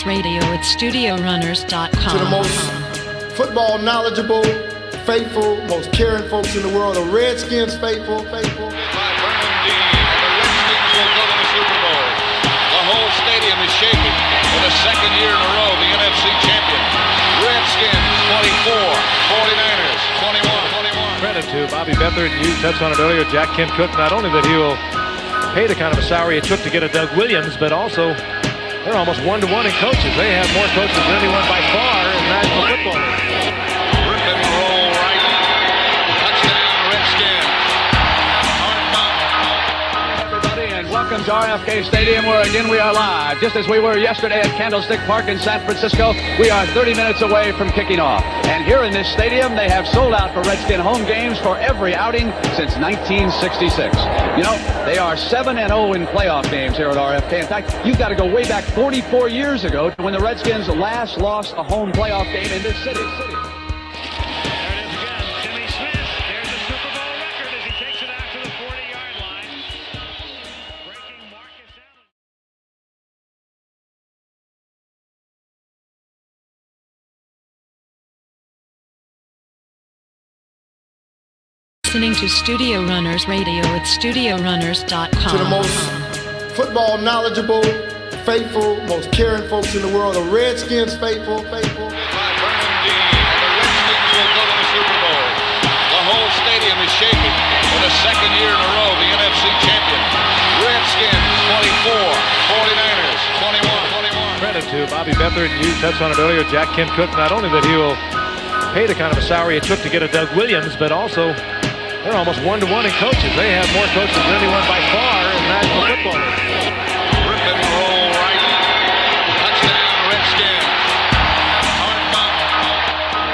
Runners Radio at StudioRunners.com. To the most football knowledgeable, faithful, most caring folks in the world, the Redskins faithful. By Vernon Dean, and the Redskins will go to the Super Bowl. The whole stadium is shaking for the second year in a row, the NFC champion. Redskins 24, 49ers 21. Credit to Bobby Beathard, and you touched on it earlier, Jack Kent Cooke, not only that he will pay the kind of a salary it took to get a Doug Williams, but also they're almost one-to-one in coaches. They have more coaches than anyone by far in National Football League. Rip and roll right. Touchdown, Redskins. Everybody, and welcome to RFK Stadium, where again we are live. Just as we were yesterday at Candlestick Park in San Francisco, we are 30 minutes away from kicking off. And here in this stadium, they have sold out for Redskin home games for every outing since 1966. You know, they are 7-0 in playoff games here at RFK. In fact, you've got to go way back 44 years ago to when the Redskins last lost a home playoff game in this city. There it is again. Jimmy Smith. There's a Super Bowl record as he takes it out to the 40-yard line. Breaking Marcus Allen. Listening to Studio Runners Radio at StudioRunners.com. To the most football knowledgeable, faithful, most caring folks in the world, the Redskins faithful. By Vernon Dean, and the Redskins will go to the Super Bowl. The whole stadium is shaking for the second year in a row, the NFC champion. Redskins 24, 49ers 21. Credit to Bobby Beathard, and you touched on it earlier, Jack Kent Cooke, not only that he will pay the kind of a salary it took to get a Doug Williams, but also they're almost one-to-one in coaches. They have more coaches than anyone by far in National Football League. Rip and roll right. Touchdown, Redskins.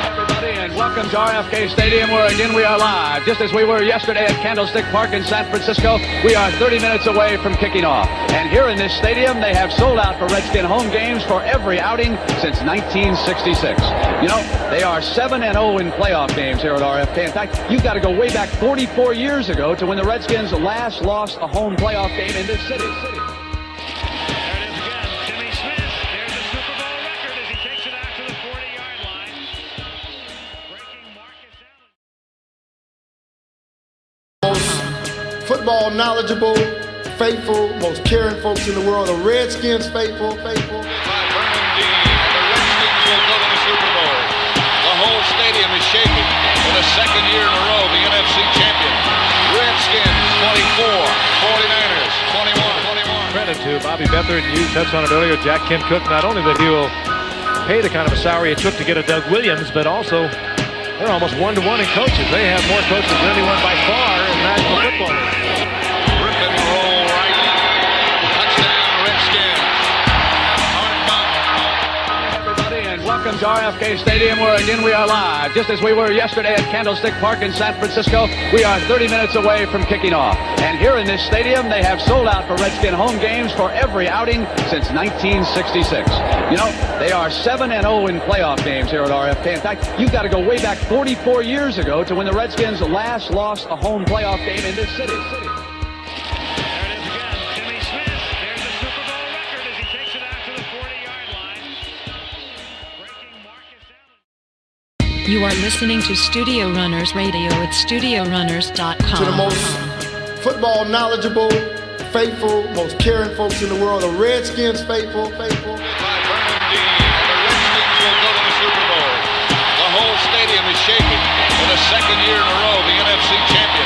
Everybody, and welcome to RFK Stadium, where again we are live. Just as we were yesterday at Candlestick Park in San Francisco, we are 30 minutes away from kicking off. And here in this stadium, they have sold out for Redskin home games for every outing since 1966. You know, they are 7-0 in playoff games here at RFK. In fact, you've got to go way back 44 years ago to when the Redskins last lost a home playoff game in this city. There it is again. Jimmy Smith. There's a Super Bowl record as he takes it out to the 40-yard line. Breaking Marcus Allen. Most football knowledgeable, faithful, most caring folks in the world, the Redskins faithful. By Vernon Dean, and the Redskins will go to the Super Bowl. The whole stadium is shaking for the second year in a row, the NFC champion. Redskins 24, 49ers 21. Credit to Bobby Beathard, and you touched on it earlier, Jack Kent Cooke, not only that he will pay the kind of a salary it took to get a Doug Williams, but also they're almost one-to-one in coaches. They have more coaches than anyone by far in National Football League. Rip and roll right. Touchdown, Redskins. Everybody, and welcome to RFK Stadium, where again we are live. Just as we were yesterday at Candlestick Park in San Francisco, we are 30 minutes away from kicking off. And here in this stadium, they have sold out for Redskin home games for every outing since 1966. You know, they are 7-0 in playoff games here at RFK. In fact, you've got to go way back 44 years ago to when the Redskins last lost a home playoff game in this city. There it is again. Jimmy Smith. There's a Super Bowl record as he takes it out to the 40-yard line. Breaking Marcus Allen. You are listening to Studio Runners Radio at StudioRunners.com. To the most football knowledgeable, faithful, most caring folks in the world, the Redskins faithful. By Vernon Dean, and the Redskins will go to the Super Bowl. The whole stadium is shaking for the second year in a row, the NFC champion.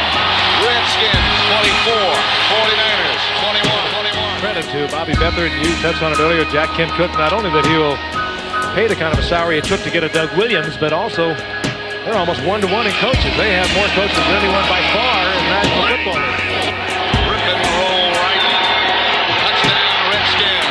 Redskins 24, 49ers 21. Credit to Bobby Beathard, and you touched on it earlier, Jack Kent Cooke, not only that he will pay the kind of a salary it took to get a Doug Williams, but also they're almost one-to-one in coaches. They have more coaches than anyone by far in National Football League. Rip and roll right. Touchdown, Redskins.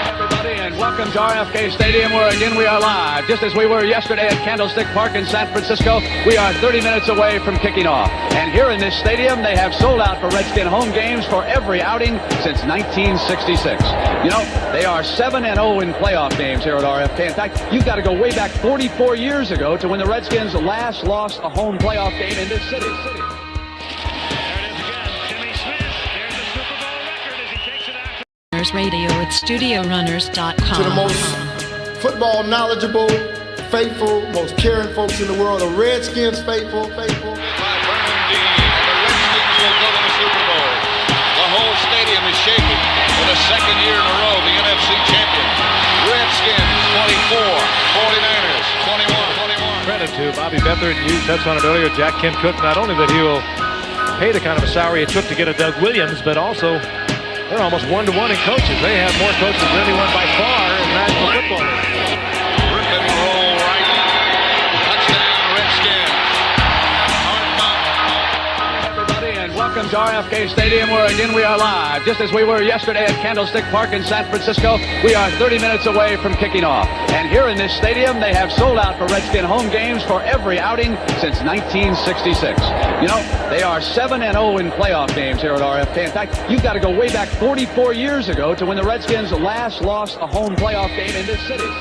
Everybody, and welcome to RFK Stadium, where again we are live. Just as we were yesterday at Candlestick Park in San Francisco, we are 30 minutes away from kicking off. And here in this stadium, they have sold out for Redskin home games for every outing since 1966. You know, they are 7-0 in playoff games here at RFK. In fact, you've got to go way back 44 years ago to when the Redskins last lost a home playoff game in this city. There it is again. Jimmy Smith. There's a Super Bowl record as he takes it out to Runners Radio at studiorunners.com. To the most football knowledgeable, faithful, most caring folks in the world, the Redskins faithful. By Vernon Dean, and the Redskins will go to the Super Bowl. The whole stadium is shaking for the second year in a row, the NFC champion. Redskins 24, 49ers 21. Credit to Bobby Beathard. You touched on it earlier. Jack Kent Cook, not only that he will pay the kind of a salary it took to get a Doug Williams, but also they're almost 1-to-1 in coaches. They have more coaches than anyone by far in the National Football League. Rip and roll right. Touchdown Redskins. Hard knock. Everybody, and welcome to RFK Stadium, where again we are live. Just as we were yesterday at Candlestick Park in San Francisco, we are 30 minutes away from kicking off. And here in this stadium, they have sold out for Redskin home games for every outing since 1966. You know, they are 7-0 in playoff games here at RFK. In fact, you've got to go way back 44 years ago to when the Redskins last lost a home playoff game in this city. There it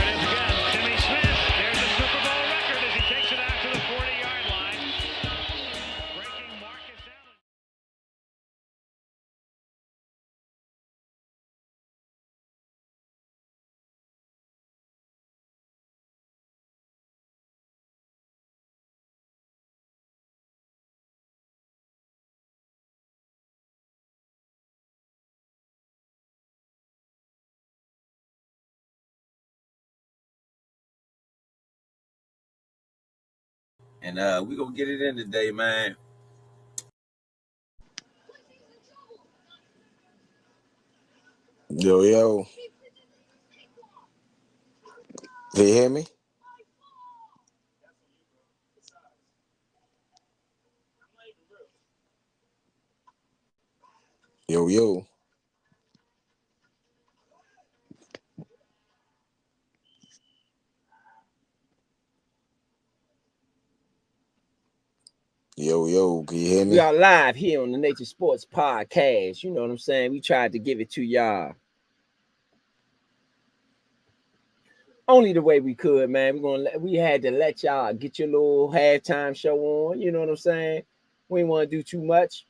is again. Jimmy Smith. There's the Super Bowl record as he takes it out to the 40-yard line. Breaking Marcus Allen. And we gonna get it in today, man. Yo. Can you hear me? Yo. Yo, can you hear me? We are live here on the Nature Sports Podcast. You know what I'm saying? We tried to give it to y'all only the way we could, man. We had to let y'all get your little halftime show on. You know what I'm saying? We didn't want to do too much.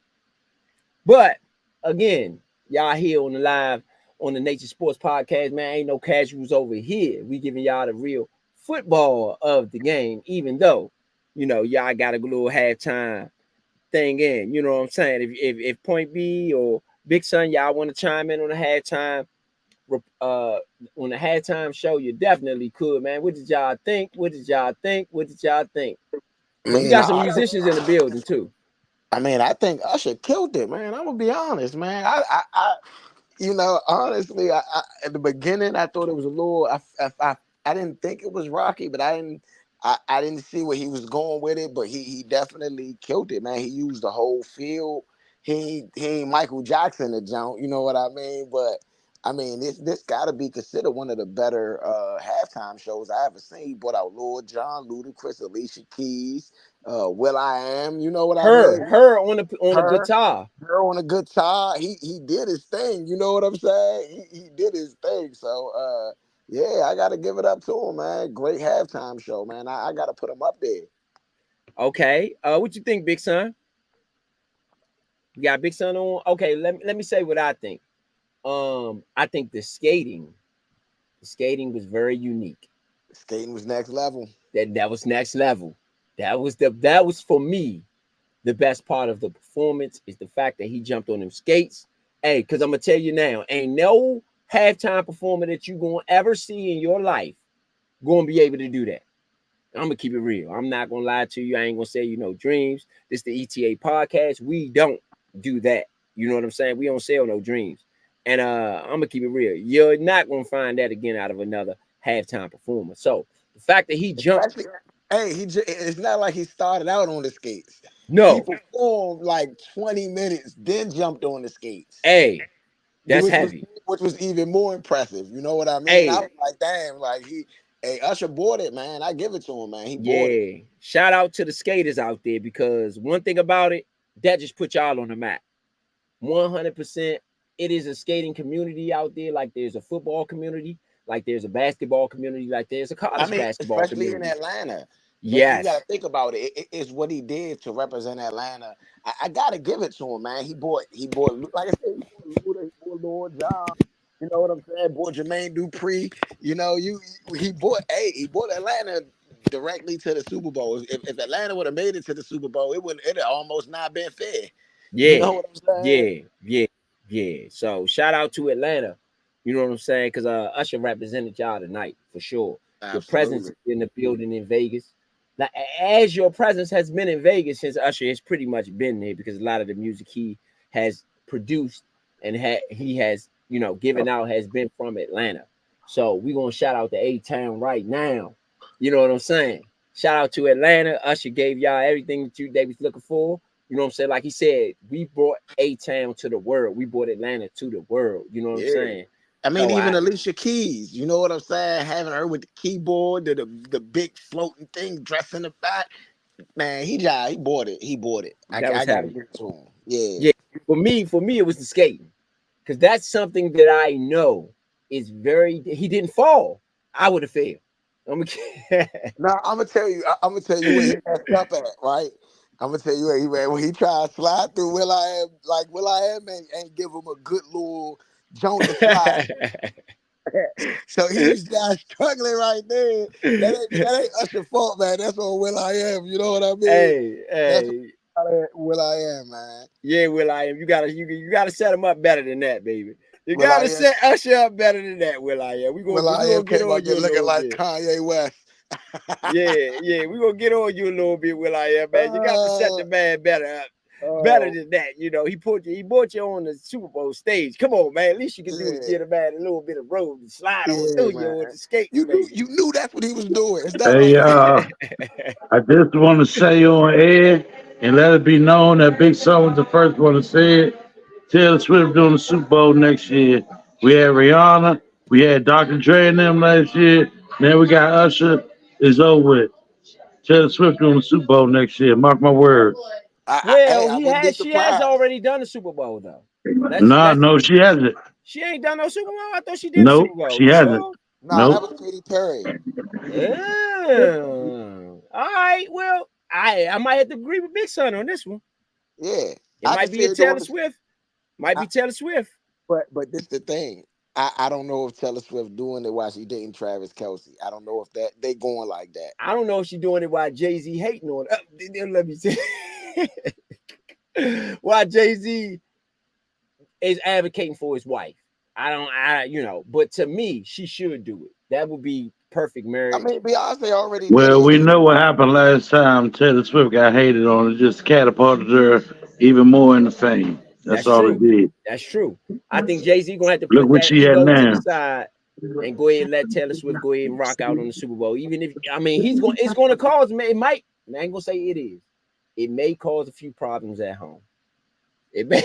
But again, y'all here on the live on the Nature Sports Podcast, man. Ain't no casuals over here. We giving y'all the real football of the game, even though, you know, y'all got a little halftime thing in. You know what I'm saying? If Point B or Big Son, y'all want to chime in on the halftime show, you definitely could, man. What did y'all think? Man, We got some musicians in the building too. I think Usher killed it, man. I'm gonna be honest, man. I honestly, I at the beginning I thought it was a little. I didn't think it was rocky, but I didn't see where he was going with it. But he definitely killed it, man. He used the whole field. He ain't Michael Jackson the jump, you know what I mean? But I mean, this got to be considered one of the better halftime shows I ever seen. He brought out Lord John, Ludacris, Alicia Keys, Will I Am. You know what I mean? Her on the guitar. Her on a guitar. He did his thing. You know what I'm saying? He did his thing. So yeah, I got to give it up to him, man. Great halftime show, man. I got to put him up there. Okay. What you think, Big Son? You got Big Son on? Okay, let me say what I think. I think the skating was very unique. Skating was next level. That was next level. That was for me the best part of the performance is the fact that he jumped on them skates. Hey, because I'm gonna tell you now, ain't no halftime performer that you gonna ever see in your life gonna be able to do that. I'm gonna keep it real. I'm not gonna lie to you. I ain't gonna say dreams. This the ETA podcast. We don't do that. You know what I'm saying? We don't sell no dreams. And I'm gonna keep it real. You're not gonna find that again out of another halftime performer. So the fact that he jumped, it's not like he started out on the skates. No, he performed like 20 minutes, then jumped on the skates. Hey, that's heavy. Which was even more impressive. You know what I mean? Hey. I was like, damn, like Usher bought it, man. I give it to him, man. He bought it. Shout out to the skaters out there, because one thing about it, that just put y'all on the map. 100%. It is a skating community out there, like there's a football community, like there's a basketball community, like there's a college basketball especially community. in Atlanta. Yes. You got to think about it. It's what he did to represent Atlanta. I got to give it to him, man. He bought, like I said, Lord John. You know what I'm saying? Bought Jermaine Dupri. You know, he bought Atlanta directly to the Super Bowl. If Atlanta would have made it to the Super Bowl, it'd almost not been fair. You Yeah, know what I'm saying? yeah. So shout out to Atlanta. You know what I'm saying? Because Usher represented y'all tonight for sure. Your presence Absolutely. in the building in Vegas. Now, as your presence has been in Vegas since Usher has pretty much been there, because a lot of the music he has produced and he has, you know, given out has been from Atlanta. So we're gonna shout out to A-Town right now. You know what I'm saying? Shout out to Atlanta. Usher gave y'all everything that they was looking for. You know what I'm saying? Like he said, we brought A-Town to the world. We brought Atlanta to the world. You know what I'm Yeah. saying? I mean, So even Alicia Keys, you know what I'm saying? Having her with the keyboard, the big floating thing, dressed in the back. Man, he bought it. He bought it. I that was gotta heavy. give it to him. Yeah. Yeah. For me, it was the skating. Because that's something that I know is very he didn't fall. I would have failed. I'm Now I'm gonna tell you. I'm gonna tell you where he messed up at. Right. I'm gonna tell you where he ran when he tried to slide through Will.i.am. Like Will.i.am ain't give him a good little joint to slide. So he was just struggling right there. That ain't Usher's fault, man. That's on Will.i.am. You know what I mean? That's hey. what Will.i.am, man. Yeah, Will.i.am. You gotta set him up better than that, baby. You gotta Will.i.am. set Usher up better than that, Will.i.am. We Will.i.am gonna get came on out there you a looking little like bit. Kanye West. Yeah, we gonna get on you a little bit, Will.i.am, man. You got to set the man better up. Better than that, you know. He brought you on the Super Bowl stage. Come on, man. At least you can do is Yeah, get a man a little bit of road and slide on yeah, through you man. with the skates, You baby. knew that's what he was doing. Is that Hey, right? I just want to say on air and let it be known that Big Son was the first one to say it. Taylor Swift doing the Super Bowl next year. We had Rihanna, we had Dr. Dre and them last year. Now we got Usher. It's over with. Taylor Swift doing the Super Bowl next year. Mark my words. Well, I wouldn't be she has surprised. already done the Super Bowl though. Nah, That's no, she hasn't. She ain't done no Super Bowl. I thought she did the Nope, Super Bowl. she You hasn't. sure? Nah, that Nope. was Katy Perry. All right. Well, I might have to agree with Big Son on this one. Yeah, It I can might be see a her doing Taylor this. Swift. Might I, be Taylor Swift. but this the thing. I don't know if Taylor Swift doing it while she dating Travis Kelce. I don't know if they going like that. I don't know if she's doing it while Jay-Z hating on her. Let me see. While Jay-Z is advocating for his wife. But to me, she should do it. That would be perfect I marriage. mean, Beyonce already did Well, it. we know what happened last time. Taylor Swift got hated on. It just catapulted her even more into fame. That's That's all it true. did. That's true. I think Jay-Z gonna have to Look put what that she had ego to the now. side and go ahead and let Taylor Swift go ahead and rock out on the Super Bowl. Even if it's gonna cause it might. I ain't gonna say it is. It may cause a few problems at home. It may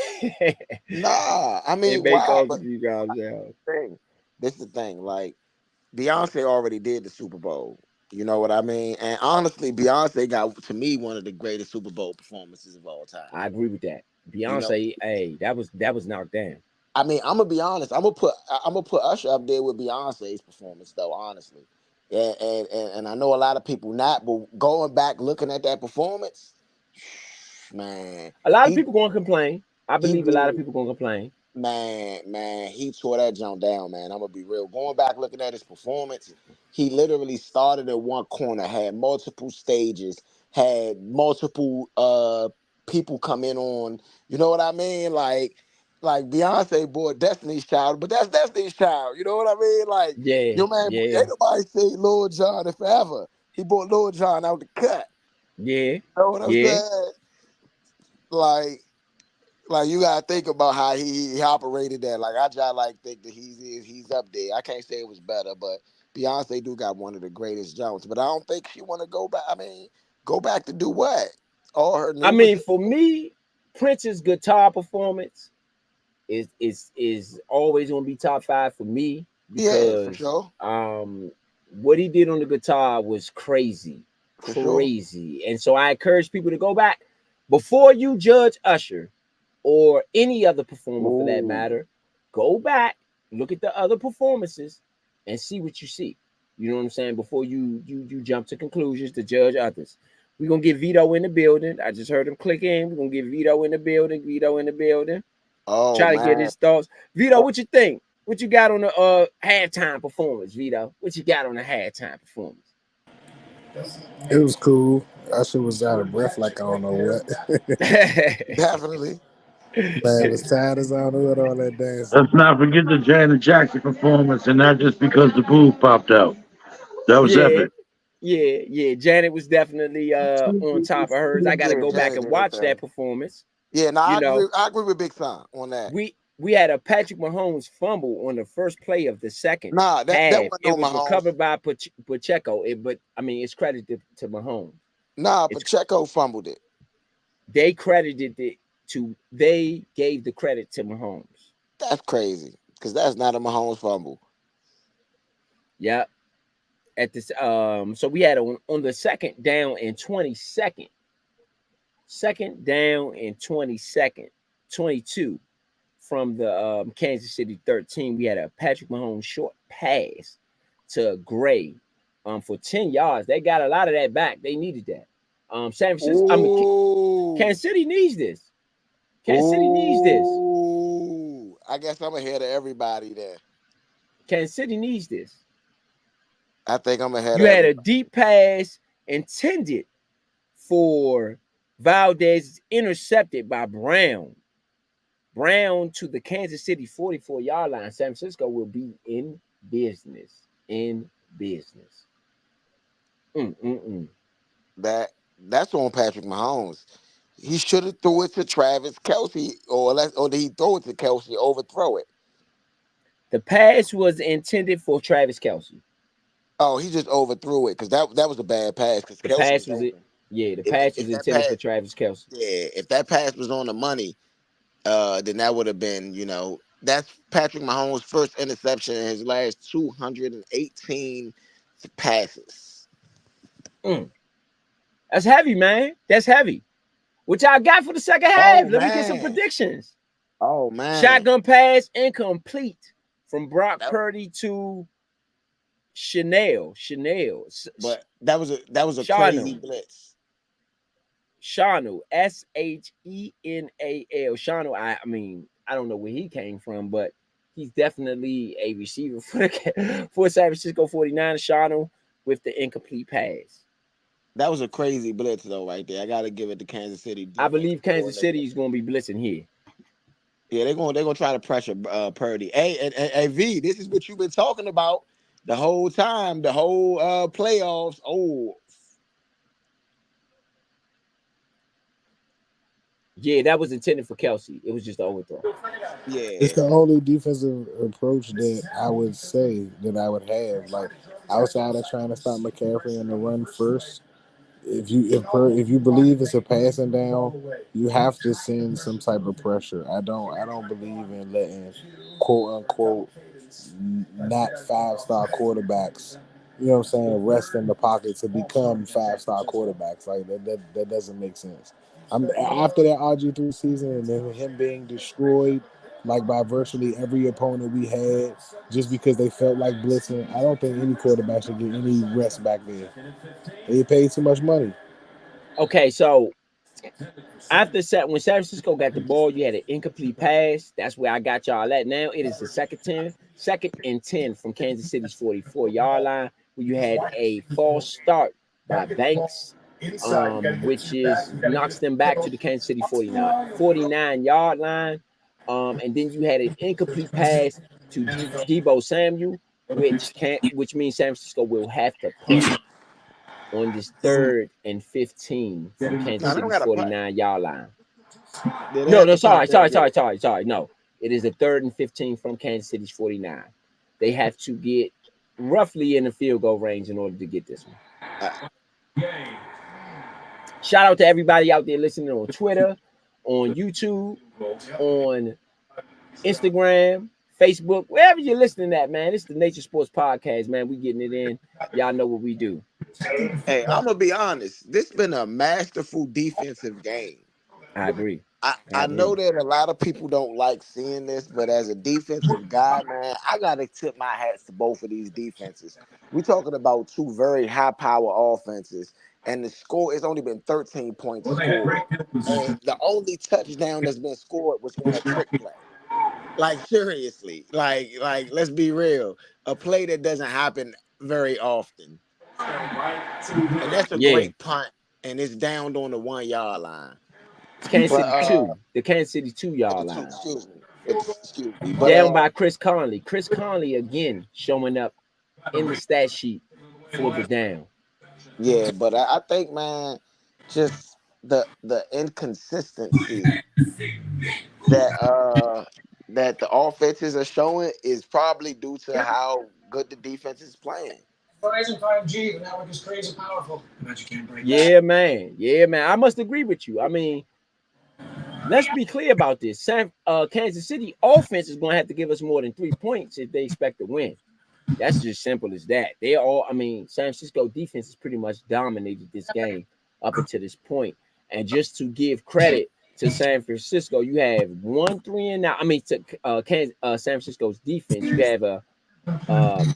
Nah, I it mean, may why? cause a But few problems at home. this is the thing. Like Beyonce already did the Super Bowl. You know what I mean? And honestly, Beyonce got to me one of the greatest Super Bowl performances of all time. I agree with that. You know, Beyonce, hey, that was knocked down. I mean, I'm gonna be honest. I'm gonna put Usher up there with Beyonce's performance, though. Honestly, yeah, and I know a lot of people not, but going back looking at that performance, man, A lot of he people gonna complain. I he believe a lot of did. people gonna complain. Man, he tore that jump down, man. I'm gonna be real. Going back looking at his performance, he literally started in one corner, had multiple stages, had multiple people come in on. You know what I mean? Like Beyonce bought Destiny's Child, but that's Destiny's Child. You know what I mean? Like Yeah, your man, yeah, ain't nobody say Lord John if ever. He bought Lord John out the cut. yeah, You know what I'm yeah. saying? Like you gotta think about how he operated that. Like I just like think that he's up there. I can't say it was better, but Beyonce do got one of the greatest jumps. But I don't think she want to go back. I mean, go back to do what? All her I new mean, material. for me, Prince's guitar performance is always gonna be top 5 for me Yeah, for because sure, what he did on the guitar was crazy, for sure. crazy. And so I encourage people to go back before you judge Usher or any other performer for that Ooh, matter. Go back, look at the other performances, and see what you see. You know what I'm saying? Before you jump to conclusions to judge others. We're gonna get Vito in the building. I just heard him click in. We're gonna get Vito in the building. Vito in the building. Oh Try to get man. his thoughts. Vito, what you think? What you got on the halftime performance, Vito? What you got on the halftime performance? It was cool. Usher was out of breath like I don't know what. Definitely. Man was tired as I don't know what all that dancing. Let's not forget the Janet Jackson performance, and not just because the booth popped out. That was Yeah, epic. yeah. Janet was definitely on top of hers. I got to Yeah, go back Janet and did her watch that thing. performance. Yeah, no, You know, I agree with Big Son on that. we had a Patrick Mahomes fumble on the first play of the second Nah, that half. wasn't It on was Mahomes. recovered by Pacheco. But I mean, it's credited to Mahomes. Nah, It's Pacheco fumbled it. they credited it to. They gave the credit to Mahomes. That's crazy. Because that's not a Mahomes fumble. Yeah. At this, so we had on the second down and 22nd. Second down and 22nd, 22 from the Kansas City 13. We had a Patrick Mahomes short pass to Gray for 10 yards. They got a lot of that back. They needed that. Ooh. Kansas City needs this. Kansas City needs this. Ooh. I guess I'm ahead of everybody there. Kansas City needs this. I think I'm ahead You of had a everybody. deep pass intended for Valdez, intercepted by Brown. Brown to the Kansas City 44-yard line. San Francisco will be in business. In business. That's on Patrick Mahomes. He should have threw it to Travis Kelsey, or did he throw it to Kelsey, overthrow it? The pass was intended for Travis Kelsey. Oh, he just overthrew it because that was a bad pass because The Kelsey pass was was it. open. Yeah, the If, pass if was that intended pass, for Travis Kelsey. yeah, if that pass was on the money, then that would have been, that's Patrick Mahomes' first interception in his last 218 passes. That's heavy, man. That's heavy. What y'all got for the second half? Oh Let me get some man. predictions. Oh man. Shotgun pass incomplete from Brock That- Purdy to Chanel. but that was a crazy Charno. blitz. Shanu, Senal. Shanu, I mean, I don't know where he came from, but he's definitely a receiver for San Francisco 49. Shanu with the incomplete pass. That was a crazy blitz though, right there. I gotta give it to Kansas City I defense believe Kansas coordinator. City is going to be blitzing here. Yeah, they're gonna try to pressure Purdy. Hey, V, this is what you've been talking about the whole time, the whole playoffs. Oh, Yeah, that was intended for Kelsey. It was just an overthrow. It's yeah. the only defensive approach that I would say that I would have. Like outside of trying to stop McCaffrey in the run first, if you believe it's a passing down, you have to send some type of pressure. I don't believe in letting quote unquote not 5-star quarterbacks, you know what I'm saying, rest in the pocket to become 5-star quarterbacks. Like that doesn't make sense. I'm after that RG3 season and then him being destroyed like by virtually every opponent we had just because they felt like blitzing. I don't think any quarterback should get any rest back there. They paid too much money. Okay, so when San Francisco got the ball, you had an incomplete pass. That's where I got y'all at. Now it is the second and 10 from Kansas City's 44-yard line, where you had a false start by Banks, which is knocks them back to the Kansas City 49-yard line. And then you had an incomplete pass to Debo Samuel, which means San Francisco will have to punt on this 3rd and 15 from Kansas No, they don't City's got to punt. 49-yard line. Yeah, they No, have no, to punt that bit. sorry. No, it is a 3rd and 15 from Kansas City's 49. They have to get roughly in the field goal range in order to get this one. Shout out to everybody out there listening on Twitter, on YouTube, on Instagram, Facebook, wherever you're listening at, man. It's the Nature Sports Podcast, man. We getting it in. Y'all know what we do. Hey, I'm gonna be honest. This been a masterful defensive game. I agree. I know that a lot of people don't like seeing this, but as a defensive guy, man, I gotta tip my hats to both of these defenses. We're talking about two very high power offenses, and the score it's only been 13 points scored, and the only touchdown that's been scored was on a trick play. Like seriously, like let's be real, a play that doesn't happen very often, and that's a Yeah, great punt, and it's down on the 1 yard line. it's Kansas But City 2. The Kansas City 2-yard two, line. excuse me, but Down by Chris Conley. Chris Conley again showing up in the stat sheet for the down. yeah, but I think, man, just the inconsistency that the offenses are showing is probably due to how good the defense is playing. Verizon 5G, the network is crazy powerful. But you can't break Yeah, man. Yeah, man. I must agree with you. I mean, let's be clear about this. Kansas City offense is going to have to give us more than 3 points if they expect to win. That's just simple as that. San Francisco defense has pretty much dominated this game up until this point. And just to give credit to San Francisco, you have 1 3 and out. I mean, to San Francisco's defense, you have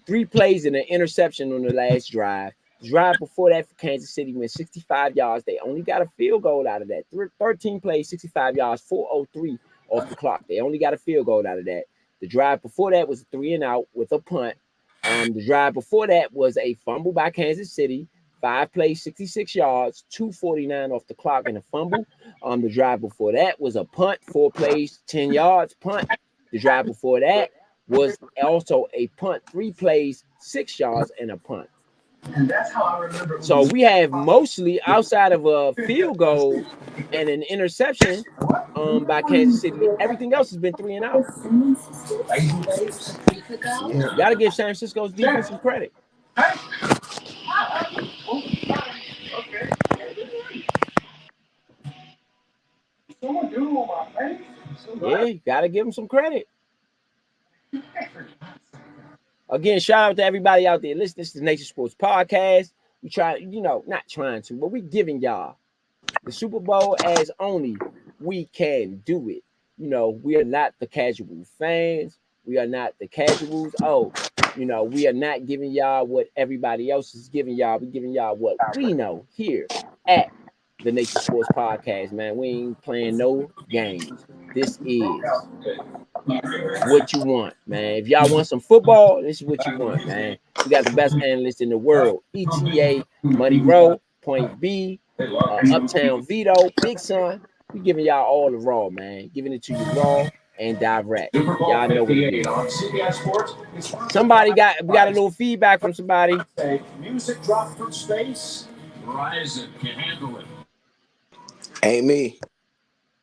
3 plays and an interception on the last drive. The drive before that for Kansas City went 65 yards. They only got a field goal out of that. 13 plays, 65 yards, 4:03 off the clock. They only got a field goal out of that. The drive before that was a 3 and out with a punt. The drive before that was a fumble by Kansas City, 5 plays, 66 yards, 2:49 off the clock, and a fumble. The drive before that was a punt, 4 plays, 10 yards, punt. The drive before that was also a punt, 3 plays, 6 yards, and a punt. And that's how I remember. So we have mostly outside of a field goal and an interception by Kansas City. Everything else has been 3 and out. Yeah. Got to give San Francisco's defense some credit. Yeah, you got to give them some credit. Again, shout out to everybody out there listening to the Nation Sports Podcast. We try, not trying to, but we giving y'all the Super Bowl as only we can do it. We are not the casual fans. We are not the casuals. We are not giving y'all what everybody else is giving y'all. We're giving y'all what we know here at the Nation Sports Podcast, man. We ain't playing no games. This is what you want, man. If y'all want some football, this is what you want, man. We got the best analysts in the world. ETA, Money Row, Point B, Uptown Vito, Big Son. We giving y'all all the raw, man. Giving it to you raw and direct. Y'all know what it is. We got a little feedback from somebody. Music dropped from space. Verizon can handle it. Ain't me.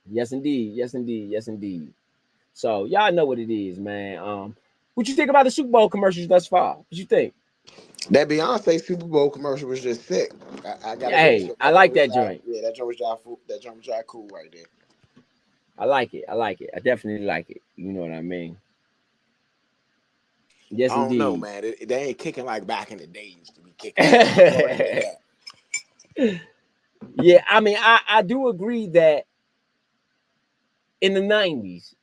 Yes, indeed. Yes, indeed. Yes, indeed. So y'all know what it is, man. What you think about the Super Bowl commercials thus far? What you think? That Beyonce Super Bowl commercial was just sick. I like that joint. Yeah, that joint was y'all cool right there. I like it. I definitely like it. You know what I mean? Yes, I don't indeed. know, man. They ain't kicking like back in the day used to be kicking. Yeah, I mean, I do agree that in the 90s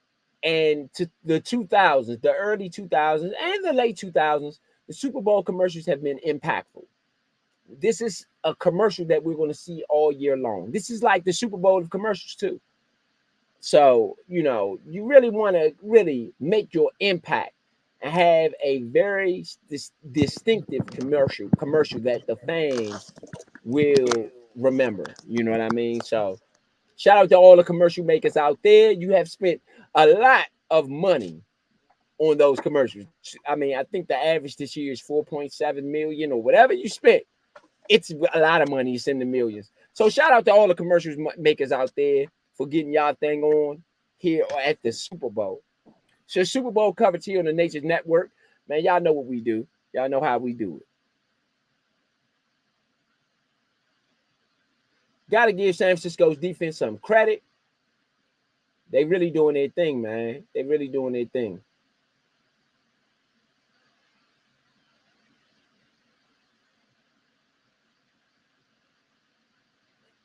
and to the 2000s, the early 2000s and the late 2000s, the Super Bowl commercials have been impactful. This is a commercial that we're going to see all year long. This is like the Super Bowl of commercials too. So, you really want to really make your impact and have a very distinctive commercial that the fans will remember. You know what I mean? So shout out to all the commercial makers out there. You have spent a lot of money on those commercials. I mean, I think the average this year is 4.7 million or whatever you spent. It's a lot of money. It's in the millions. So shout out to all the commercials makers out there for getting y'all thing on here or at the Super Bowl. So Super Bowl coverage here on the Nature Network. Man, y'all know what we do. Y'all know how we do it. Got to give San Francisco's defense some credit. They really doing their thing, man. They really doing their thing.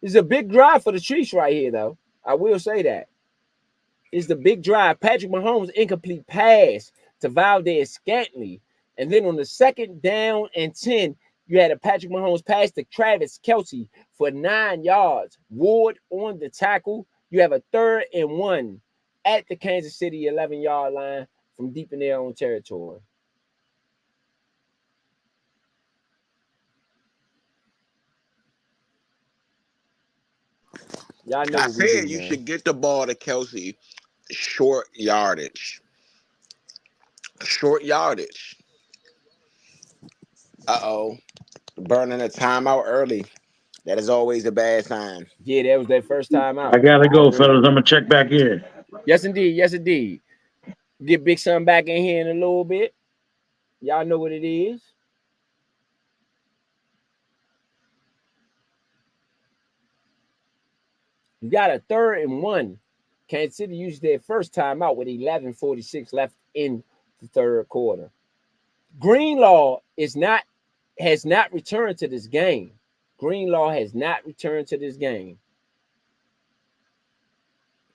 This is a big drive for the Chiefs right here, though. I will say that. It's the big drive. Patrick Mahomes' incomplete pass to Valdez Scantling. And then on the 2nd down and 10, You had a Patrick Mahomes pass to Travis Kelce for 9 yards. Ward on the tackle. You have a 3rd and 1 at the Kansas City 11-yard line from deep in their own territory. Y'all know I what we do, said you man. should get the ball to Kelsey short yardage. Short yardage. Uh-oh. Burning a timeout early. That is always a bad sign. Yeah, that was their first time I out. gotta go, fellas. I'm gonna check back in. Yes, indeed. Yes, indeed. Get Big Son back in here in a little bit. Y'all know what it is. You got a 3rd and 1. Kansas City used their first time out with 11:46 left in the 3rd quarter. Greenlaw has not returned to this game. Greenlaw has not returned to this game.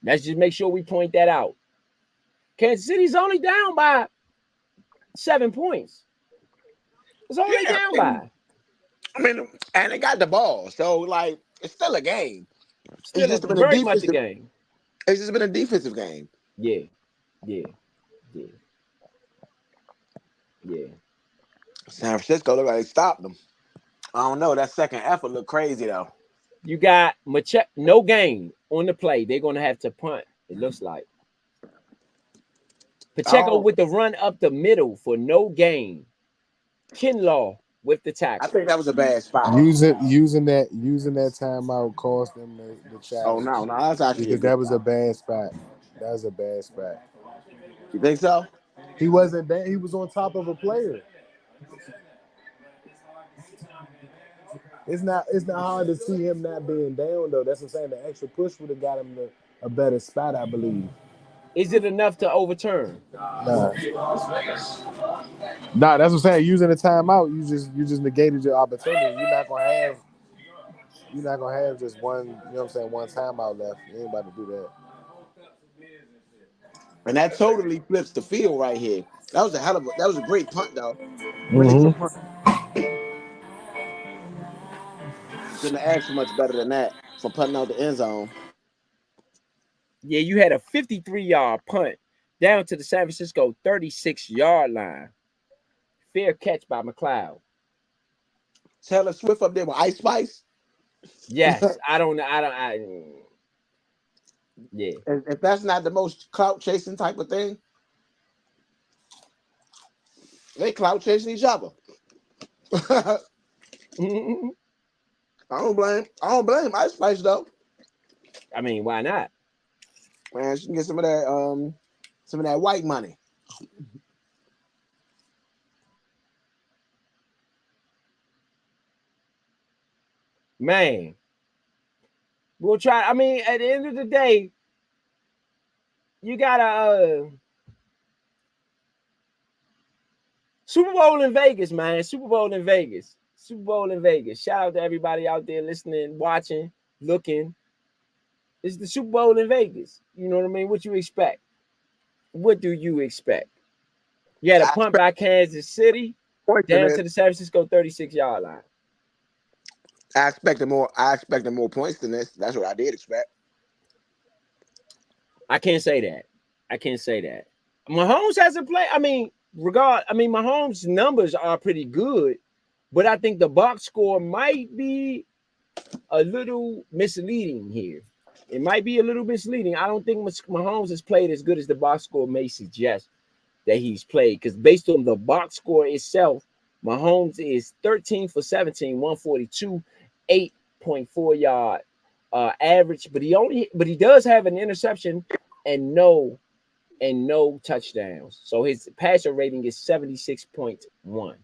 Let's just make sure we point that out. Kansas City's only down by 7 points. It's only down by. I mean, and they got the ball, so like it's still a game. Still It's just been a very much a defensive game. It's just been a defensive game. Yeah. San Francisco look like they stopped them. I don't know. That second effort looked crazy though. You got no gain on the play. They're gonna have to punt. It looks like Pacheco with the run up the middle for no gain. Kinlaw with the tackle. I think that was a bad spot. Using that timeout cost them the challenge. Oh no, that's actually because that was a bad spot. That was a bad spot. You think so? He wasn't bad. He was on top of a player. It's not hard to see him not being down though. That's what I'm saying. The extra push would have got him a better spot, I believe. Is it enough to overturn? Nah, that's what I'm saying. Using the timeout, you just negated your opportunity. You're not gonna have just one. You know what I'm saying? One timeout left. You ain't about to do that. And that totally flips the field right here. That was a great punt though. Really good punt. Couldn't have asked for much better than that for punting out the end zone. Yeah, you had a 53-yard punt down to the San Francisco 36-yard line. Fair catch by McLeod. Taylor Swift up there with Ice Spice. Yes, yeah. If that's not the most clout chasing type of thing, they clout chasing each other. I don't blame Ice Spice though. I mean, why not? Man, she can get some of that white money. Man, we'll try. I mean, at the end of the day, you gotta Super Bowl in Vegas, man. Super Bowl in Vegas. Super Bowl in Vegas. Shout out to everybody out there listening, watching, looking. It's the Super Bowl in Vegas. You know what I mean? What you expect? What do you expect? You had a punt by Kansas City down to the San Francisco 36-yard line. I expected more points than this. That's what I did expect. I can't say that. Mahomes hasn't played. Mahomes' numbers are pretty good, but I think the box score might be a little misleading here. It might be a little misleading. I don't think Mahomes has played as good as the box score may suggest that he's played, because based on the box score itself, Mahomes is 13 for 17, 142, 8.4 yard average, but he does have an interception and no touchdowns. So his passer rating is 76.1.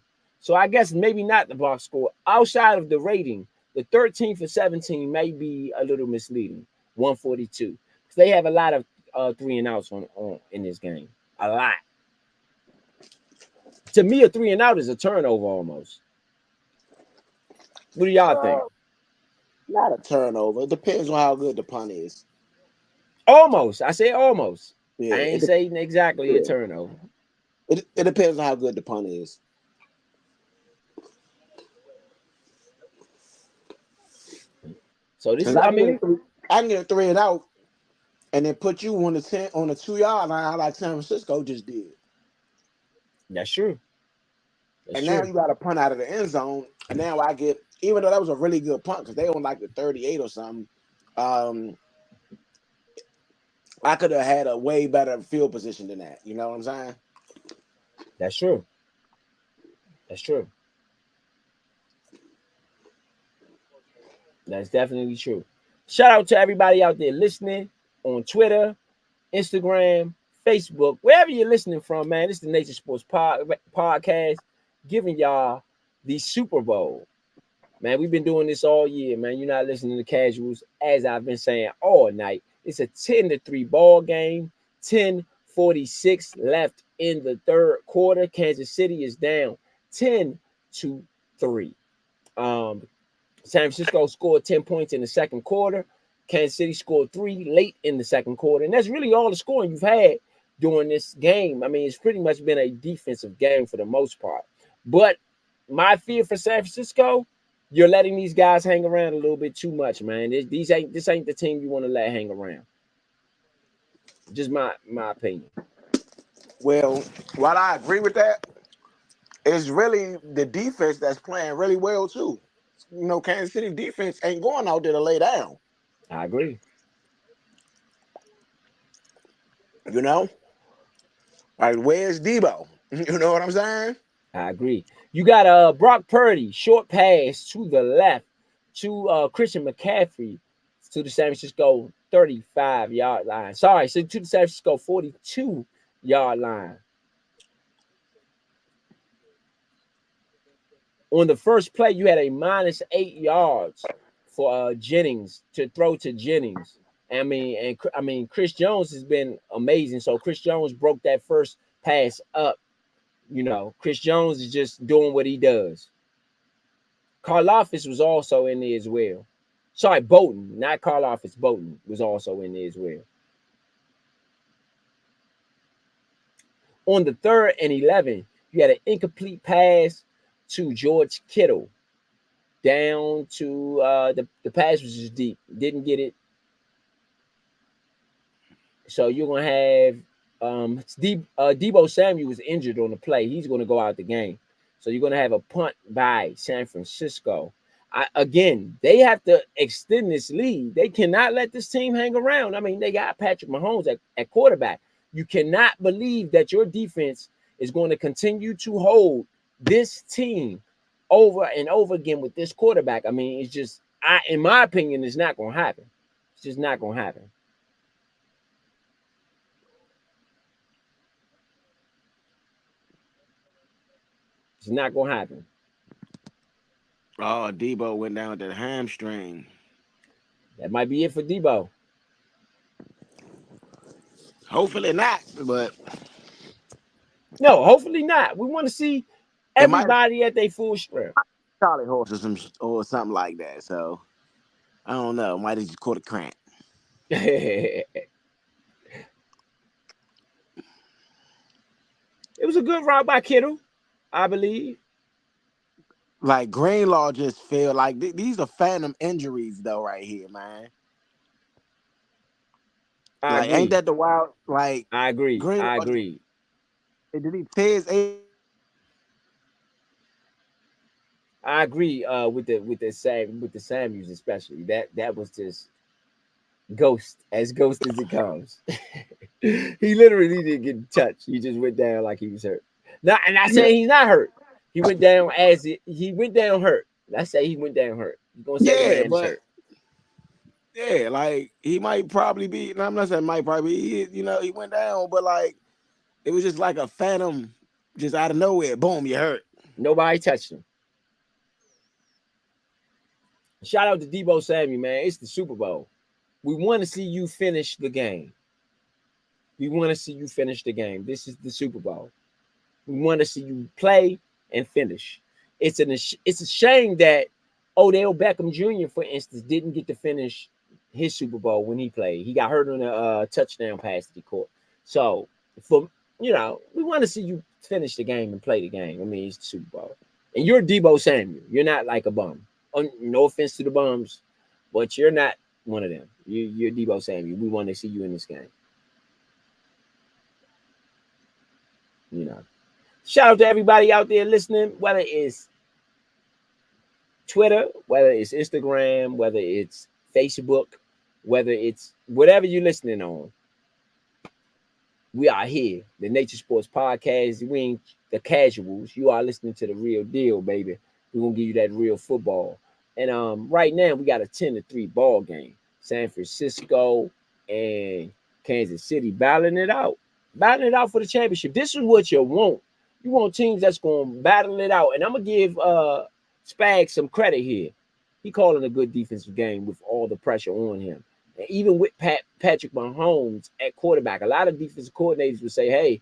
So I guess maybe not the box score. Outside of the rating, the 13 for 17 may be a little misleading. 142. They have a lot of 3 and outs on in this game. A lot. To me, a 3 and out is a turnover almost. What do y'all think? Not a turnover. It depends on how good the punt is. Almost. I say almost. Yeah, I ain't saying exactly a turnover. It depends on how good the punt is. So this is, I I can get mean, I can get a 3 and out, and then put you on the 10 on the 2 yard line like San Francisco just did. that's true. That's And now true. you got a punt out of the end zone, and now I get, even though that was a really good punt because they on like the 38 or something. I could have had a way better field position than that. You know what I'm saying? That's true. That's true. That's definitely true. Shout out to everybody out there listening on Twitter, Instagram, Facebook, wherever you're listening from, man. This is the Nature Sports Podcast, giving y'all the Super Bowl. Man, we've been doing this all year, man. You're not listening to casuals, as I've been saying all night. It's a 10-3 ball game, 10:46 left in the third quarter. Kansas City is down 10-3. San Francisco scored 10 points in the second quarter. Kansas City scored 3 late in the second quarter. And that's really all the scoring you've had during this game. I mean, it's pretty much been a defensive game for the most part. But my fear for San Francisco, you're letting these guys hang around a little bit too much, man. This ain't the team you want to let hang around. Just my opinion. Well, while I agree with that, it's really the defense that's playing really well too. You know, Kansas City defense ain't going out there to lay down. I agree. You know, like where's Debo? You know what I'm saying? I agree. You got Brock Purdy, short pass to the left to Christian McCaffrey to the San Francisco 35-yard line. Sorry, so to the San Francisco 42-yard line. On the first play, you had a -8 yards for Jennings to throw to Jennings. I mean, Chris Jones has been amazing. So Chris Jones broke that first pass up. You know, Chris Jones is just doing what he does. Karlaftis was also in there as well. Sorry, Bolton, not Karlaftis. Bolton was also in there as well. On the 3rd and 11, you had an incomplete pass to George Kittle. Down to the pass was just deep. Didn't get it. So you're gonna have Deebo Samuel was injured on the play. He's gonna go out the game. So you're gonna have a punt by San Francisco. Again, they have to extend this lead. They cannot let this team hang around. I mean, they got Patrick Mahomes at quarterback. You cannot believe that your defense is going to continue to hold this team over and over again with this quarterback. I mean, it's just, in my opinion, it's not going to happen. It's just not going to happen. It's not going to happen. Oh, Debo went down with that hamstring. That might be it for Debo. Hopefully not, but no, hopefully not. We want to see everybody at their full strength. Charlie horse or something like that. So I don't know. Might have just caught a cramp. It was a good route by Kittle, I believe. Like Greenlaw just feel like these are phantom injuries though, right here, man. I agree. Ain't that the wild? Like I agree. Greenlaw, I agree. Did he tear his I agree with the Samuels especially. That was just ghost as it comes. He literally didn't get touched. He just went down like he was hurt. Now, and I say he's not hurt. He went down he went down hurt. Let's say he went down hurt. You're gonna say the Rams hurt. Yeah, like he might probably be. I'm not saying might probably be. He went down, but like it was just like a phantom, just out of nowhere. Boom, you hurt. Nobody touched him. Shout out to Deebo Samuel, man. It's the Super Bowl. We want to see you finish the game. We want to see you finish the game. This is the Super Bowl. We want to see you play and finish. It's a shame that Odell Beckham Jr., for instance, didn't get to finish his Super Bowl when he played. He got hurt on a touchdown pass that he caught. So, we want to see you finish the game and play the game. I mean, it's the Super Bowl. And you're Deebo Samuel. You're not like a bum. No offense to the bums, but you're not one of them. You're Debo Samuel. We want to see you in this game. You know. Shout out to everybody out there listening, whether it's Twitter, whether it's Instagram, whether it's Facebook, whether it's whatever you're listening on. We are here, the Nature Sports Podcast. We ain't the casuals. You are listening to the real deal, baby. We're gonna give you that real football. And right now we got a 10-3 ball game. San Francisco and Kansas City battling it out for the championship. This is what you want. You want teams that's gonna battle it out. And I'm gonna give Spags some credit here. He calling a good defensive game with all the pressure on him. And even with Patrick Mahomes at quarterback, a lot of defensive coordinators would say, hey,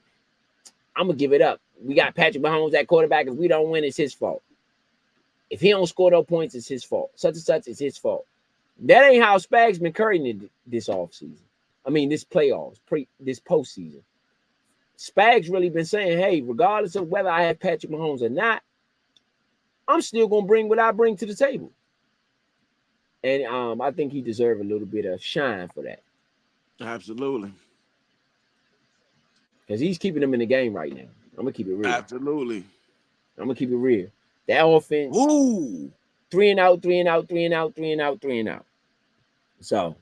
I'm going to give it up. We got Patrick Mahomes at quarterback. If we don't win, it's his fault. If he don't score no points, it's his fault. Such and such is his fault. That ain't how Spags been carrying it this offseason. I mean, this playoffs, this postseason. Spags really been saying, hey, regardless of whether I have Patrick Mahomes or not, I'm still going to bring what I bring to the table. And I think he deserves a little bit of shine for that. Absolutely. Because he's keeping them in the game right now. I'm going to keep it real. Absolutely. I'm going to keep it real. That offense, 3 and out, 3 and out, 3 and out, 3 and out, 3 and out. So,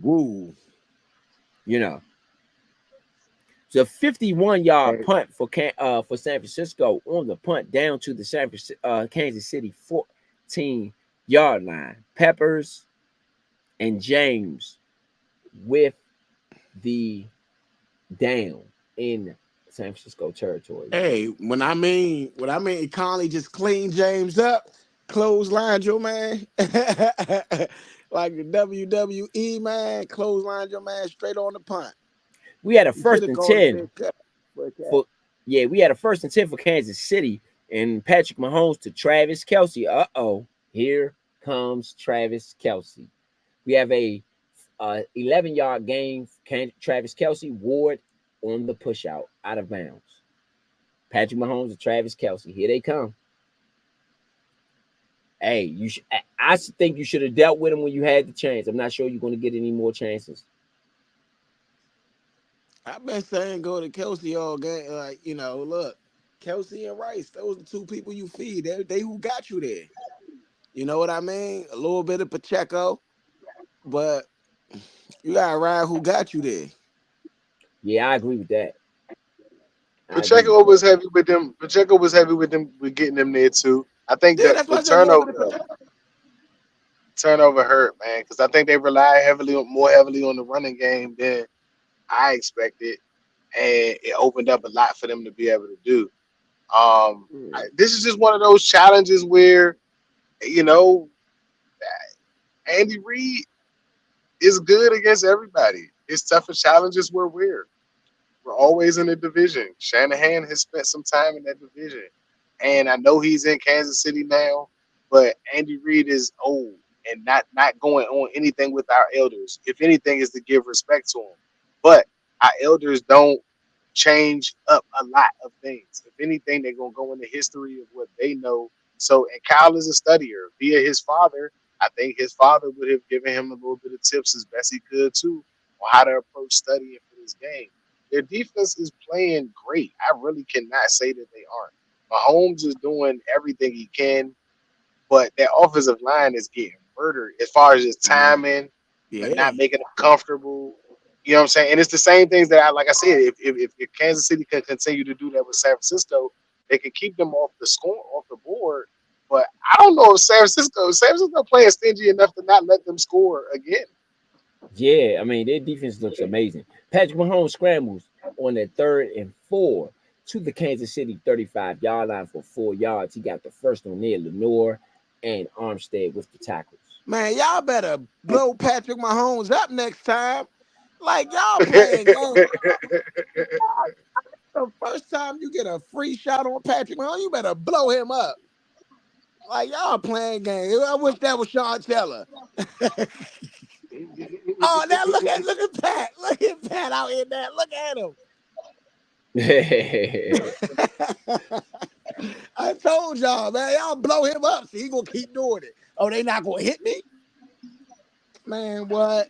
you know. It's a 51-yard punt for San Francisco on the punt down to the Kansas City 14-yard line. Peppers and James with the down in San Francisco territory. Hey, when I mean Conley just cleaned James up, clotheslined your man. Like the WWE, man, clotheslined your man straight on the punt. We had a first and 10. We had a first and 10 for Kansas City, and Patrick Mahomes to Travis Kelce. Here comes Travis Kelce. We have a 11-yard gain. Travis Kelce, Ward on the push out of bounds. Patrick Mahomes to Travis Kelce. Here they come. Hey, I think you should have dealt with him when you had the chance. I'm not sure you're going to get any more chances. I've been saying go to Kelce all game. Like, look, Kelce and Rice, those are the two people you feed. They who got you there. You know what I mean? A little bit of Pacheco, but you got to ride who got you there. Yeah, I agree with that. Pacheco was heavy with them. Pacheco was heavy with them, with getting them there too. I think that the turnover hurt, man, because I think they rely more heavily on the running game than I expected, and it opened up a lot for them to be able to do. This is just one of those challenges where, Andy Reid is good against everybody. His toughest challenges were weird. We're always in the division. Shanahan has spent some time in that division. And I know he's in Kansas City now, but Andy Reid is old and not going on anything with our elders. If anything, is to give respect to him. But our elders don't change up a lot of things. If anything, they're going to go into history of what they know. So, and Kyle is a studier via his father. I think his father would have given him a little bit of tips as best he could too on how to approach studying for this game. Their defense is playing great. I really cannot say that they aren't. Mahomes is doing everything he can, but that offensive line is getting murdered as far as his timing and not making them comfortable. You know what I'm saying? And it's the same things that like I said, if Kansas City can continue to do that with San Francisco, they can keep them off the board. But I don't know if San Francisco playing stingy enough to not let them score again. Yeah, I mean, their defense looks amazing. Patrick Mahomes scrambles on that 3rd and 4 to the Kansas City 35-yard line for 4 yards. He got the first one there, Lenore and Armstead with the tackles. Man, y'all better blow Patrick Mahomes up next time. Like, y'all playing games. The first time you get a free shot on Patrick Mahomes, you better blow him up. Like, y'all playing games. I wish that was Sean Teller. Oh, now look at Pat. Look at Pat out here now. Look at him. I told y'all, man. Y'all blow him up. So he gonna keep doing it. Oh, they not gonna hit me? Man, what?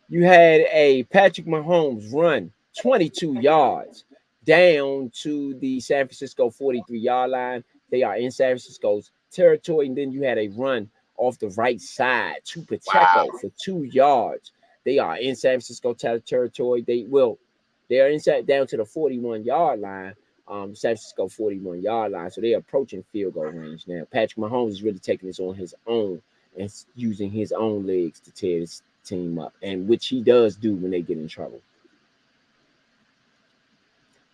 You had a Patrick Mahomes run 22 yards down to the San Francisco 43-yard line. They are in San Francisco's territory. And then you had a run off the right side to Pacheco for 2 yards. They are in San Francisco territory. They are inside down to the 41-yard line. San Francisco 41-yard line. So they're approaching field goal range now. Patrick Mahomes is really taking this on his own and using his own legs to tear this team up, and which he does do when they get in trouble.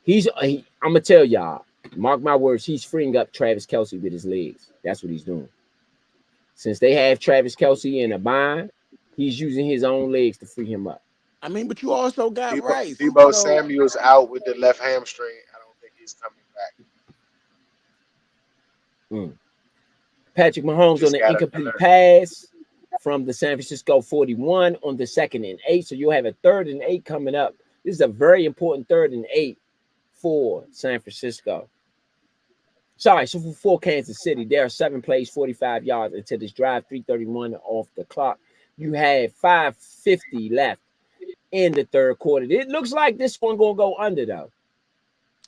I'm gonna tell y'all, mark my words, he's freeing up Travis Kelce with his legs. That's what he's doing. Since they have Travis Kelce in a bind, he's using his own legs to free him up. I mean, but you also got Rice. Debo So Samuel's out with the left hamstring. I don't think he's coming back. Patrick Mahomes on an incomplete pass from the San Francisco 41 on the 2nd and 8. So you'll have a 3rd and 8 coming up. This is a very important 3rd and 8 for San Francisco. So for Kansas City, there are 7 plays, 45 yards until this drive, 3:31 off the clock. You have 5:50 left in the 3rd quarter. It looks like this one gonna go under though.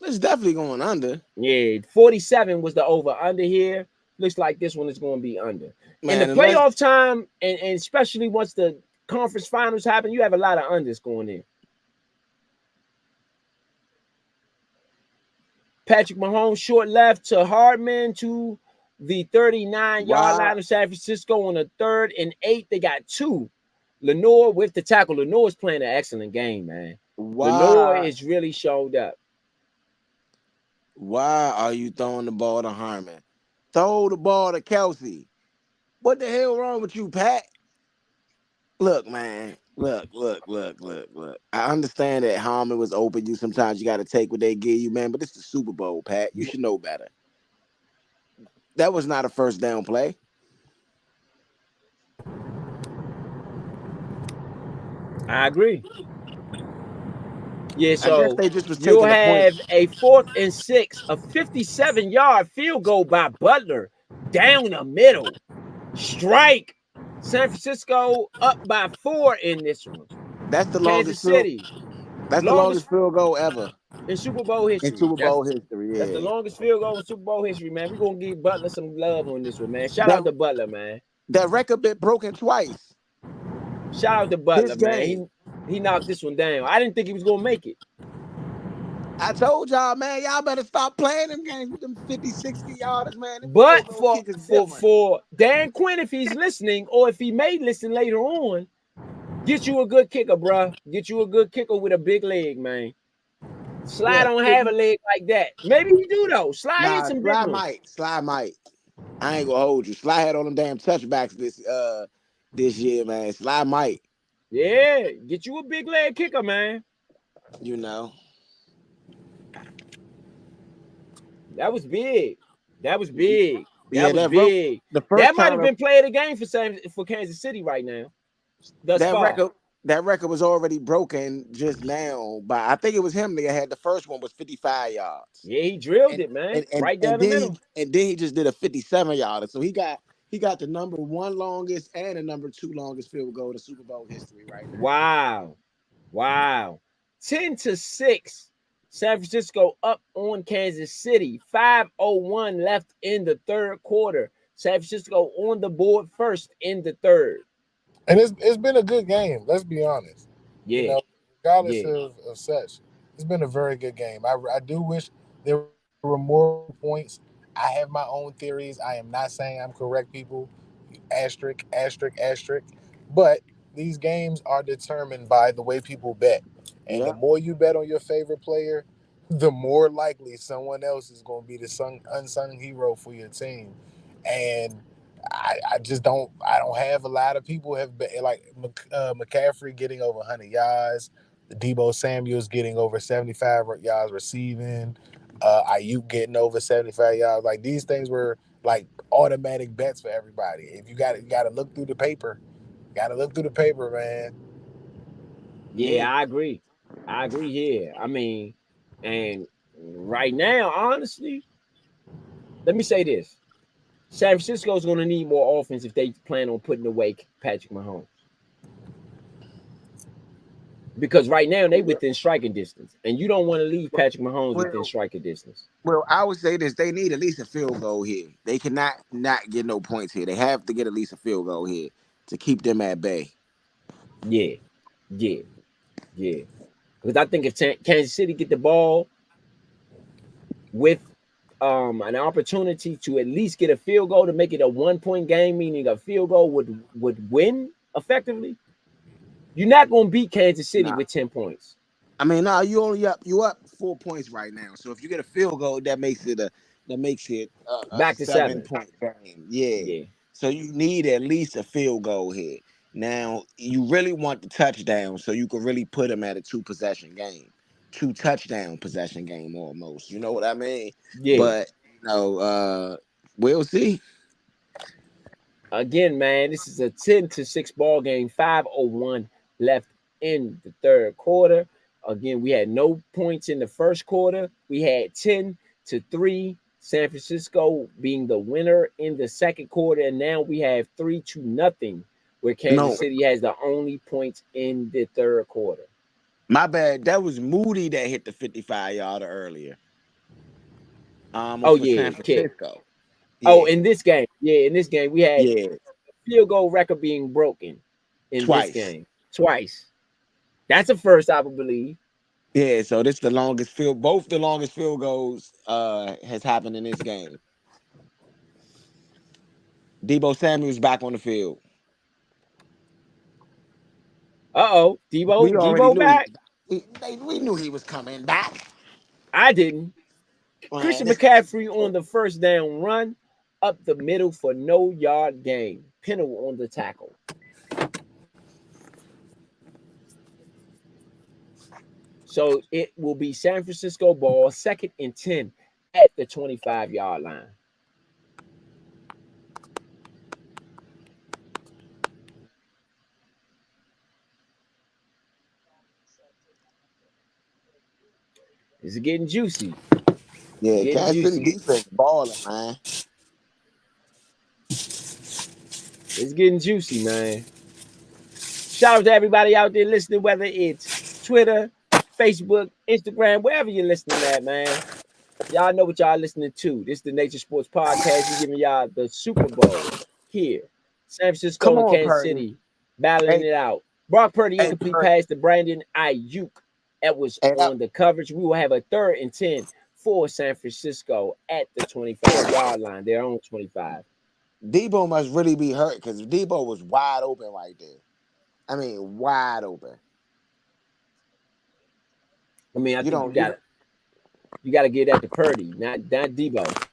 It's definitely going under. Yeah, 47 was the over under here. Looks like this one is going to be under. Man, in the playoff time, and especially once the conference finals happen, you have a lot of unders going in. Patrick Mahomes short left to Hardman to the 39-yard line of San Francisco on a 3rd and 8. They got 2. Lenore with the tackle. Lenore's playing an excellent game, man. Lenore is really showed up. Why are you throwing the ball to Harmon? Throw the ball to Kelce. What the hell wrong with you, Pat? Look, man. Look. I understand that Harmon was open. Sometimes you got to take what they give you, man. But it's the Super Bowl, Pat. You should know better. That was not a first down play. I agree. Yeah, so I guess they just was you'll taking have the point. a 4th and 6, a 57-yard field goal by Butler down the middle. Strike. San Francisco up by 4 in this one. That's the Kansas City. That's the longest field goal ever in Super Bowl history. That's the longest field goal in Super Bowl history, man. We're going to give Butler some love on this one, man. Shout out to Butler, man. That record been broken twice. Shout out to Butler, man. He knocked this one down. I didn't think he was going to make it. I told y'all, man, y'all better stop playing them games with them 50, 60 yarders, man. But for Dan Quinn, if he's listening, or if he may listen later on, get you a good kicker, bro. Get you a good kicker with a big leg, man. Sly don't have a leg like that. Maybe he do, though. Sly hit some big ones. Sly might. I ain't gonna hold you. Sly had on them damn touchbacks this year, man. Sly might. Yeah, get you a big leg kicker, man. You know. That was big. That was big. That might have been player of the game for Kansas City right now. That record was already broken just now, but I think it was him that had the first one was 55 yards. Yeah, he drilled it, man. Right down the middle. And then he just did a 57-yarder. So he got the number 1 longest and the number 2 longest field goal in Super Bowl history right now. Wow. 10-6. San Francisco up on Kansas City. 5:01 left in the 3rd quarter. San Francisco on the board first in the 3rd. And it's been a good game. Let's be honest. Yeah. You know, regardless of such, it's been a very good game. I do wish there were more points. I have my own theories. I am not saying I'm correct, people. Asterisk. But these games are determined by the way people bet. And the more you bet on your favorite player, the more likely someone else is going to be the unsung hero for your team. And I don't have a lot of people have been like McCaffrey getting over 100 yards, Debo Samuel's getting over 75 yards receiving, Ayuk getting over 75 yards. Like these things were like automatic bets for everybody. If you got to look through the paper. Got to look through the paper, man. Yeah, I agree here. I mean, and right now, honestly, let me say this. San Francisco's going to need more offense if they plan on putting away Patrick Mahomes. Because right now they within striking distance, and you don't want to leave Patrick Mahomes within striking distance. Well, I would say this: they need at least a field goal here. They cannot not get no points here. They have to get at least a field goal here to keep them at bay. Yeah. Because I think if Kansas City get the ball with an opportunity to at least get a field goal to make it a 1-point game, meaning a field goal would win effectively, you're not going to beat Kansas City with 10 points. I mean, no, you up 4 points right now. So if you get a field goal, that makes it a back to 7-point game. Yeah. So you need at least a field goal here. Now you really want the touchdown, so you can really put them at a 2 touchdown possession game almost. You know what I mean? Yeah. But we'll see. Again, man, this is a 10-6 ball game. 5:01 left in the third quarter. Again, we had no points in the first quarter. We had 10-3, San Francisco being the winner in the second quarter, and now we have 3-0, where Kansas City has the only points in the third quarter. My bad. That was Moody that hit the 55-yarder earlier. San Francisco. Kick. Oh, in this game. Yeah, in this game, we had field goal record being broken in this game. Twice. That's a first, I would believe. Yeah, so this is the longest both the longest field goals has happened in this game. Deebo Samuel's back on the field. Deebo back. We knew he was coming back. I didn't. Christian McCaffrey on the first down run up the middle for no yard gain. Penal on the tackle. So it will be San Francisco ball, 2nd and 10 at the 25-yard line. Is it getting juicy? Yeah, Kansas City defense balling, man. It's getting juicy, man. Shout out to everybody out there listening, whether it's Twitter, Facebook, Instagram, wherever you're listening at, man. Y'all know what y'all listening to. This is the Nature Sports Podcast. We're giving y'all the Super Bowl here. San Francisco and Kansas City battling it out. Brock Purdy incomplete pass to Brandon Ayuk. That was on the coverage. We will have a 3rd and 10 for San Francisco at the 25-yard line. They're on 25. Deebo must really be hurt because Deebo was wide open right there. I mean, wide open. I mean, I think you got to give that to Purdy, not Deebo.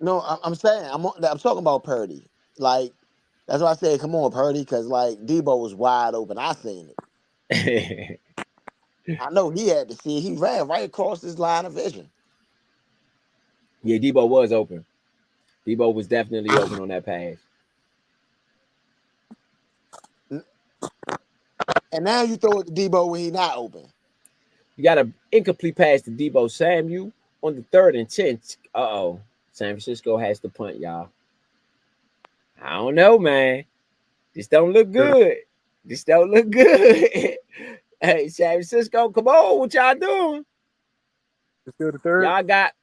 No, I'm saying I'm talking about Purdy. Like that's why I said, come on, Purdy, because like Deebo was wide open. I seen it. I know he had to see it. He ran right across his line of vision. Yeah, Deebo was open. Deebo was definitely open on that pass. And now you throw it to Deebo when he's not open. You got an incomplete pass to Deebo Samuel on the 3rd and 10. San Francisco has to punt, y'all. I don't know, man. This don't look good. Hey, San Francisco, come on. What y'all doing? It's still the 3rd. Y'all got,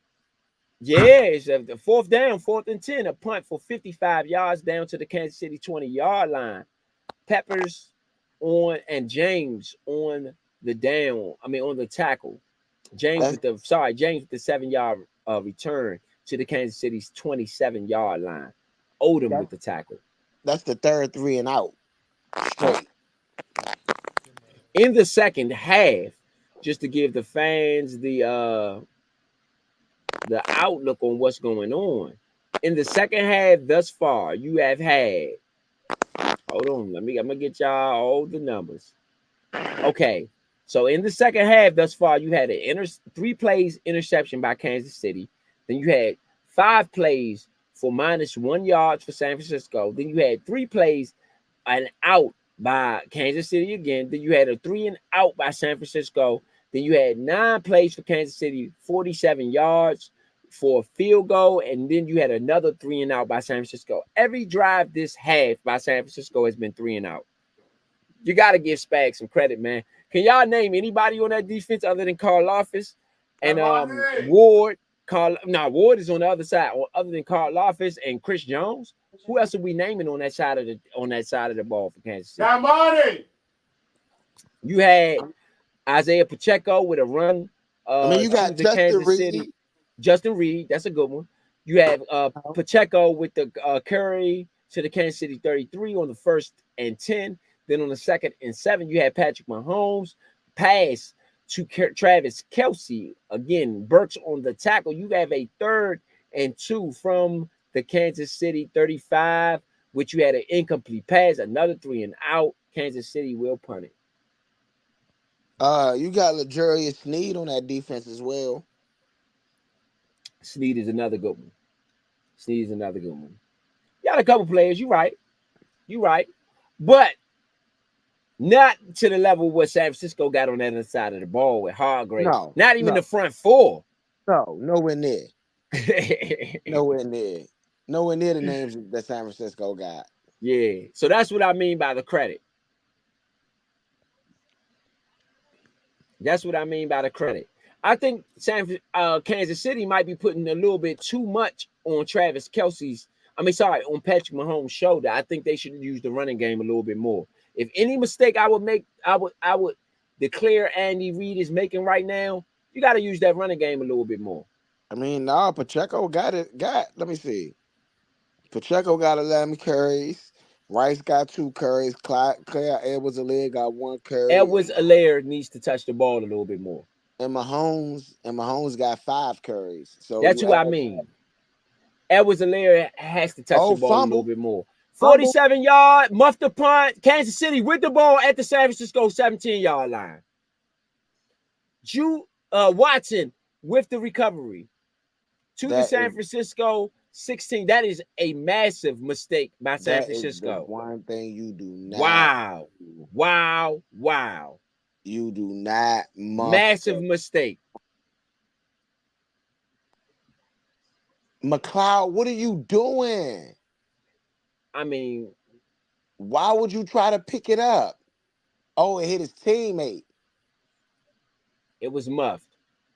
it's the 4th down, 4th and 10. A punt for 55 yards down to the Kansas City 20-yard line. Peppers on and James on the on the tackle. James with the 7-yard return to the Kansas City's 27-yard line. Odom with the tackle. That's the 3rd 3 and out. Straight. In the second half, just to give the fans the outlook on what's going on. In the second half thus far, you have had. Hold on, I'm gonna get y'all all the numbers. Okay, so in the second half thus far, you had 3 plays interception by Kansas City. Then you had 5 plays for -1 yard for San Francisco. Then you had 3 plays and out by Kansas City again. Then you had a 3 and out by San Francisco. Then you had 9 plays for Kansas City, 47 yards, for a field goal, and then you had another 3 and out by San Francisco. Every drive this half by San Francisco has been 3 and out. You got to give Spags some credit, man. Can y'all name anybody on that defense other than Carl Loftus and Ward? Ward is on the other side. Other than Carl Loftus and Chris Jones, who else are we naming on that side of the ball for Kansas City? You had Isaiah Pacheco with a run. You got to Kansas City. Reed. Justin Reed, that's a good one. You have Pacheco with the carry to the Kansas City 33 on the 1st and 10. Then on the 2nd and 7, you had Patrick Mahomes pass to Travis Kelce. Again, Burks on the tackle. You have a 3rd and 2 from the Kansas City 35, which you had an incomplete pass, another 3 and out. Kansas City will punt it. You got L'Jarius Sneed on that defense as well. Sneed is another good one. You got a couple players. You're right. But not to the level what San Francisco got on that other side of the ball with Hargrave. No, not even the front four. No, nowhere near. Nowhere near the names that San Francisco got. Yeah, so that's what I mean by the credit. I think Kansas City might be putting a little bit too much on Travis Kelce's. On Patrick Mahomes' shoulder. I think they should use the running game a little bit more. If any mistake I would make, I would declare Andy Reid is making right now. You got to use that running game a little bit more. Pacheco let me see. Pacheco got 11 carries. Rice got 2 carries. Claire Edwards-Helaire got 1 carry. Edwards-Helaire needs to touch the ball a little bit more. And Mahomes got 5 carries. So that's what I mean. Edwards-Helaire has to touch the ball a little bit more. 47-yard, muffed the punt. Kansas City with the ball at the San Francisco 17-yard line. Watson with the recovery to the San Francisco 16. That is a massive mistake by San Francisco. That is the one thing you do not. Wow. You do not. Massive mistake. McLeod, what are you doing? Why would you try to pick it up? Oh, it hit his teammate. It was muffed.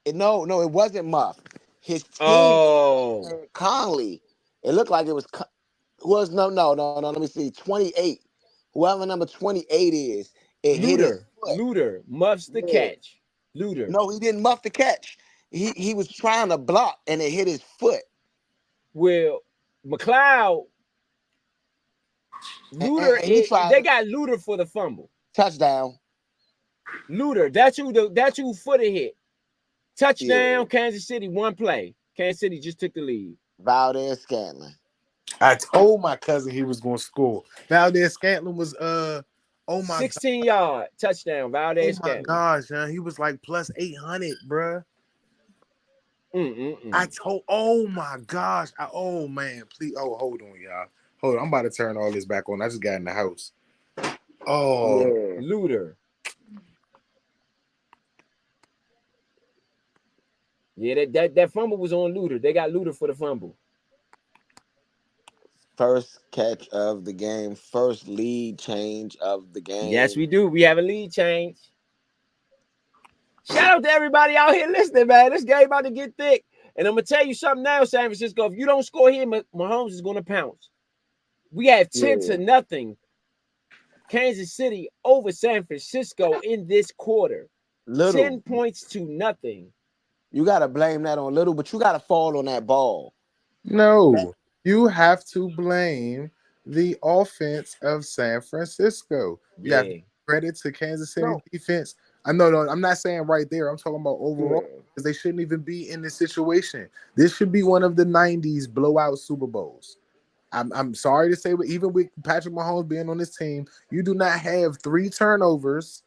No, it wasn't muffed. His teammate, Conley. It looked like it was. No. Let me see. 28. Whoever number 28 is. Luter muffs the catch. Luter. No, he didn't muff the catch. He was trying to block and it hit his foot. Well, McLeod, Luter, they got Luter for the fumble. Touchdown. Luter, that's who foot it hit. Touchdown, Kansas City, 1 play. Kansas City just took the lead. Valdez-Scantling. I told my cousin he was going to score. Valdez-Scantling was 16-yard touchdown. Valdez-Scantling. Oh my gosh, man, he was like plus 800, bruh. Oh my gosh. Oh man, please. Oh, hold on, y'all. Hold on. I'm about to turn all this back on. I just got in the house. Oh, yeah. Luter. Yeah, that fumble was on Luter. They got Luter for the fumble. First catch of the game. First lead change of the game. Yes, we do. We have a lead change. Shout out to everybody out here listening, man. This game about to get thick. And I'm going to tell you something now, San Francisco. If you don't score here, Mahomes is going to pounce. We have 10-0. Kansas City over San Francisco in this quarter. 10 points to nothing. You got to blame that on Little, but you got to fall on that ball. No, you have to blame the offense of San Francisco. You have to credit to Kansas City defense. No, I'm not saying right there. I'm talking about overall because they shouldn't even be in this situation. This should be one of the 90s blowout Super Bowls. I'm sorry to say, but even with Patrick Mahomes being on this team, you do not have 3 turnovers.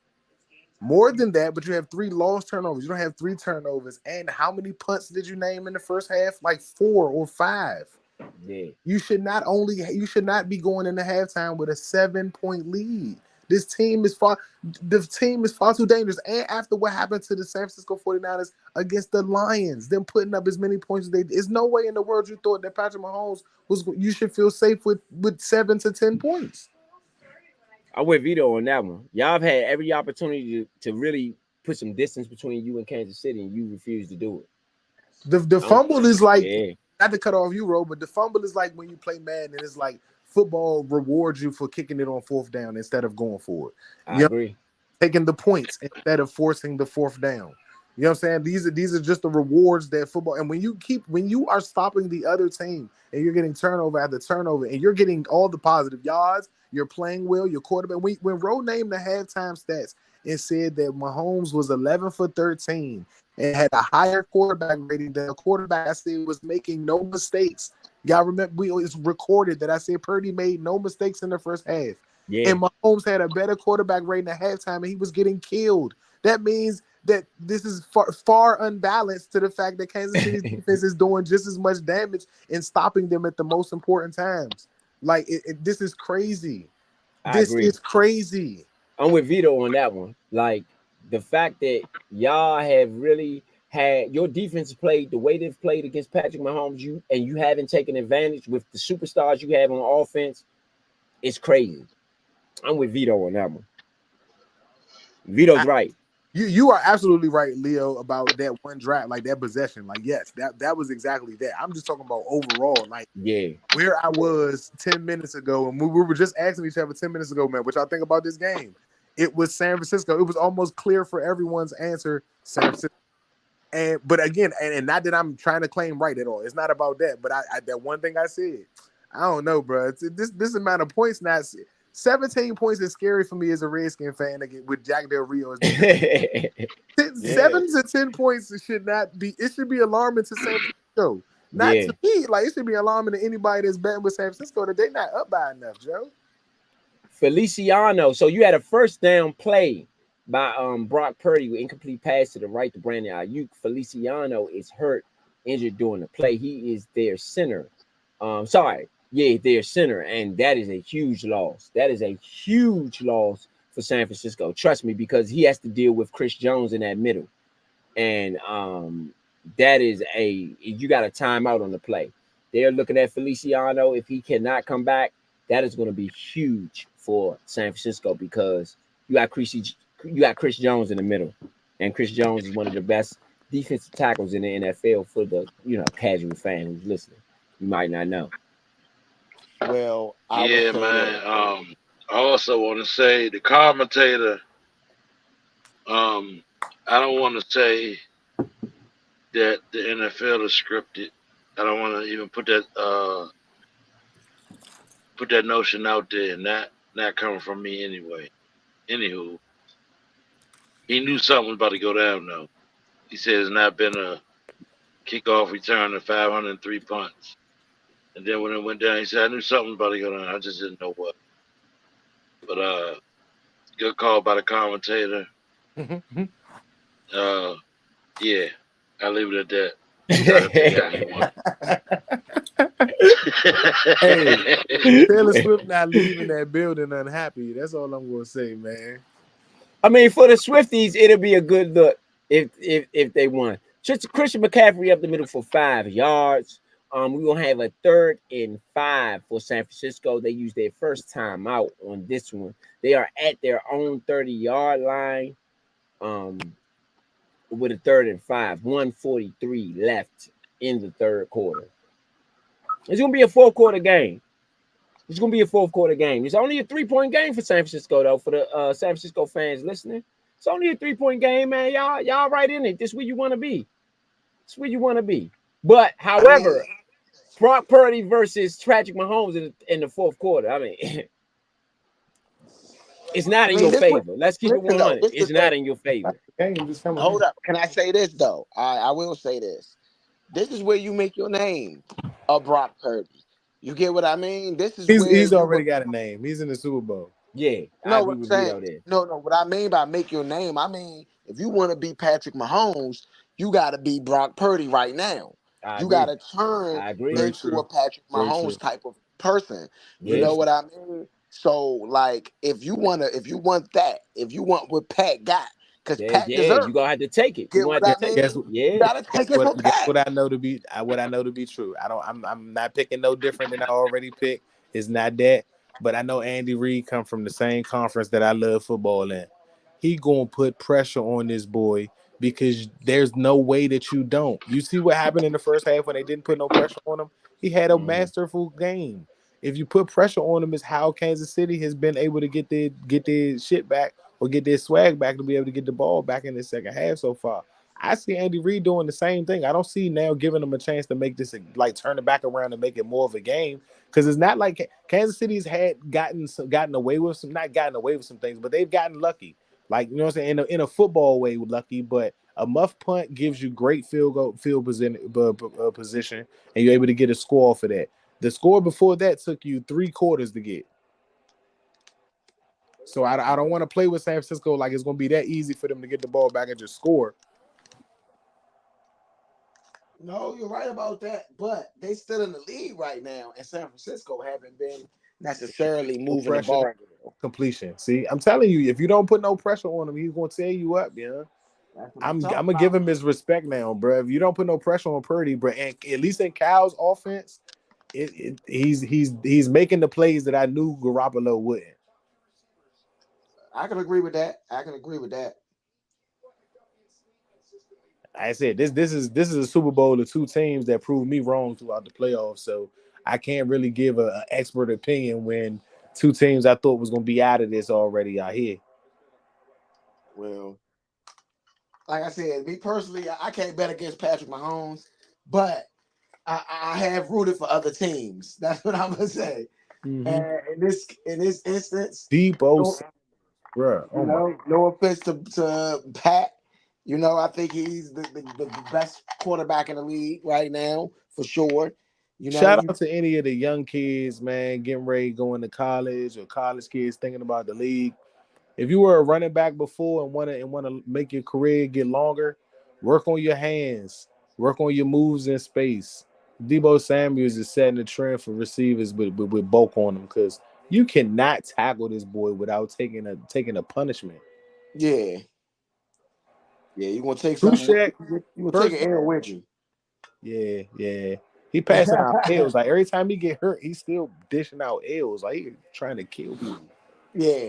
More than that, but you have 3 lost turnovers. You don't have 3 turnovers. And how many punts did you name in the first half? Like 4 or 5. Yeah. You should not be going into halftime with a 7-point lead. This team is far too dangerous. And after what happened to the San Francisco 49ers against the Lions, them putting up as many points as they did, there's no way in the world you thought that Patrick Mahomes you should feel safe with 7 to 10 points. I'm with Vito on that one. Y'all have had every opportunity to really put some distance between you and Kansas City, and you refuse to do it. The fumble is like, yeah. Not to cut off you, Ro, but the fumble is like when you play Madden, and it's like football rewards you for kicking it on 4th down instead of going for it. I agree. Taking the points instead of forcing the 4th down. You know what I'm saying? These are just the rewards that football. And when you are stopping the other team and you're getting turnover after turnover and you're getting all the positive yards, you're playing well, your quarterback. When Ro named the halftime stats and said that Mahomes was 11 for 13 and had a higher quarterback rating than a quarterback I said was making no mistakes. Y'all remember it's recorded that I said Purdy made no mistakes in the first half. Yeah. And Mahomes had a better quarterback rating at halftime and he was getting killed. That means that this is far unbalanced to the fact that Kansas City's defense is doing just as much damage and stopping them at the most important times. Like, this is crazy. This is crazy. I'm with Vito on that one. Like, the fact that y'all have really had your defense played the way they've played against Patrick Mahomes, you haven't taken advantage with the superstars you have on offense, it's crazy. I'm with Vito on that one. Vito's right. You are absolutely right, Leo, about that one draft, like that possession. Like, yes, that was exactly that. I'm just talking about overall, like, where I was 10 minutes ago, and we were just asking each other 10 minutes ago, man, what y'all think about this game? It was San Francisco. It was almost clear for everyone's answer, San Francisco. But again, and not that I'm trying to claim right at all. It's not about that. But I that one thing I said, I don't know, bro. This amount of points now. 17 points is scary for me as a Redskin fan with Jack Del Rio. 7 to 10 points should not be. It should be alarming to San Francisco. Not to me. Like, it should be alarming to anybody that's betting with San Francisco that they're not up by enough, Joe. Feliciano. So you had a first down play by Brock Purdy with incomplete pass to the right to Brandon Ayuk. Feliciano is hurt, injured during the play. He is their center. Their center, and that is a huge loss. That is a huge loss for San Francisco. Trust me, because he has to deal with Chris Jones in that middle, and that is you got a timeout on the play. They're looking at Feliciano. If he cannot come back, that is going to be huge for San Francisco because you got Chris Jones in the middle, and Chris Jones is one of the best defensive tackles in the NFL for the casual fan who's listening. You might not know. Well, I also want to say the commentator. I don't want to say that the NFL is scripted. I don't want to even put that notion out there, and not coming from me anyway. Anywho, he knew something was about to go down though. He said it's not been a kickoff return of 503 punts. And then when it went down, he said, I knew something was about to go down. I just didn't know what. But good call by the commentator. Yeah, I'll leave it at that. Hey, Taylor Swift not leaving that building unhappy. That's all I'm gonna say, man. I mean, for the Swifties, it'll be a good look if they won. Christian McCaffrey up the middle for 5 yards. We're gonna have a 3rd and 5 for San Francisco. They used their first time out on this one. They are at their own 30-yard line. With a 3rd and 5, 1:43 left in the 3rd quarter. It's gonna be a 4th-quarter game. It's gonna be a 4th-quarter game. It's only a 3-point game for San Francisco, though. For the San Francisco fans listening, it's only a 3-point game, man. Y'all right in it. This is where you want to be. It's where you want to be. But however, Brock Purdy versus Patrick Mahomes in the 4th quarter. I mean, it's not in your favor. Let's keep it 100. It's not in your favor. Hold up. Can I say this, though? I will say this. This is where you make your name, Brock Purdy. You get what I mean? This is he's already got a name. He's in the Super Bowl. Yeah. No, what I'm saying. No. What I mean by make your name, I mean if you want to be Patrick Mahomes, you got to be Brock Purdy right now. You got to turn into a Patrick Mahomes type of person. You know what I mean? So like, if you want what Pat got, because Yeah, Pat yeah, you deserved it. gonna have to take it. You Get gonna have what to I take it. Guess mean? You Yeah. gotta take it from guess Pat. what I know to be true. I'm not picking no different than I already picked. It's not that, but I know Andy Reid come from the same conference that I love football in. He gonna put pressure on this boy because there's no way that you don't. You see what happened in the first half when they didn't put no pressure on him. He had a Mhm. masterful game. If you put pressure on him, is how Kansas City has been able to get their shit back or get their swag back to be able to get the ball back in the second half so far. I see Andy Reid doing the same thing. I don't see now giving them a chance to make this like turn it back around and make it more of a game because it's not like Kansas City's had gotten away with some, not gotten away with some things, but they've gotten lucky. Like, you know what I'm saying, in a football way, lucky. But a muff punt gives you great field position, and you're able to get a score for that. The score before that took you 3 quarters to get. So I don't want to play with San Francisco like it's going to be that easy for them to get the ball back and just score. No, you're right about that. But they still in the lead right now, and San Francisco haven't been necessarily No moving the pressure, ball. completion. See, I'm telling you, if you don't put no pressure on him, he's going to tear you up, yeah. That's what I'm I'm talking gonna give about. him his respect now, bro. If you don't put no pressure on Purdy, bro, and at least in Cal's offense, he's making the plays that I knew Garoppolo wouldn't. I can agree with that. I can agree with that. I said this is a Super Bowl of two teams that proved me wrong throughout the playoffs. So I can't really give a expert opinion when two teams I thought was gonna be out of this already are here. Well, like I said, me personally, I can't bet against Patrick Mahomes, but I have rooted for other teams. That's what I'm gonna say. Mm-hmm. And in this instance, Debo, no, bro. Oh my! no offense to Pat. I think he's the best quarterback in the league right now for sure. Shout You out to any of the young kids, man, getting ready going to college or college kids thinking about the league. If you were a running back before and wanna make your career get longer, work on your hands, work on your moves in space. Debo Samuels is setting the trend for receivers with bulk on them because you cannot tackle this boy without taking a punishment. yeah, yeah, you gonna take True something with Shaq, you. You gonna take first, an L with you. yeah. He passing out L's. Like every time he get hurt, he's still dishing out L's. Like he trying to kill people. Yeah.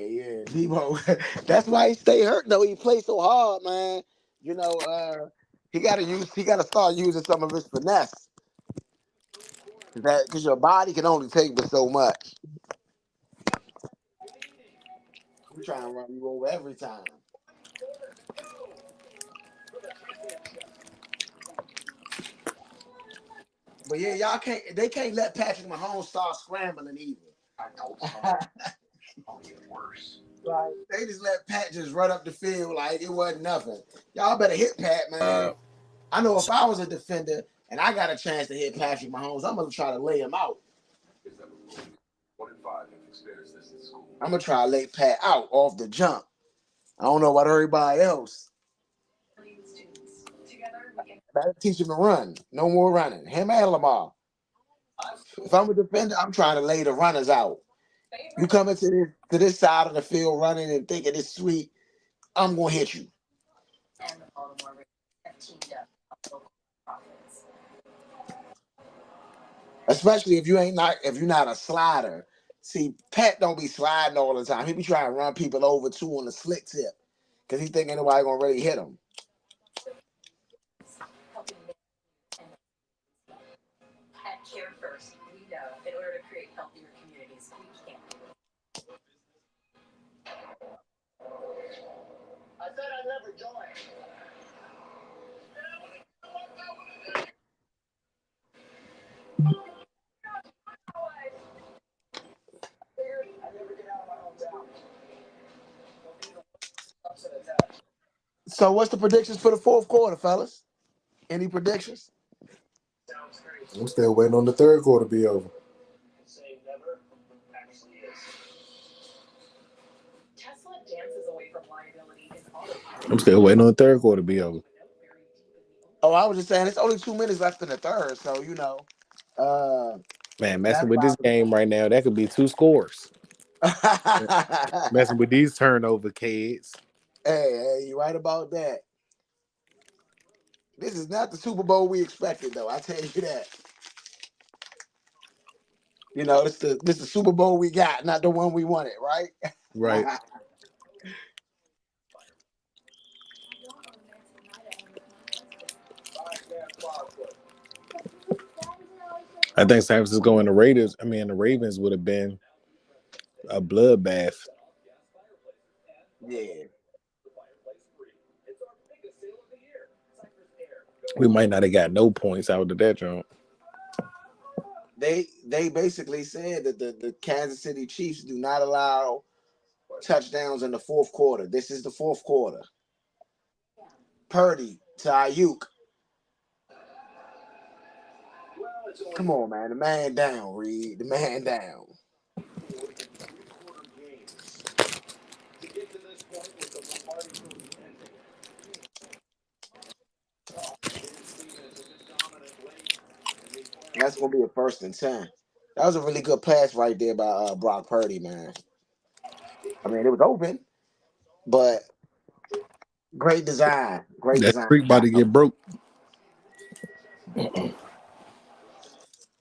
Debo. That's why he stay hurt though. He plays so hard, man. He gotta start using some of his finesse. That because your body can only take but so much. We trying to run you over every time. But yeah, y'all can't. They can't let Patrick Mahomes start scrambling either. Like they just let Pat just run up the field like it wasn't nothing. Y'all better hit Pat, man. I know if I was a defender and I got a chance to hit Patrick Mahomes, I'm gonna try to lay him out. I'm gonna try to lay Pat out off the jump. I don't know about everybody else. Better teach him to run. No more running. Him and Lamar. If I'm a defender, I'm trying to lay the runners out. You come into this side of the field running and thinking it's sweet, I'm gonna hit you. Especially if you're not a slider. See, Pat don't be sliding all the time. He be trying to run people over too on the slick tip because he think ain't nobody gonna really hit him. So what's the predictions for the fourth quarter, fellas? Any predictions? I'm still waiting on the third quarter to be over. I'm still waiting on the third quarter to be over. Oh, I was just saying it's only 2 minutes left in the third, so Man, messing that's with this probably game right now, that could be two scores. Messing with these turnover kids. Hey, you right about that. This is not the Super Bowl we expected, though. I tell you that. You know, this the Super Bowl we got, not the one we wanted, right? Right. I think San Francisco and the Ravens would have been a bloodbath. Yeah. We might not have got no points out of that jump. They basically said that the Kansas City Chiefs do not allow touchdowns in the fourth quarter. This is the fourth quarter. Purdy to Ayuk. Come on, man. The man down, Reed. The man down. That's gonna be a 1st and 10. That was a really good pass right there by Brock Purdy, man. I mean, it was open, but great design. Great That design. streak about to get broke.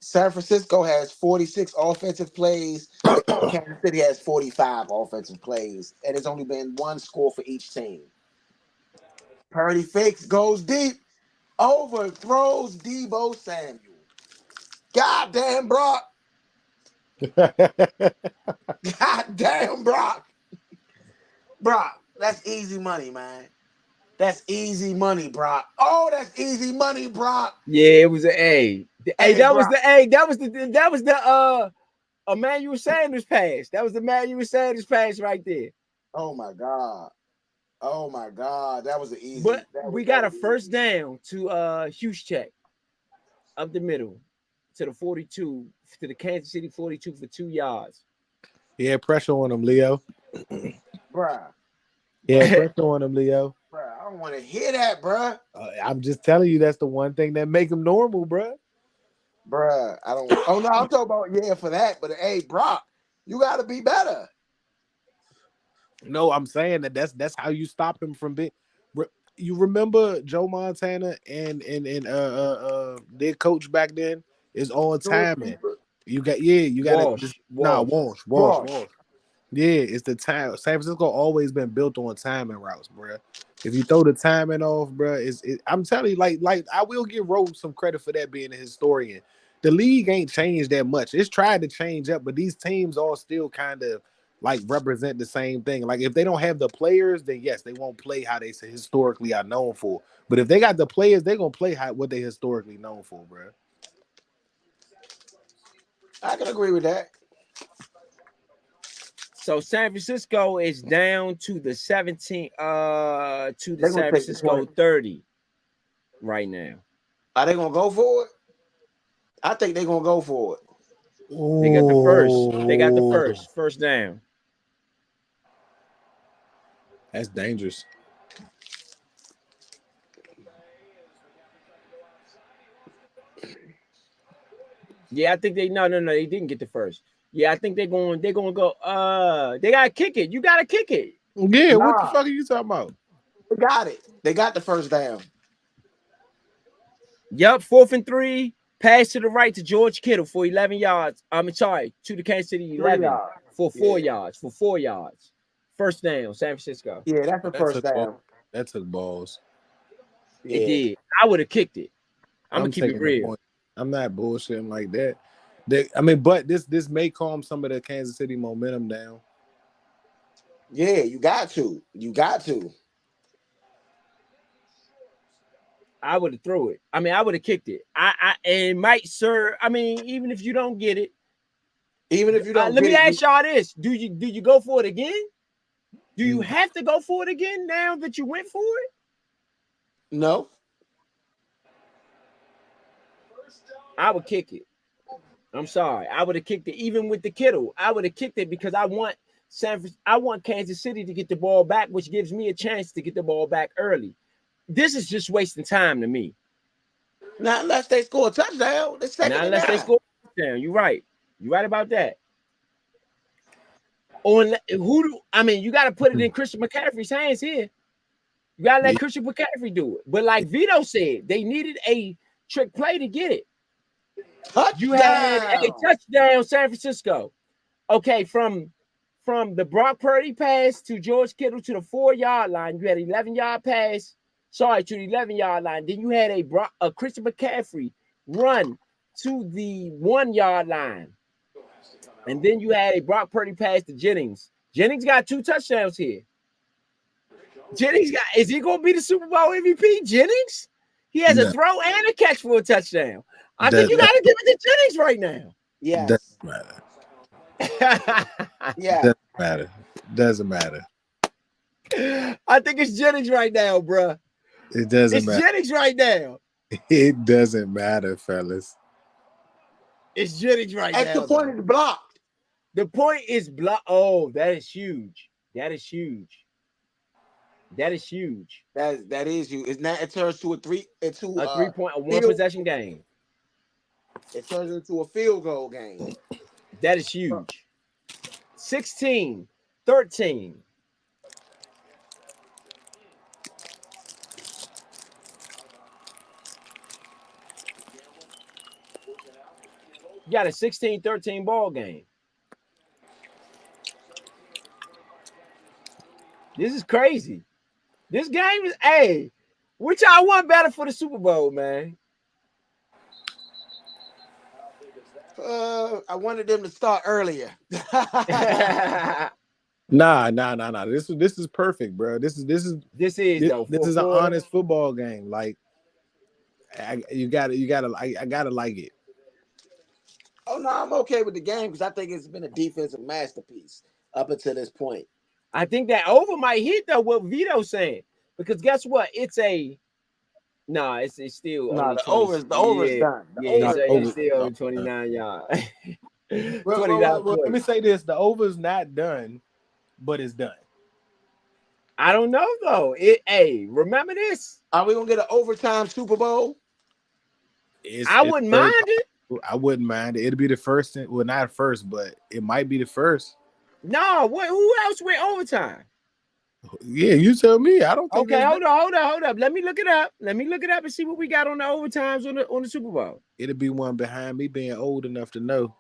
San Francisco has 46 offensive plays. Kansas City has 45 offensive plays, and it's only been one score for each team. Purdy fakes, goes deep, overthrows Debo Samuel. Goddamn, Brock. Goddamn, Brock. Brock, that's easy money, man. That's easy money, Brock. Oh, that's easy money, Brock. Yeah, it was an A. Hey, That was Brock. the A. That was the Emmanuel Sanders pass. That was the Emmanuel Sanders pass right there. Oh my God. Oh my God. That was an easy. But we got a first down to Hughes check up the middle to the 42, to the Kansas City 42 for 2 yards. Yeah, pressure on him, Leo. Bruh. Yeah, pressure on him, Leo. Bruh, I don't want to hear that, bruh. I'm just telling you, that's the one thing that make him normal, bruh. Bruh, I don't. Oh no, I'm talking about for that. But hey, Brock, you got to be better. No, I'm saying that's how you stop him from being. You remember Joe Montana and their coach back then is on timing. You got Walsh. Yeah, it's the time. San Francisco always been built on timing routes, bro. If you throw the timing off, bro, I'm telling you, like I will give Rhodes some credit for that being a historian. The league ain't changed that much. It's tried to change up, but these teams all still kind of like represent the same thing. Like if they don't have the players, then yes, they won't play how they historically are known for. But if they got the players, they're gonna play what they historically known for, bro. I can agree with that. So San Francisco is down to the 17, to the San Francisco 30 right now. Are they gonna go for it? I think they're gonna go for it. They got the first. They got the first down. That's dangerous. Yeah, I think they they didn't get the first. Yeah, I think they're going to go. They gotta kick it. You gotta kick it. Yeah, what the fuck are you talking about? They got it. They got the first down. Yep, 4th and 3. Pass to the right to George Kittle for 11 yards. I'm sorry, to the Kansas City 11 for 4 yards. For 4 yards. First down, San Francisco. Yeah, that's the first down. That took balls. It did. I would have kicked it. I'm gonna keep it real. I'm not bullshitting like that. But this may calm some of the Kansas City momentum down. Yeah, you got to. You got to. I would have thrown it. I mean, I would have kicked it. And might serve. I mean, even if you don't get it, let me ask y'all this: Do you go for it again? Do you have to go for it again now that you went for it? No. I would kick it. I'm sorry. I would have kicked it even with the Kittle. I would have kicked it because I want Kansas City to get the ball back, which gives me a chance to get the ball back early. This is just wasting time to me. Not unless they score a touchdown. Not unless they score a touchdown. You're right. You're right about that. On who do I mean? You got to put it in Christian McCaffrey's hands here. You got to let Yeah. Christian McCaffrey do it. But like Vito said, they needed a trick play to get it. You had a touchdown, San Francisco. Okay, from the Brock Purdy pass to George Kittle to the 4-yard line, you had an 11-yard pass. Sorry, to the 11-yard line. Then you had a Christian McCaffrey run to the 1-yard line. And then you had a Brock Purdy pass to Jennings. Jennings got 2 touchdowns here. Is he going to be the Super Bowl MVP? Jennings? He has a throw and a catch for a touchdown. I think you got to give it to Jennings right now. Yes. Doesn't matter. Yeah. Doesn't matter. I think it's Jennings right now, bro. It doesn't matter. It's Jennings right now. It doesn't matter, fellas. It's Jennings right now. At the point of the block. The point is block. Oh, that is huge. That is huge. That is huge. That is huge. It's not. It turns to a 3-point, one possession game. It turns into a field goal game. That is huge. 16-13. You got a 16-13 ball game. This is crazy. This game is which I want better for the Super Bowl, man. I wanted them to start earlier. Nah. This is perfect, bro. This is an honest football game. Like, I gotta like it. Oh no, I'm okay with the game because I think it's been a defensive masterpiece up until this point. I think that over might hit though. What Vito's saying, because guess what? It's still the over's done. It's still 29 yards. Well, let me say this: the over's not done, but it's done. I don't know though. Remember this? Are we gonna get an overtime Super Bowl? I wouldn't mind it. I wouldn't mind it. It'll be the first. Well, not first, but it might be the first. No, who else went overtime? Yeah, you tell me. I don't think. Okay, hold up. Let me look it up. And see what we got on the overtimes on the Super Bowl. It'll be one behind me being old enough to know.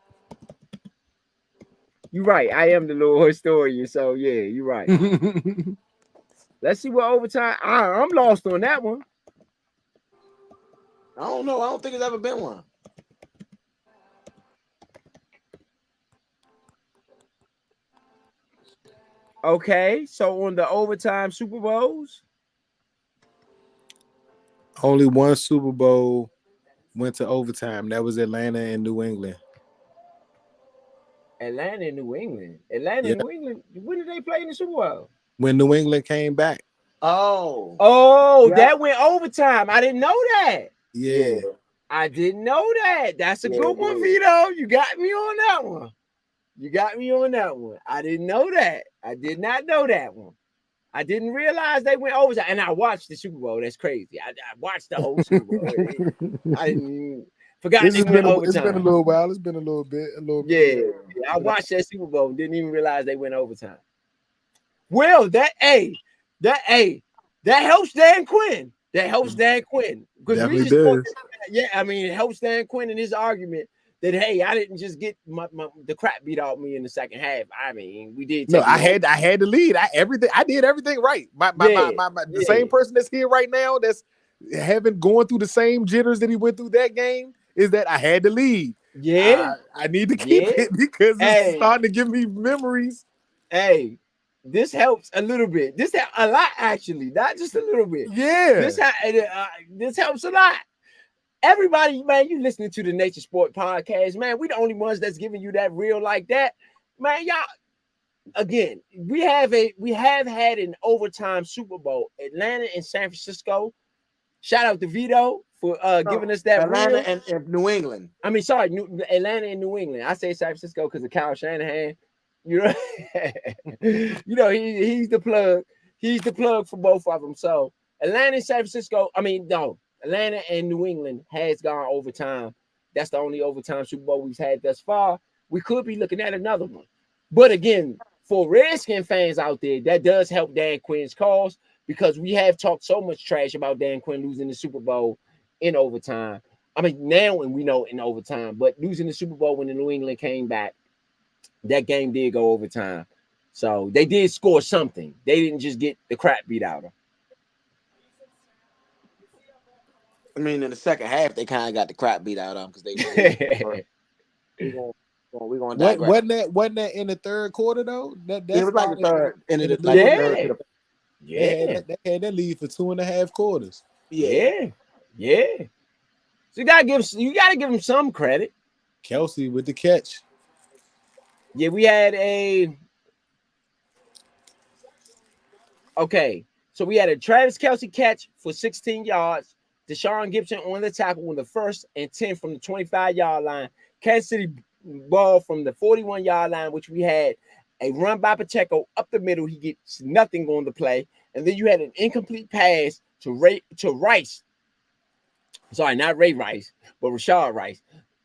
You're right. I am the little historian, so yeah, you're right. Let's see what overtime. I'm lost on that one. I don't know. I don't think there's ever been one. Okay, so on the overtime Super Bowls, only one Super Bowl went to overtime. That was Atlanta and New England. Atlanta and New England. When did they play in the Super Bowl? When New England came back. Oh, that went overtime. I didn't know that. Yeah. I didn't know that. That's a good one, Vito. You got me on that one. I didn't know that. I did not know that one. I didn't realize they went overtime. And I watched the Super Bowl. That's crazy. I watched the whole Super Bowl. I forgot they went overtime. It's been a little while. It's been a little bit. Yeah, I watched that Super Bowl and didn't even realize they went overtime. Well, that helps Dan Quinn. Definitely does. It helps Dan Quinn in his argument that I didn't just get the crap beat out of me in the second half. I mean, we did. No, I had to lead. I did everything right. The same person that's here right now that's going through the same jitters that he went through that game is that I had to lead. Yeah, I need to keep it because it's starting to give me memories. This helps a little bit. This helps a lot, actually, not just a little bit. Yeah, this helps a lot. Everybody, man, you listening to the Nature Sport Podcast, man. We the only ones that's giving you that real like that, man. Y'all, again, we have had an overtime Super Bowl, Atlanta and San Francisco. Shout out to Vito for giving us that. Atlanta and New England. I mean, sorry, Atlanta and New England. I say San Francisco because of Kyle Shanahan. You know, he's the plug. He's the plug for both of them. So Atlanta and San Francisco. Atlanta and New England has gone overtime. That's the only overtime Super Bowl we've had thus far. We could be looking at another one. But again, for Redskin fans out there, that does help Dan Quinn's cause because we have talked so much trash about Dan Quinn losing the Super Bowl in overtime. I mean, now and we know in overtime, but losing the Super Bowl when the New England came back, that game did go overtime. So they did score something. They didn't just get the crap beat out of them. I mean, in the second half, they kind of got the crap beat out of them because they we're gonna digress. Wasn't that in the third quarter though? It was like the third, in the like the third. third to the Yeah. They had that lead for 2.5 quarters. Yeah. So you gotta give him some credit. Kelsey with the catch. Yeah, we had so we had a Travis Kelce catch for 16 yards. Deshaun Gibson on the tackle on the 1st and 10 from the 25-yard line. Kansas City ball from the 41-yard line, which we had a run by Pacheco up the middle. He gets nothing on the play. And then you had an incomplete pass to Rice. Sorry, not Ray Rice, but Rashard Rice.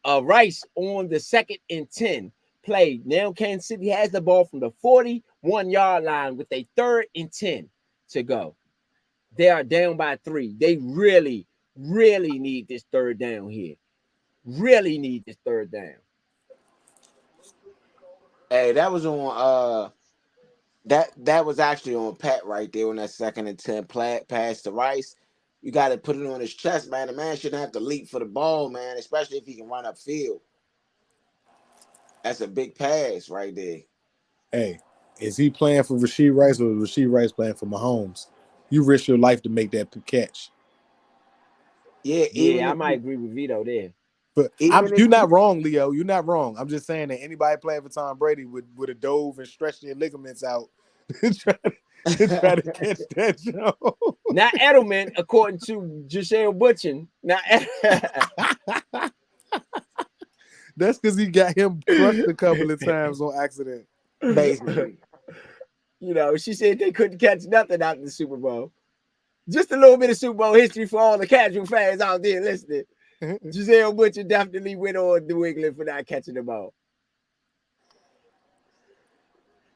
Rice on the 2nd and 10 play. Now Kansas City has the ball from the 41-yard line with a 3rd and 10 to go. They are down by 3. They really need this 3rd down here. Really need this 3rd down. Hey, that was on that was actually on Pat right there on that 2nd and 10 pass to Rice. You got to put it on his chest, man. The man shouldn't have to leap for the ball, man, especially if he can run upfield. That's a big pass right there. Hey, is he playing for Rashee Rice or is Rashee Rice playing for Mahomes? You risk your life to make that catch. Yeah, I might agree with Vito there. But you're not wrong, Leo. You're not wrong. I'm just saying that anybody playing for Tom Brady would have dove and stretched their ligaments out to try to catch that show. Not Edelman, according to Giselle Butchin. That's because he got him crushed a couple of times on accident. Basically. She said they couldn't catch nothing out of the Super Bowl. Just a little bit of Super Bowl history for all the casual fans out there listening. Giselle Butcher definitely went on New England for not catching the ball.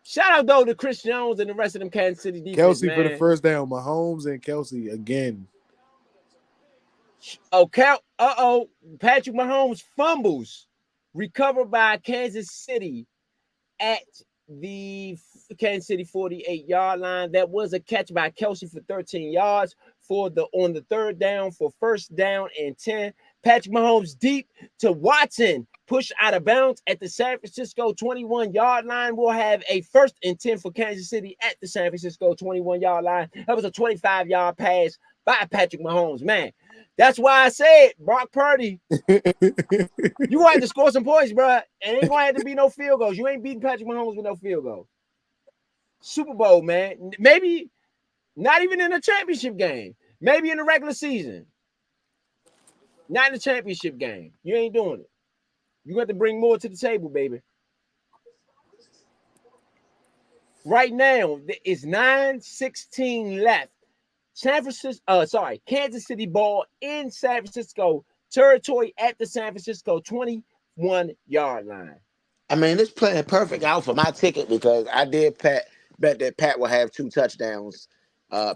Shout out, though, to Chris Jones and the rest of them Kansas City defense, Kelsey man. for the 1st down. Mahomes and Kelsey again. Patrick Mahomes fumbles. Recovered by Kansas City at the Kansas City 48-yard line. That was a catch by Kelsey for 13 yards on the 3rd down for 1st down and 10. Patrick Mahomes deep to Watson, pushed out of bounds at the San Francisco 21-yard line. We'll have a 1st and 10 for Kansas City at the San Francisco 21-yard line. That was a 25-yard pass by Patrick Mahomes. Man, that's why I said, Brock Purdy, you want to score some points, bro. And ain't going to have to be no field goals. You ain't beating Patrick Mahomes with no field goals. Super Bowl, man. Maybe not even in a championship game. Maybe in the regular season. Not in the championship game. You ain't doing it. You got to bring more to the table, baby. Right now, there is 9:16 left. Kansas City ball in San Francisco territory at the San Francisco 21-yard line. I mean, it's playing perfect out for my ticket because I did bet that Pat will have 2 touchdowns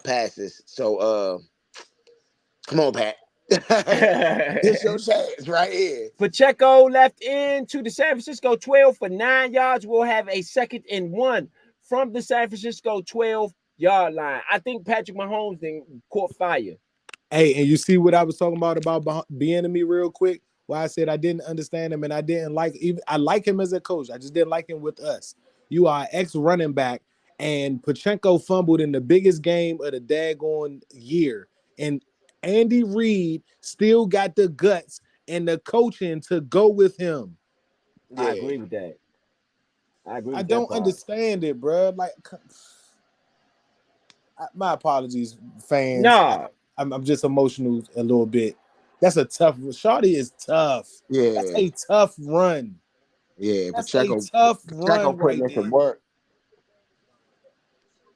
passes. So come on, Pat. It's your chance right here. Pacheco left into the San Francisco 12 for 9 yards. We'll have a 2nd and 1 from the San Francisco 12-yard line. I think Patrick Mahomes then caught fire. Hey, and you see what I was talking about being me real quick? Why I said I didn't understand him and I didn't like I like him as a coach. I just didn't like him with us. You are ex-running back, and Pacheco fumbled in the biggest game of the daggone year. And Andy Reid still got the guts and the coaching to go with him. Yeah. I agree with that. I don't understand it, bro. Like, my apologies, fans. No, I'm just emotional a little bit. That's a tough. Shawty is tough. Yeah, that's a tough run. Yeah, that's Pacheco, a tough Pacheco run putting right in some there. work.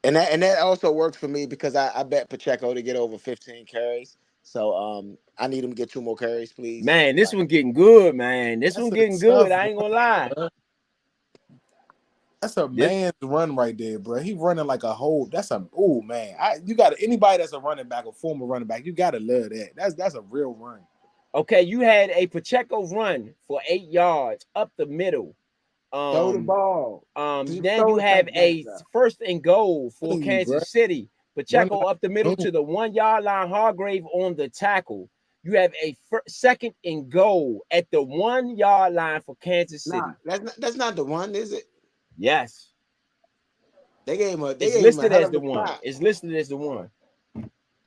And that also works for me because I bet Pacheco to get over 15 carries. So I need him to get 2 more carries, please. Man, this one getting good, man. This one getting good. I ain't gonna lie. That's a man's run right there, bro. He running like a whole. That's a man. You got anybody that's a running back, a former running back. You gotta love that. That's a real run. Okay, you had a Pacheco run for 8 yards up the middle. Throw the ball. Just Then throw you a have touchdown. a first and goal for Telling you, Kansas bruh. City. Pacheco Run up the middle to the 1 yard line. Hargrave on the tackle. You have a second and goal at the 1 yard line for Kansas City. Nah, that's not the one, is it? Yes. They gave him a. They It's gave him a listed hell as of the a one. shot. It's listed as the one.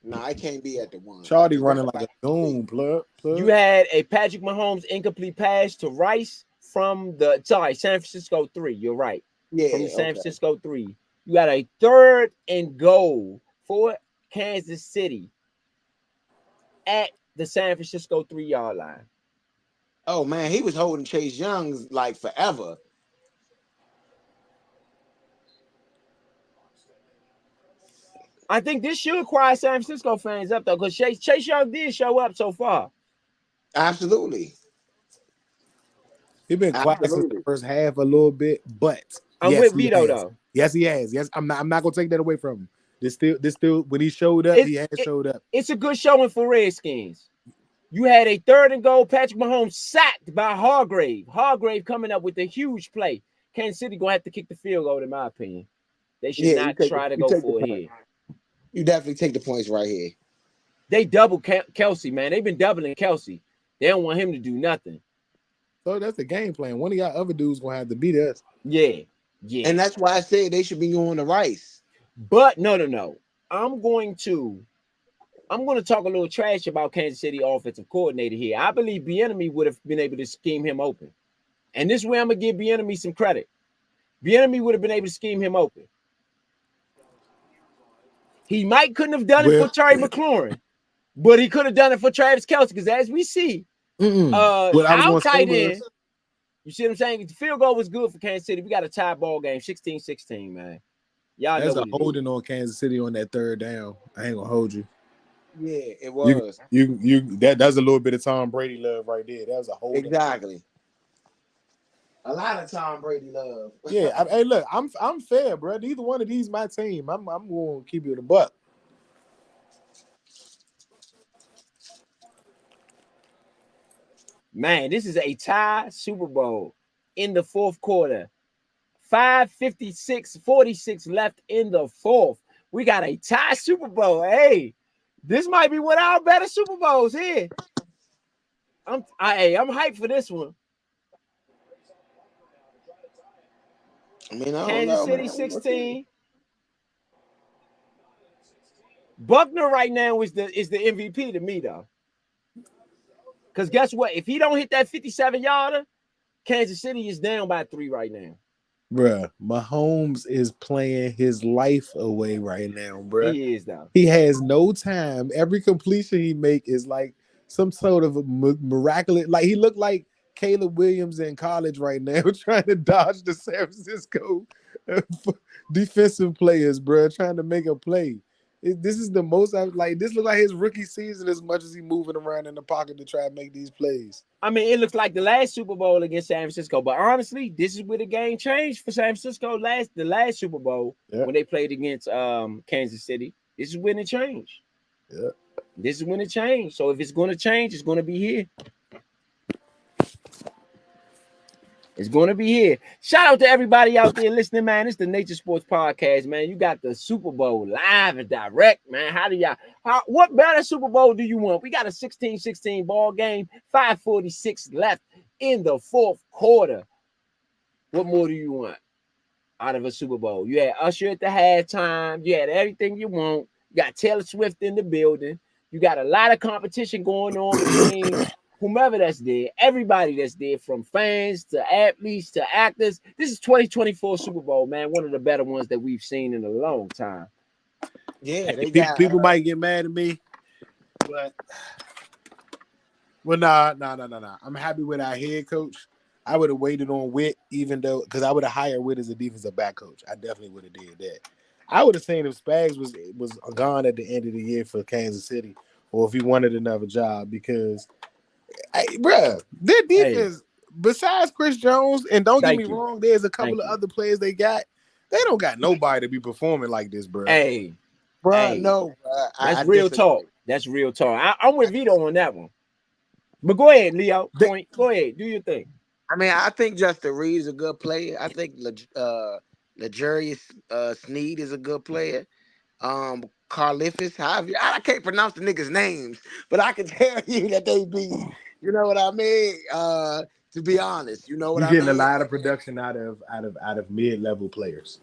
No, I can't be at the one. Charlie running like a goon, plug. You had a Patrick Mahomes incomplete pass to Rice from San Francisco 3. You're right. Yeah, From the San Francisco 3. You got a third and goal for Kansas City at the San Francisco 3 yard line. Oh man, he was holding Chase Young's like forever. I think this should quiet San Francisco fans up though, because Chase Young did show up so far. Absolutely. He been quiet since the first half a little bit, but I'm with Vito though. Yes, he has. Yes, I'm not gonna take that away from him. This still when he showed up, he has showed up. It's a good showing for Redskins. You had a third and goal. Patrick Mahomes sacked by Hargrave. Hargrave coming up with a huge play. Kansas City gonna have to kick the field goal, in my opinion. They should not try to go for it here. You definitely take the points right here. They double Kelsey, man. They've been doubling Kelsey. They don't want him to do nothing. So that's the game plan. One of y'all other dudes gonna have to beat us. Yeah. And that's why I said they should be going to Rice. But no. I'm going to talk a little trash about Kansas City offensive coordinator here. I believe Bieniemy would have been able to scheme him open. And this way I'm gonna give Bieniemy some credit. Bieniemy would have been able to scheme him open. He couldn't have done it for Terry McLaurin, but he could have done it for Travis Kelce. Because as we see, our tight end, you see what I'm saying? The field goal was good for Kansas City. We got a tie ball game, 16-16, man. Y'all That's know a holding on Kansas City on that third down. I ain't gonna hold you. Yeah, it was. That's a little bit of Tom Brady love right there. That was a holding. Exactly. A lot of Tom Brady love. Yeah, hey, look, I'm fair, bro. Neither one of these my team. I'm going to keep you the buck. Man, this is a tie Super Bowl in the fourth quarter. 5:56:46 left in the fourth. We got a tie Super Bowl. Hey, this might be one of our better Super Bowls here. I'm hyped for this one. I mean, I Kansas City 16. Buckner right now is the MVP to me though. Because guess what? If he don't hit that 57-yarder, Kansas City is down by 3 right now. Bruh, Mahomes is playing his life away right now, bruh. He is though. He has no time. Every completion he make is like some sort of a miraculous. Like he looked like Caleb Williams in college right now, trying to dodge the San Francisco defensive players, bruh, trying to make a play. This is the most this looks like his rookie season as much as he moving around in the pocket to try and make these plays. I mean, it looks like the last Super Bowl against San Francisco, but honestly, this is where the game changed for San Francisco the last Super Bowl when they played against Kansas City. This is when it changed. Yeah. This is when it changed. So if it's going to change, it's going to be here. It's going to be here. Shout out to everybody out there listening, man. It's the Nature Sports Podcast, man. You got the Super Bowl live and direct, man. What better Super Bowl do you want? We got a 16-16 ball game, 5:46 left in the fourth quarter. What more do you want out of a Super Bowl? You had Usher at the halftime. You had everything you want. You got Taylor Swift in the building. You got a lot of competition going on between whomever that's there, everybody that's there, from fans to athletes to actors. This is 2024 Super Bowl, man. One of the better ones that we've seen in a long time. Yeah, people might get mad at me, but nah. I'm happy with our head coach. I would have waited on Witt, even though because I would have hired Witt as a defensive back coach. I definitely would have did that. I would have seen if Spags was gone at the end of the year for Kansas City, or if he wanted another job because. Hey, bruh, their defense besides Chris Jones, and don't get Thank me you. wrong, there's a couple Thank of you. other players they got. They don't got nobody to be performing like this, bro. Hey, Bruh, hey, no, bruh, that's I real disagree. talk. That's real talk. I'm with Vito on that one. But go ahead, Leo. They- Point. Go ahead. Do your thing. I mean, I think Justin Reed's a good player. I think Legarius Sneed is a good player. Carliffus, however, I can't pronounce the niggas' names, but I can tell you that they be, you know what I mean? To be honest, you know what You're I getting a mean? lot of production out of mid-level players.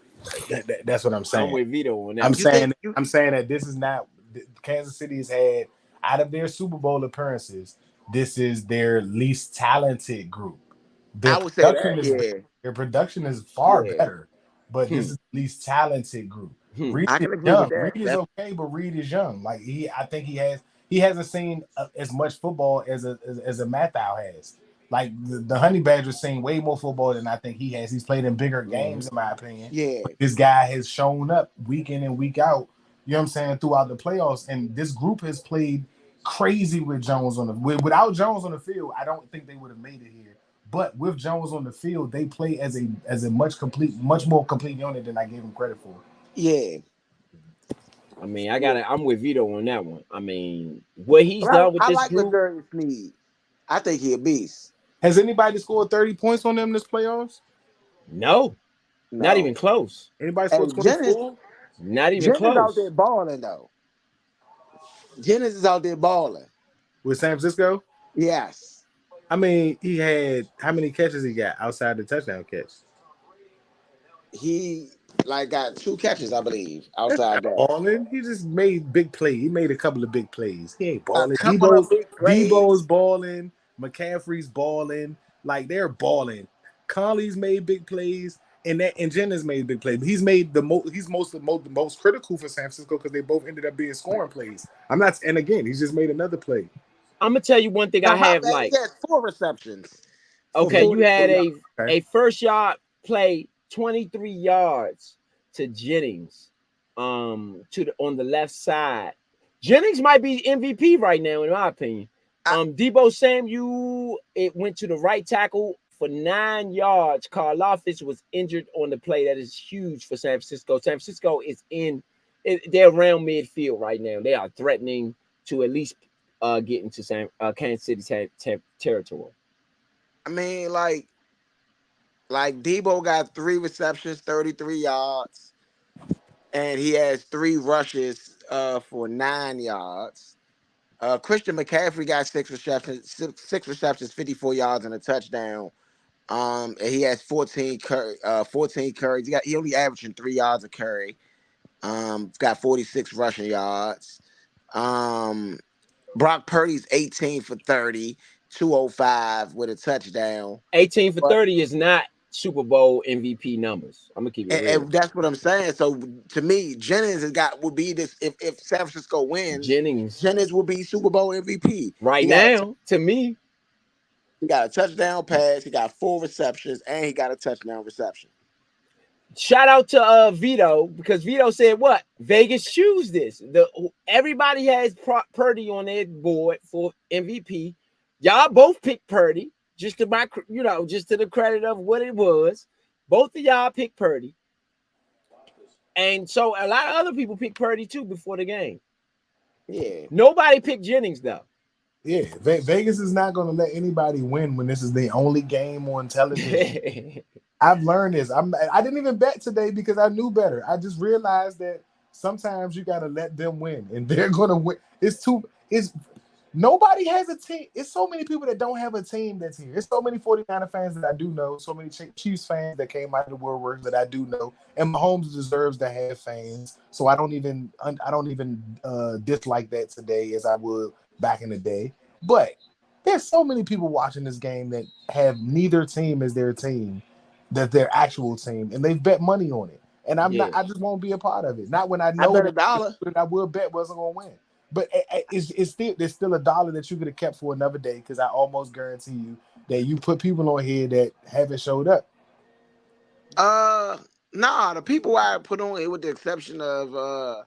That's what I'm saying. I'm with Vito on that I'm one. You think saying that this is not Kansas City has had out of their Super Bowl appearances. This is their least talented group. I would say that, yeah. Their production is far Yeah. better, but this is the least talented group. Reed I is can agree with young. that. Reed is okay, but Reed is young. Like I think he hasn't seen as much football as a Mathau has. Like the Honey Badger's seen way more football than I think he has. He's played in bigger games, in my opinion. Yeah. This guy has shown up week in and week out. You know what I'm saying, throughout the playoffs, and this group has played crazy with Jones on the without Jones on the field. I don't think they would have made it here. But with Jones on the field, they play as a much more complete unit than I gave him credit for. Yeah. I mean, I'm with Vito on that one. I mean, what he's done with I this like group. Legarius Sneed. I think he a beast. Has anybody scored 30 points on them this playoffs? No, not No. even close. Anybody Hey, scored 24? Not even Jennings out there close. balling though. Jennings is out there balling. With San Francisco? Yes. I mean, he had how many catches he got outside the touchdown catch? He got 2 catches, I believe, outside that. Balling. He just made big plays. He made a couple of big plays. He ain't A balling. couple of big Debo's plays. balling. McCaffrey's balling. Like they're balling. Conley's made big plays, and Jennings made big plays. But he's made the most. He's the most critical for San Francisco because they both ended up being scoring plays. I'm not. And again, he's just made another play. I'm gonna tell you one thing Now, I my have bad, like. he had 4 receptions for Okay, you 44 had yards. a first yard play, 23 yards to Jennings, on the left side. Jennings might be MVP right now, in my opinion. Debo Samuel, it went to the right tackle for 9 yards. Karlaftis was injured on the play. That is huge for San Francisco. San Francisco is they're around midfield right now. They are threatening to at least get into Kansas City's territory. I mean, like Debo got 3 receptions, 33 yards, and he has 3 rushes for 9 yards. Christian McCaffrey got 6 receptions, 54 yards and a touchdown. And he has 14 carries. He only averaging 3 yards a carry. Got 46 rushing yards. Brock Purdy's 18 for 30, 205 with a touchdown. 18 for 30 is not Super Bowl MVP numbers. I'm gonna keep it real. And that's what I'm saying. So to me, Jennings would be this if San Francisco wins. Jennings will be Super Bowl MVP right now. To me, he got a touchdown pass. He got 4 receptions, and he got a touchdown reception. Shout out to Vito, because Vito said what Vegas choose this. Everybody has Purdy on their board for MVP. Y'all both picked Purdy, just to the credit of what it was. Both of y'all picked Purdy, and so a lot of other people picked Purdy too before the game. Yeah, nobody picked Jennings though. Yeah, Vegas is not going to let anybody win when this is the only game on television. I've learned this. I didn't even bet today because I knew better. I just realized that sometimes you got to let them win, and they're going to win. Nobody has a team. It's so many people that don't have a team that's here. It's so many 49er fans that I do know. So many Chiefs fans that came out of the woodwork that I do know. And Mahomes deserves to have fans. So I don't even dislike that today as I would back in the day. But there's so many people watching this game that have neither team as their team, that's their actual team, and they've bet money on it. And I just won't be a part of it. Not when I know bet $1 that I will bet wasn't going to win. But there's still $1 that you could have kept for another day, because I almost guarantee you that you put people on here that haven't showed up. Nah, the people I put on here, with the exception of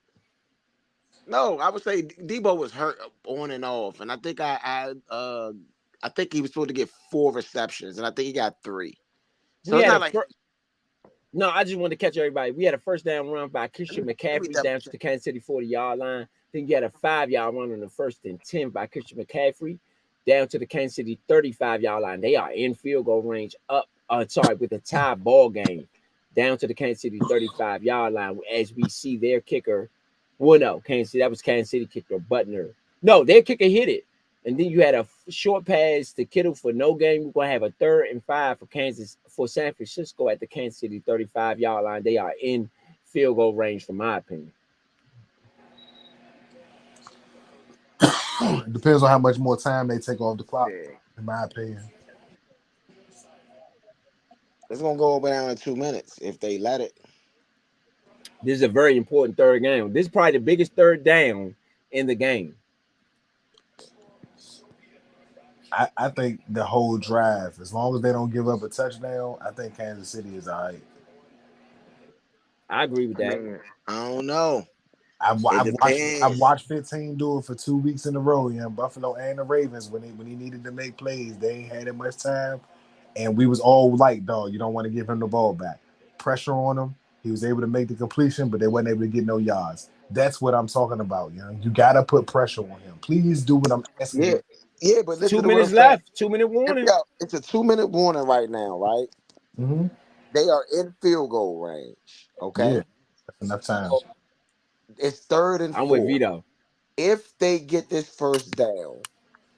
no, I would say Debo was hurt on and off, and I think I I think he was supposed to get 4 receptions, and I think he got 3. So We it's had not a like no, I just wanted to catch everybody. We had a first down run by Christian let me McCaffrey double down to check. the Kansas City 40-yard line. Then you had a 5-yard run on the 1st and 10 by Christian McCaffrey down to the Kansas City 35-yard line. They are in field goal range with a tie ball game down to the Kansas City 35-yard line as we see their kicker. Well, no, that was Kansas City kicker Butner. No, their kicker hit it. And then you had a short pass to Kittle for no gain. We're gonna have a 3rd and 5 for San Francisco at the Kansas City 35-yard line. They are in field goal range, from my opinion. Depends on how much more time they take off the clock, Yeah. in my opinion. It's gonna go over down in 2 minutes if they let it. This is a very important 3rd down. This is probably the biggest 3rd down in the game. I think the whole drive, as long as they don't give up a touchdown, I think Kansas City is all right. I agree with that. I don't know. I've depends. watched 15 do it for 2 weeks in a row. Buffalo and the Ravens when he needed to make plays, they ain't had that much time, and we was all like, dog, you don't want to give him the ball back. Pressure on him, he was able to make the completion, but they wasn't able to get no yards. That's what I'm talking about. You gotta put pressure on him. Please do what I'm asking Yeah, you. yeah, but listen 2 to what I'm minutes saying. left. 2-minute warning. It's a 2-minute warning right now, right? Mm-hmm. They are in field goal range. Okay, Yeah, that's enough time. So it's 3rd and 4. I'm with Vito. If they get this first down,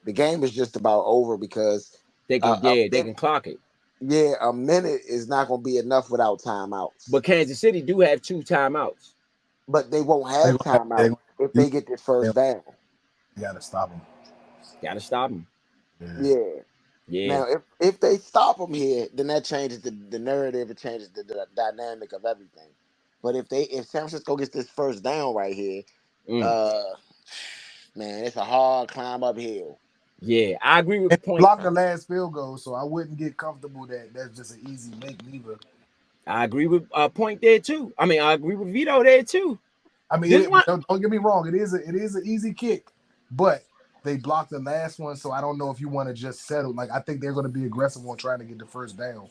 the game is just about over because They can clock it. Yeah, a minute is not going to be enough without timeouts. But Kansas City do have 2 timeouts. But they won't have timeouts if they get this first down. You gotta stop them. Gotta stop them. Yeah. Now, if they stop them here, then that changes the narrative. It changes the dynamic of everything. But if San Francisco gets this first down right here, man, it's a hard climb uphill. Yeah, I agree with Point. Block the last field goal, so I wouldn't get comfortable that that's just an easy make neither. I agree with Point there too. I mean, I agree with Vito there too. I mean, don't get me wrong. It is an easy kick, but they blocked the last one, so I don't know if you want to just settle. Like, I think they're going to be aggressive on trying to get the first down.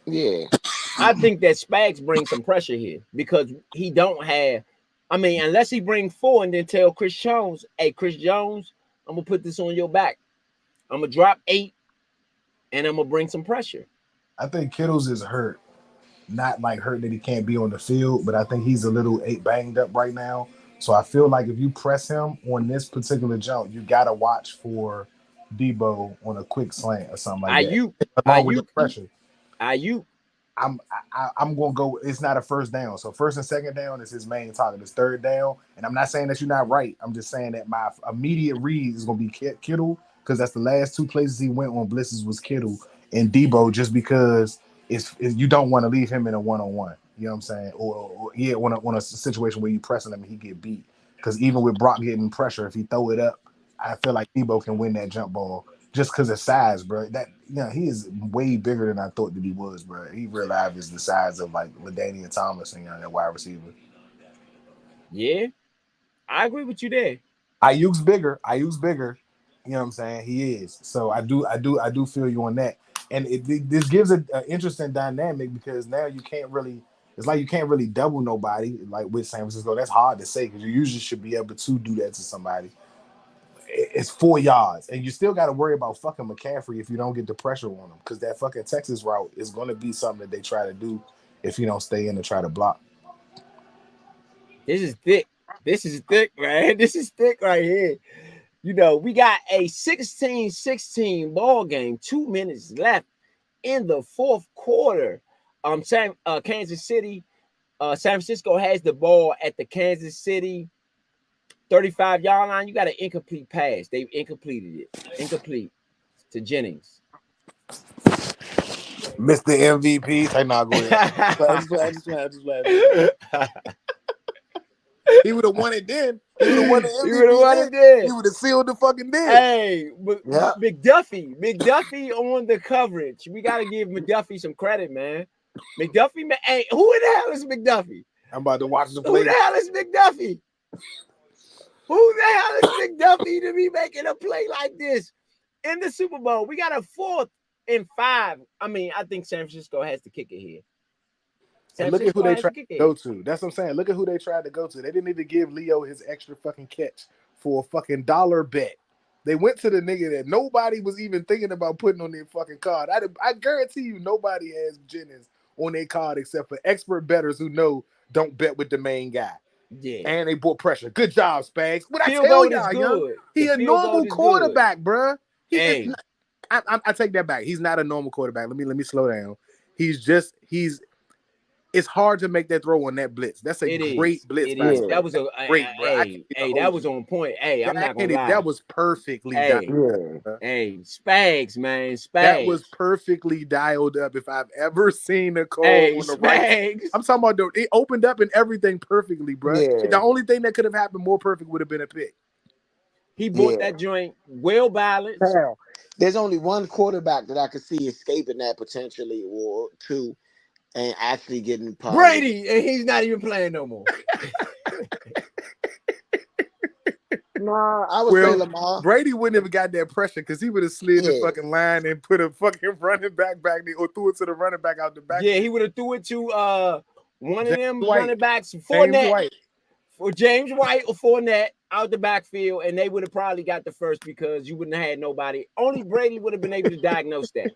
Yeah, I think that Spags brings some pressure here because he don't have. I mean, unless he bring 4 and then tell Chris Jones, "Hey, Chris Jones, I'm gonna put this on your back. I'm gonna drop 8, and I'm gonna bring some pressure." I think Kittles is hurt, not like hurt that he can't be on the field, but I think he's a little banged up right now. So I feel like if you press him on this particular jump, you gotta watch for Debo on a quick slant or something like that. Along with the pressure. I'm gonna go. It's not a first down, so 1st and 2nd down is his main target. It's 3rd down, and I'm not saying that you're not right. I'm just saying that my immediate read is gonna be Kittle because that's the last 2 places he went on blitzes was Kittle and Debo, just because it's you don't want to leave him in a 1-on-1. You know what I'm saying? Or on a situation where you pressing him and he get beat. Because even with Brock getting pressure, if he throw it up, I feel like Debo can win that jump ball. Just because of size, bro. He is way bigger than I thought that he was, bro. He realized is the size of like LaDainian Thomas and that wide receiver. Yeah, I agree with you there. Ayuk's bigger. You know what I'm saying? He is. So I do feel you on that. And this gives an interesting dynamic because now you can't really. It's like you can't really double nobody like with San Francisco. That's hard to say because you usually should be able to do that to somebody. It's 4 yards, and you still got to worry about fucking McCaffrey if you don't get the pressure on him, because that fucking Texas route is going to be something that they try to do if you don't stay in and try to block. This is thick, man. This is thick right here. We got a 16-16 ball game. 2 minutes left in the 4th quarter. Kansas City, San Francisco has the ball at the Kansas City 35-yard line. You got an incomplete pass. They've incompleted it. Incomplete to Jennings. Mr. MVP. Hey, nah, go ahead. Just he would have won it then. He would have won the MVP. He would have sealed the fucking deal. Hey, McDuffie on the coverage. We got to give McDuffie some credit, man. McDuffie, man. Hey, who the hell is McDuffie? I'm about to watch the play. Who the hell is McDuffie? Who the hell is McDuffie to be making a play like this? in the Super Bowl. We got a 4th and 5. I mean, I think San Francisco has to kick it here. And look at who they tried to go to. That's what I'm saying. Look at who they tried to go to. They didn't need to give Leo his extra fucking catch for a fucking dollar bet. They went to the nigga that nobody was even thinking about putting on their fucking card. I guarantee you nobody has Jennings on their card except for expert bettors who know don't bet with the main guy. Yeah. And they bought pressure. Good job, Spags. What I Field tell goal is y'all, yo? good. He The a field normal goal is quarterback, bruh. Hey. I take that back. He's not a normal quarterback. Let me slow down. It's hard to make that throw on that blitz. That's a great blitz. That was great, bro. That was on point. Hey, I'm not gonna lie. That was perfectly dialed up. Hey, Spags, man. Spags. That was perfectly dialed up. If I've ever seen a call on the Spags. right, I'm talking about it opened up and everything perfectly, bro. Yeah. The only thing that could have happened more perfect would have been a pick. He bought that joint well balanced. Now, there's only one quarterback that I could see escaping that potentially, or two, and actually getting positive. Brady, and he's not even playing no more. Nah, I would say Lamar. Brady wouldn't have got that pressure because he would have slid the fucking line and put a fucking running back there or threw it to the running back out the back. Yeah, he would have threw it to one James of them White. running backs, Fournette, or James White or Fournette out the backfield, and they would have probably got the first because you wouldn't have had nobody. Only Brady would have been able to diagnose that.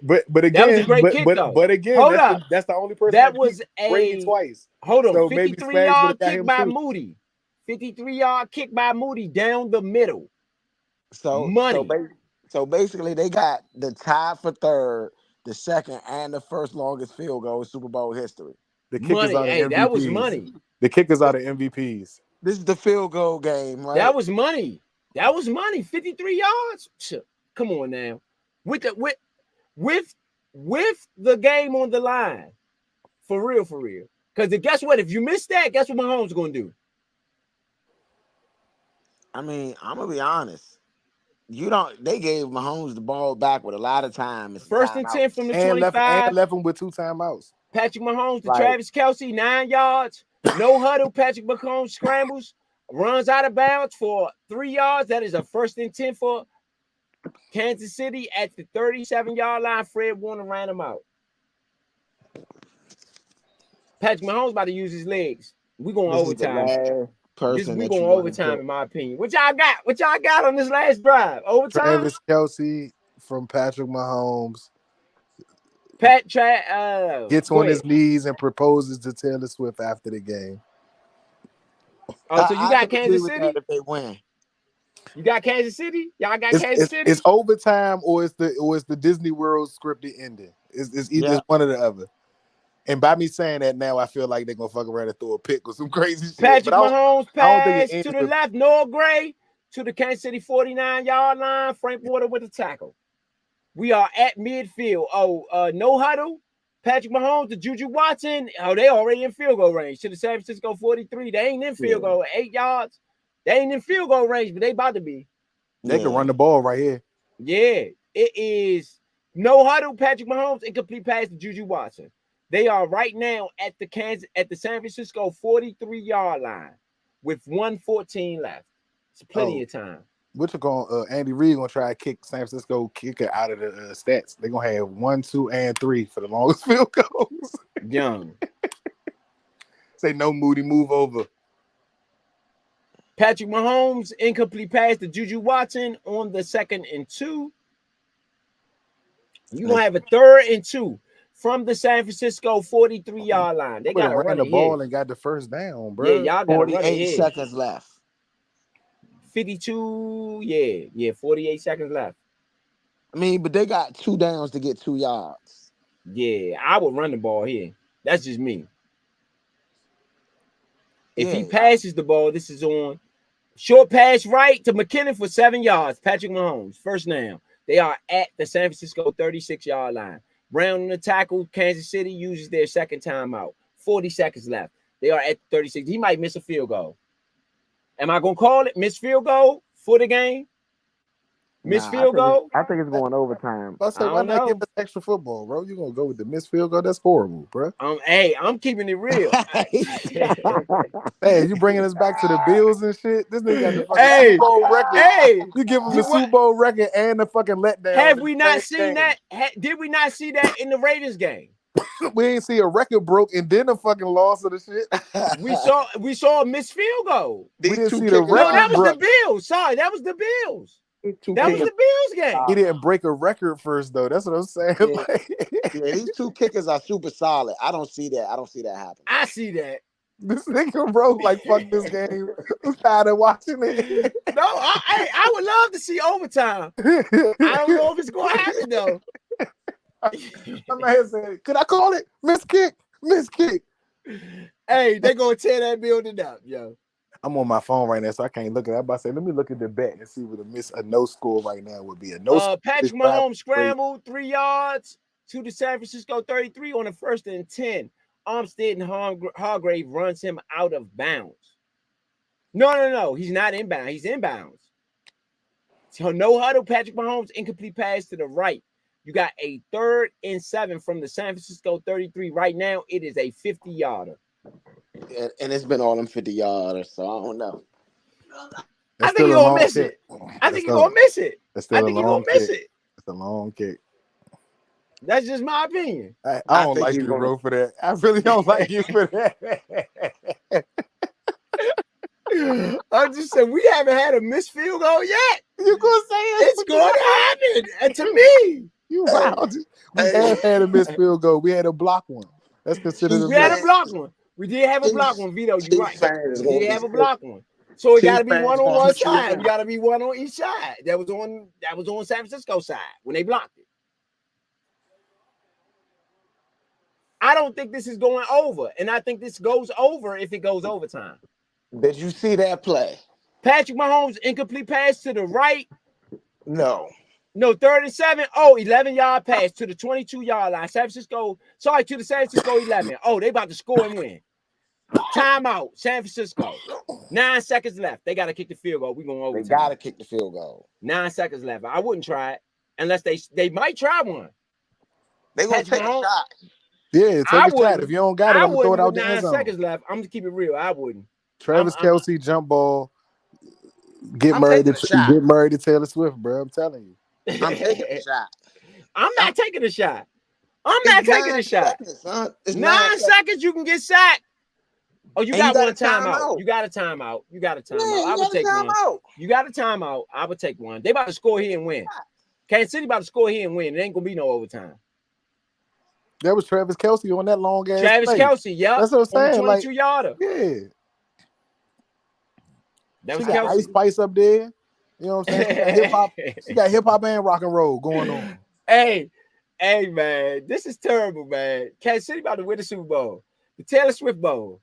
But again, that was a great kick, though. But again, that's the only person that was Brady twice. Hold on, so 53-yard kick by Moody. 53-yard kick by Moody down the middle. So basically, they got the tie for third, the second, and the first longest field goal in Super Bowl history. The kickers are the MVPs. That was money. The kickers are the MVPs. This is the field goal game, right? That was money. 53 yards. Come on now, with the game on the line, for real. Because guess what? If you miss that, guess what Mahomes going to do? I mean, I'm gonna be honest. They gave Mahomes the ball back with a lot of time. First and 10 from the 25. Left him with 2 timeouts. Patrick Mahomes to Travis Kelce, 9 yards. No huddle. Patrick Mahomes scrambles, runs out of bounds for 3 yards. That is a first and 10 for Kansas City at the 37-yard line. Fred Warner ran him out. Patrick Mahomes about to use his legs. We're going overtime. We're going overtime, in my opinion. What y'all got? What y'all got on this last drive? Overtime? Travis Kelce from Patrick Mahomes. Gets on his knees and proposes to Taylor Swift after the game. Oh, so you got Kansas City? If they win. You got Kansas City? Y'all got Kansas City? It's overtime or it's the Disney World scripted ending. It's either one or the other. And by me saying that now, I feel like they're gonna fuck around and throw a pick or some crazy shit. Patrick Mahomes pass to the left, Noah Gray to the Kansas City 49-yard line. Frank Warner with the tackle. We are at midfield. No huddle. Patrick Mahomes to Juju Watson. They already in field goal range to the San Francisco 43. They ain't in field goal 8 yards. They ain't in field goal range, but they about to be. They can run the ball right here. Yeah, it is no huddle. Patrick Mahomes incomplete pass to Juju Watson. They are right now at the San Francisco 43-yard line with 1:14 left. It's plenty of time. Andy Reid gonna try to kick San Francisco kicker out of the stats. They're gonna have 1, 2, and 3 for the longest field goals. Young. Say no, Moody, move over. Patrick Mahomes incomplete pass to Juju Watson on the 2nd and 2. You're gonna have a 3rd and 2 from the San Francisco 43-yard line. They got to run the ball and got the first down, bro. Yeah, y'all got 48 seconds left. 52, 48 seconds left. I mean, but they got 2 downs to get 2 yards. Yeah, I would run the ball here. That's just me. If he passes the ball, this is on. Short pass right to McKinnon for 7 yards. Patrick Mahomes, first down. They are at the San Francisco 36-yard line. Brown on the tackle. Kansas City uses their second timeout. 40 seconds left. They are at 36. He might miss a field goal. Am I going to call it? Missed field goal for the game? Missed field goal? I think it's going overtime. I say, I why don't not give know. us extra football, bro? You gonna go with the missed field goal? That's horrible, bro. Hey, I'm keeping it real. Hey, you bringing us back to the Bills and shit? This nigga got the fucking Hey, Super Bowl record. hey, You give him the what- Super Bowl record and the fucking letdown. have in we the not same seen game. that? Did we not see that in the Raiders game? We ain't see a record broke and then a fucking loss of the shit. We saw a missed field goal. We These didn't two see the kickers No, that record was broke. the Bills. Sorry, that was the Bills. two That was kickers. the Bills game. He didn't break a record first though. That's what I'm saying. Yeah. Like, Yeah, these two kickers are super solid. I don't see that. I don't see that happening. I see that. this nigga broke like fuck this game. I'm tired of watching it. No, I would love to see overtime. I don't know if it's gonna happen though. My man said, "Could I call it miss kick? Miss kick." Hey, they gonna tear that building up, yo. I'm on my phone right now, so I can't look at it. I'm about to say, let me look at the bet and see what a no score right now would be. A no score. Patrick Mahomes scrambled 3 yards to the San Francisco 33 on the 1st and 10. Armstead and Hargrave runs him out of bounds. No. He's not inbound. He's inbounds. So no huddle. Patrick Mahomes incomplete pass to the right. You got a 3rd and 7 from the San Francisco 33. Right now, it is a 50-yarder. And it's been all them 50-yarders, so I don't know. I think you're gonna miss it. I think you're gonna miss it. That's still I think you're gonna miss it. It's a long kick. That's just my opinion. I don't like you, bro, for that. I really don't like you for that. I'm just saying we haven't had a missed field goal yet. You gonna say it's going to happen? And to me, you wild. We have had a missed field goal. We had a block one. That's considered. We had a block one. We did have a block one, Vito. You're right. We did have a block one. So it got to be one on one side. We got to be one on each side. That was on San Francisco side when they blocked it. I don't think this is going over, and I think this goes over if it goes overtime. Did you see that play? Patrick Mahomes incomplete pass to the right. No, 3rd and 7. Oh, 11-yard pass to the 22-yard line. To the San Francisco 11. Oh, they about to score and win. Timeout, San Francisco. 9 seconds left. They got to kick the field goal. We're going overtime. They got to kick the field goal. 9 seconds left. I wouldn't try it unless they might try one. They going to take a shot. Yeah, take a shot. If you don't got it, I'm going to throw it out the end zone. 9 seconds left. I'm going to keep it real. I wouldn't. Travis Kelce, jump ball. Get married to Taylor Swift, bro. I'm telling you. I'm taking a shot. I'm not taking a shot. I'm not taking a shot. 9 seconds, you can get sacked. Oh, you got one timeout. You got a timeout. I would take one. You got a timeout. I would take one. They about to score here and win. Kansas City about to score here and win. It ain't gonna be no overtime. That was Travis Kelce on that long ass. Travis Kelce, yeah. That's what I'm saying. 22-yarder. Yeah. That was Kelce. Ice Spice up there. You know what I'm saying? She got hip hop and rock and roll going on. Hey, man, this is terrible, man. Kansas City about to win the Super Bowl. The Taylor Swift Bowl.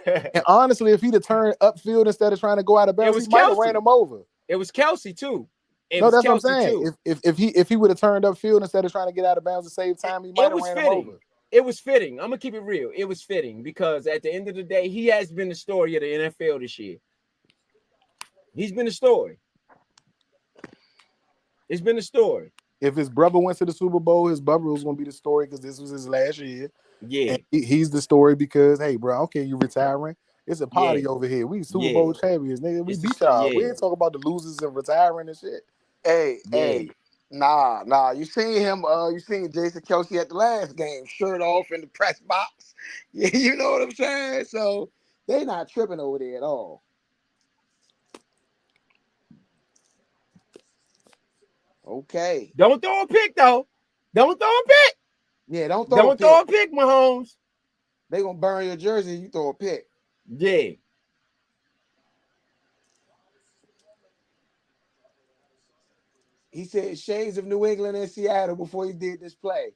And honestly, if he'd have turned upfield instead of trying to go out of bounds, he might have ran him over. It was Kelce too. That's what I'm saying. If he would have turned upfield instead of trying to get out of bounds to save time, he might have ran him over. It was fitting. I'm gonna keep it real. It was fitting because at the end of the day, he has been the story of the NFL this year. He's been the story. It's been the story. If his brother went to the Super Bowl, his brother was gonna be the story because this was his last year. Yeah, and he's the story because hey, bro, I don't care you retiring. It's a party over here. We Super Bowl champions, nigga. We beat y'all. We ain't talking about the losers and retiring and shit. Hey, nah. You seen him? You seen Jason Kelce at the last game, shirt off in the press box. Yeah, you know what I'm saying. So they not tripping over there at all. Okay. Don't throw a pick though. Don't throw a pick. Yeah, don't throw a pick, Mahomes. They gonna burn your jersey if you throw a pick. Yeah. He said shades of New England and Seattle before he did this play.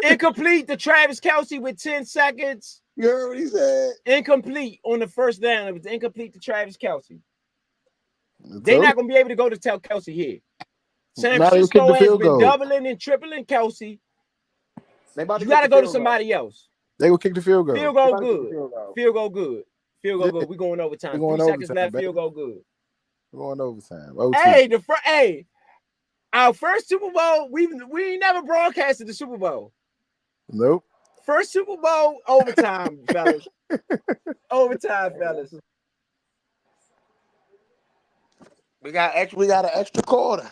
Incomplete to Travis Kelce with 10 seconds. You heard what he said? Incomplete on the first down. It was incomplete to Travis Kelce. They're not going to be able to go to tell Kelce here. San Francisco has been doubling and tripling Kelce. You got to go to somebody else. They will kick the field goal. Field goal good. Field goal good. Field goal good. We going We're overtime. going 3 seconds overtime, left. baby. Field goal good. We're going overtime. OT. Hey, our first Super Bowl. We ain't never broadcasted the Super Bowl. Nope. First Super Bowl overtime, fellas. Overtime, fellas. We got an extra quarter.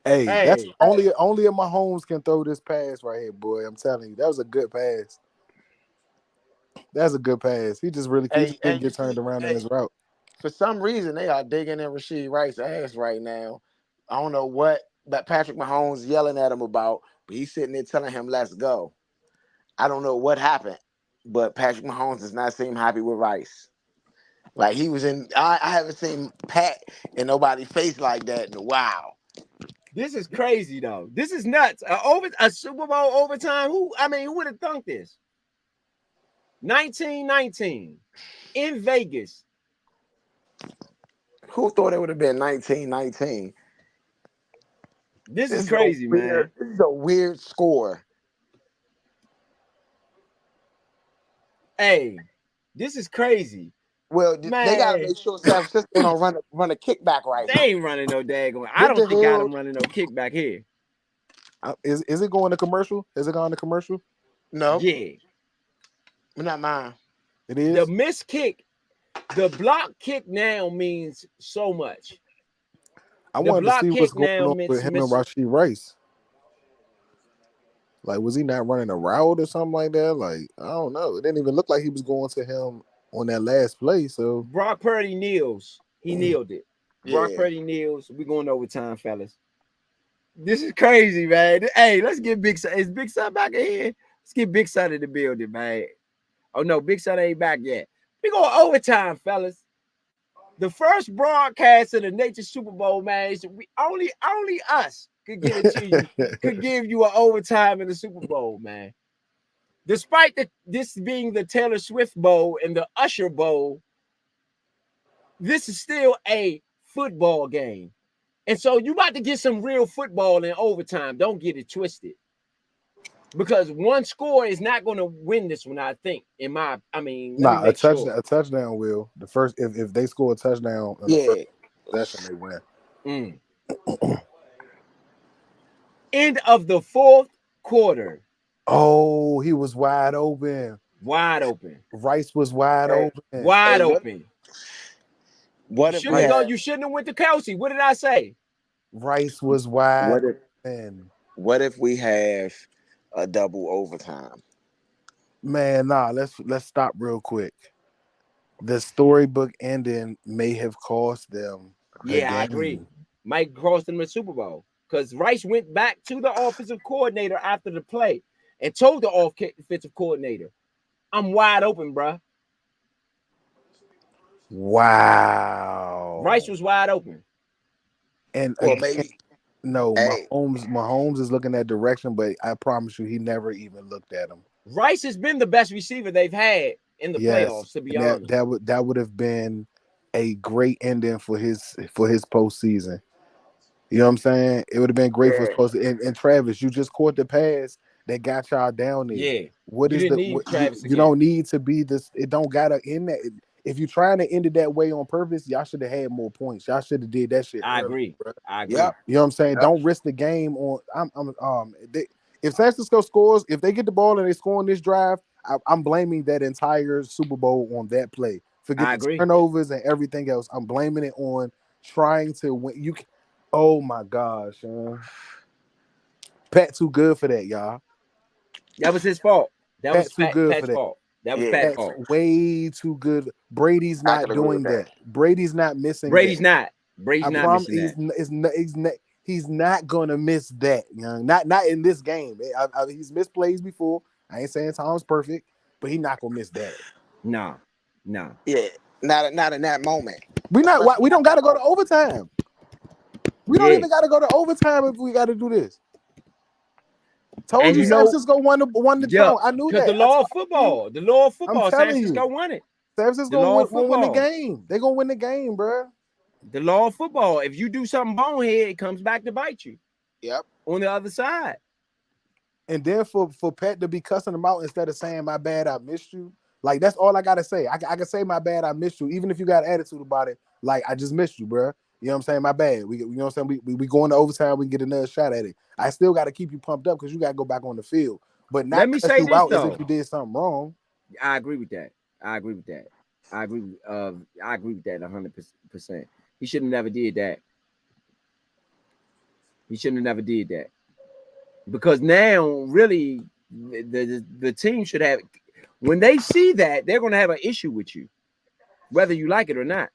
Hey, that's Hey. only a Mahomes can throw this pass right here, boy. I'm telling you, that was a good pass. That's a good pass. He just couldn't get turned around in his route. For some reason, they are digging in Rashid Rice's ass right now. I don't know what that Patrick Mahomes yelling at him about, but he's sitting there telling him, "Let's go." I don't know what happened, but Patrick Mahomes does not seem happy with Rice. Like he was in, I haven't seen Pat in nobody's face like that in a while. This is crazy though. This is nuts. A Super Bowl overtime. Who would have thunk this? 1919 in Vegas. Who thought it would have been 1919? This is crazy, man. This is a weird score. Hey, this is crazy. Well, man, they gotta make sure San Francisco don't run a kickback right. They ain't running no daggone. I don't think got them running no kickback here. Is it going to commercial? Is it going to commercial? No. Yeah. Not mine. It is. The missed kick, the block kick now means so much. I wanted to see what's going on with him and Rashid Rice. Like, was he not running a route or something like that? Like, I don't know. It didn't even look like he was going to him on that last play. So Brock Purdy kneels. He kneeled it. Brock Purdy kneels. We going overtime, fellas. This is crazy, man. Hey, let's get Big Son. Is Big Son back in here? Let's get Big Son in the building, man. Oh no, Big Son ain't back yet. We going overtime, fellas. The first broadcast of the Nature Super Bowl, man. We only us could give it to you. Could give you an overtime in the Super Bowl, man. Despite this being the Taylor Swift Bowl and the Usher Bowl, this is still a football game. And so you about to get some real football in overtime. Don't get it twisted. Because one score is not going to win this one, I think. A touchdown will. The first if they score a touchdown, the first possession they win. End of the fourth quarter. Oh, he was wide open. Wide open. Rice was wide open. Wide open. What if you shouldn't have went to Kelsey? What did I say? Rice was wide open. What if we have a double overtime? Man, let's stop real quick. The storybook ending may have cost them. I agree. Might cost them the Super Bowl because Rice went back to the offensive coordinator after the play and told the offensive coordinator, "I'm wide open, bro." Wow. Rice was wide open. And Mahomes is looking that direction, but I promise you, he never even looked at him. Rice has been the best receiver they've had in the playoffs, to be honest. That would have been a great ending for his postseason. You know what I'm saying? It would have been great for his postseason. And Travis, you just caught the pass that got y'all down there. Yeah. You don't need to be this. It don't gotta end that. If you're trying to end it that way on purpose, y'all should have had more points. Y'all should have did that shit. I agree. Bro. I agree. Yep. You know what I'm saying? Yep. Don't risk the game on. If San Francisco scores, if they get the ball and they score on this drive, I'm blaming that entire Super Bowl on that play. Forget the turnovers and everything else. I'm blaming it on trying to win. Oh my gosh, Pat too good for that, y'all. That was his fault. That was Pat's fault. That was Pat's fault. Way too good. Brady's not doing that. Brady's not missing. Brady's not missing that. He's not gonna miss that. You know? Not in this game. He's missed plays before. I ain't saying Tom's perfect, but he's not gonna miss that. No. Yeah, not in that moment. We don't got to go to overtime. We don't even got to go to overtime if we got to do this. Told you San Francisco won the throne. I knew that. The law of football. San Francisco won it. San Francisco will win the game. They're gonna win the game, bro. The law of football. If you do something bonehead, it comes back to bite you. Yep. On the other side. And then for Pat to be cussing them out instead of saying, "My bad, I missed you." Like that's all I gotta say. I can say my bad. I missed you, even if you got attitude about it. Like I just missed you, bro. You know what I'm saying? My bad. You know what I'm saying? We going to overtime. We can get another shot at it. I still got to keep you pumped up because you got to go back on the field. But Let not me cut say you this out as if though. you did something wrong. I agree with that. I agree with that. I agree. I agree with that 100%. He should have never did that. He shouldn't have never did that. Because now, really, the team should have. When they see that, they're going to have an issue with you, whether you like it or not.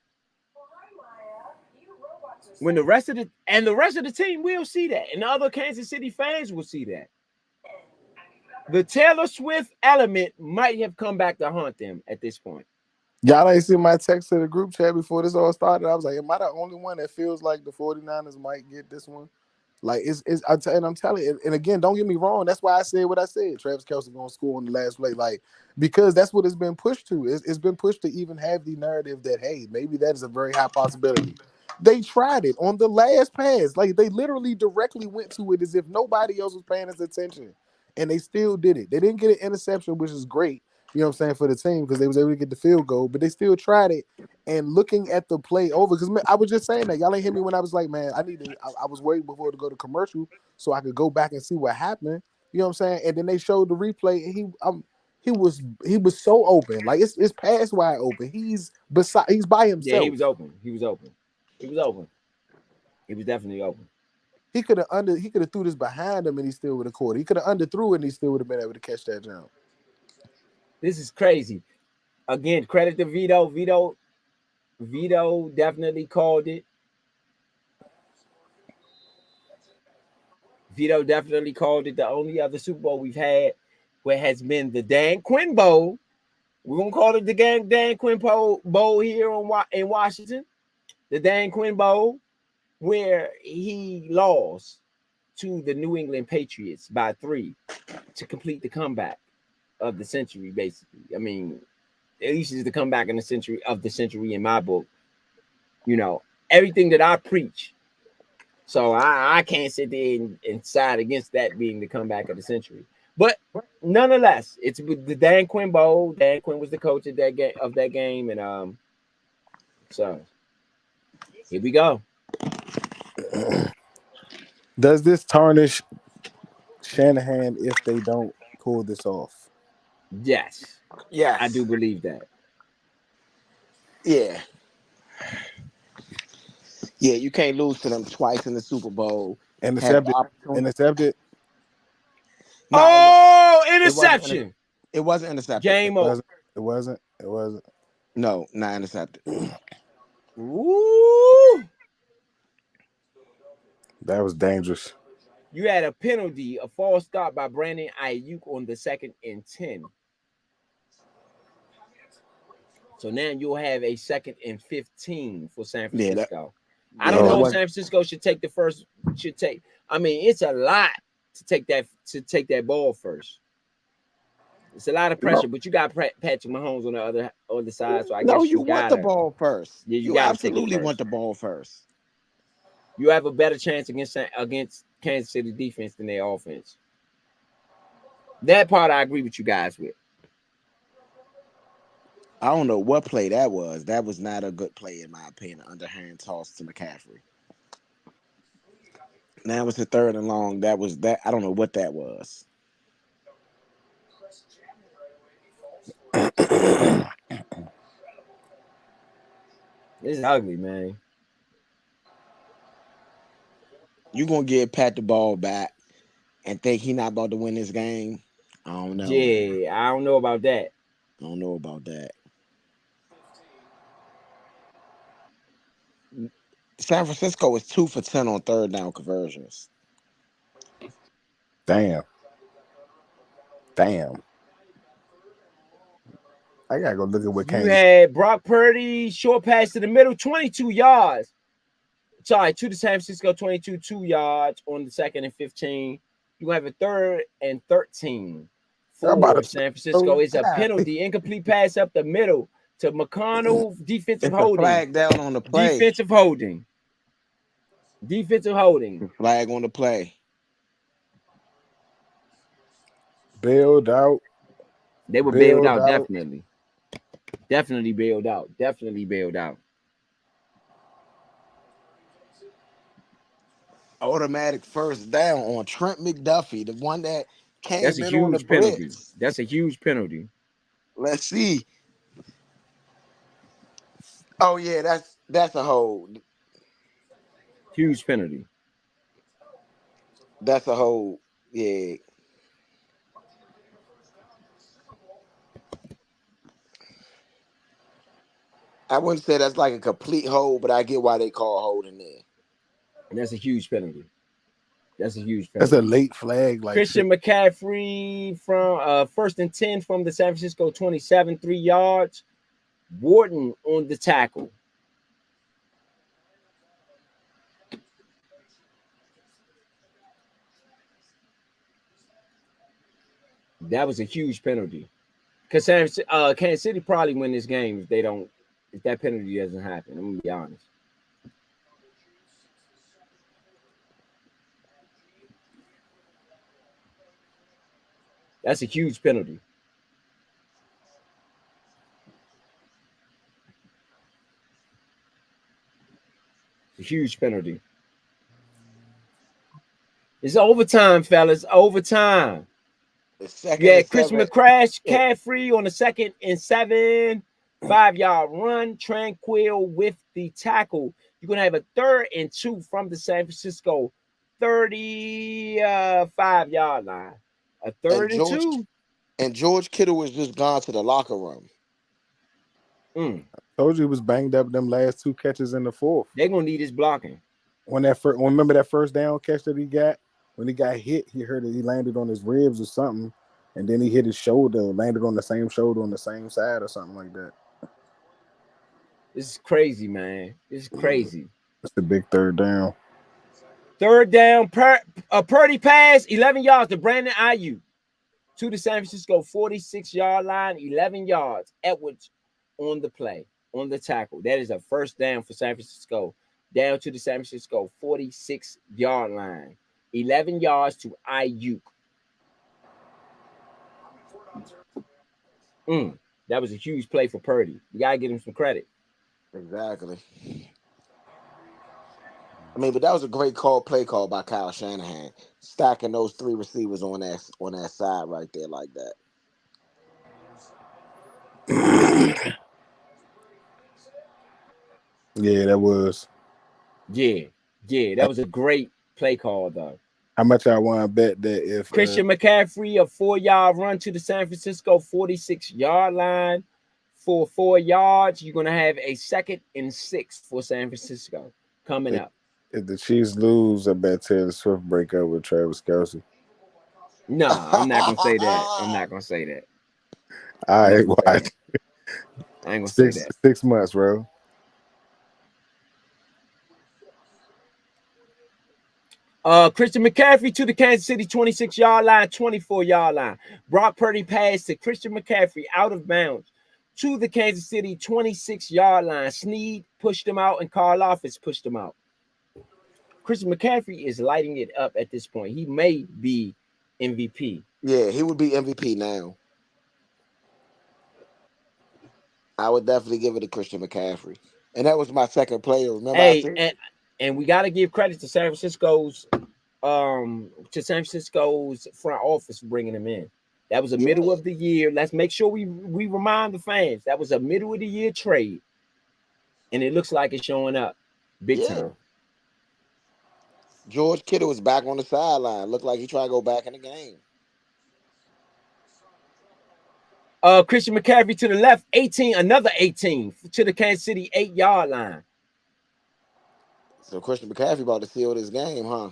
When the rest of the team will see that, and the other Kansas City fans will see that. The Taylor Swift element might have come back to haunt them at this point. Y'all ain't seen my text to the group chat before this all started. I was like, am I the only one that feels like the 49ers might get this one? Like I'm telling you, and again, don't get me wrong. That's why I said what I said. Travis Kelce gonna score on the last play, like because that's what it's been pushed to. It's been pushed to even have the narrative that hey, maybe that is a very high possibility. They tried it on the last pass, like they literally directly went to it as if nobody else was paying his attention, and they still did it. They didn't get an interception, which is great. You know what I'm saying for the team because they was able to get the field goal, but they still tried it. And looking at the play over, because I was just saying that y'all ain't hear me when I was like, man, I was waiting before to go to commercial so I could go back and see what happened. You know what I'm saying? And then they showed the replay, and he was so open, like it's past wide open. He's by Yeah, he himself. was open. He was open. He was open. He was definitely open. He could have threw this behind him and he still would have caught it. He could have underthrew it and he still would have been able to catch that jump. This is crazy. Again, credit to Vito. Vito definitely called it. Vito definitely called it. The only other Super Bowl we've had where has been the Dan Quinn Bowl. We're gonna call it the Dan Quinn Bowl here in Washington. The Dan Quinn Bowl, where he lost to the New England Patriots by 3 to complete the comeback of the century, basically. I mean, at least it's the comeback in the century in my book. You know, everything that I preach. So I can't sit there and side against that being the comeback of the century. But nonetheless, it's with the Dan Quinn Bowl. Dan Quinn was the coach of that game, and so here we go. Does this tarnish Shanahan if they don't pull this off? Yes, Yes. I do believe that. Yeah. Yeah, you can't lose to them twice in the Super Bowl. Have the Intercepted. opportunity. Intercepted. Oh, It wasn't. interception! It wasn't intercepted. Game over. It wasn't. No, not intercepted. Ooh! That was dangerous. You had a penalty, a false start by Brandon Ayuk on the 2nd and 10. So now you'll have a 2nd and 15 for San Francisco. I don't know if San Francisco should take the first. I mean, it's a lot to take that ball first. It's a lot of pressure, but you got Patrick Mahomes on the other side. So I guess you want the ball first. Yeah, you absolutely want the ball first. You have a better chance against Kansas City defense than their offense. That part I agree with you guys with. I don't know what play that was. That was not a good play, in my opinion. Underhand toss to McCaffrey. Now it's the 3rd and long. That was that. I don't know what that was. This is ugly, man. You gonna give Pat the ball back and think he not about to win this game? I don't know. Yeah, I don't know about that. I don't know about that. San Francisco is 2 for 10 on 3rd down conversions. Damn. I gotta go look at what You had Brock Purdy, short pass to the middle, 22 yards. Sorry, to the San Francisco 22, 2 yards on the 2nd and 15. You have a 3rd and 13 for San Francisco. It's a penalty, incomplete pass up the middle to McConnell, defensive holding. Flag down on the play. Defensive holding. Flag on the play. Bailed out. They were bailed out, definitely. Definitely bailed out. Definitely bailed out. Automatic first down on Trent McDuffie, the one that That's came a in on the huge penalty. blitz. That's a huge penalty. Let's see. Oh yeah, that's a hold. Huge penalty. That's a hold. Yeah. I wouldn't say that's like a complete hold, but I get why they call holding there. And that's a huge penalty. That's a huge That's a penalty. late flag. Like Christian McCaffrey from 1st and 10 from the San Francisco 27, 3 yards. Wharton on the tackle. That was a huge penalty. Because Kansas City probably win this game if that penalty doesn't happen. I'm gonna be honest. That's a huge penalty. A huge penalty. It's overtime, fellas. Overtime. Yeah, Chris McCaffrey on the 2nd and 7, 5-yard run. Tranquil with the tackle. You're gonna have a 3rd and 2 from the San Francisco 35-yard line. A 3rd and 2. And George Kittle was just gone to the locker room. Told you he was banged up them last 2 catches in the 4th. They're gonna need his blocking. Remember that first down catch that he got? When he got hit, he heard that he landed on his ribs or something, and then he hit his shoulder, landed on the same shoulder on the same side or something like that. This is crazy, man. This is crazy. That's the big 3rd down. 3rd down, Purdy pass, 11 yards to Brandon Ayuk to the San Francisco 46-yard line, 11 yards. Edwards on the play, on the tackle. That is a 1st down for San Francisco. Down to the San Francisco 46-yard line, 11 yards to Ayuk. That was a huge play for Purdy. You gotta give him some credit. Exactly. I mean, but that was a great play call by Kyle Shanahan, stacking those 3 receivers on that side right there like that. Yeah, that was. Yeah, that was a great play call, though. How much I want to bet that if Christian McCaffrey, a 4-yard run to the San Francisco 46-yard line for 4 yards, you're going to have a 2nd and 6 for San Francisco coming up. If the Chiefs lose, I bet Taylor Swift break up with Travis Kelce. No, I'm not going to say that. I'm not going to say that. I ain't watch. I ain't going to say that. 6 months, bro. Christian McCaffrey to the Kansas City 26-yard line, 24-yard line. Brock Purdy passed to Christian McCaffrey out of bounds to the Kansas City 26-yard line. Snead pushed him out and Karlaftis pushed him out. Christian McCaffrey is lighting it up at this point. He may be MVP. Yeah, he would be MVP now. I would definitely give it to Christian McCaffrey. And that was my 2nd player. Remember I said? And we got to give credit to San Francisco's front office for bringing him in. That was a middle of the year. Let's make sure we remind the fans that was a middle of the year trade, and it looks like it's showing up big time. George Kittle was back on the sideline. Looked like he tried to go back in the game. Christian McCaffrey to the left, 18, another 18 to the Kansas City 8-yard line. So Christian McCaffrey about to seal this game, huh?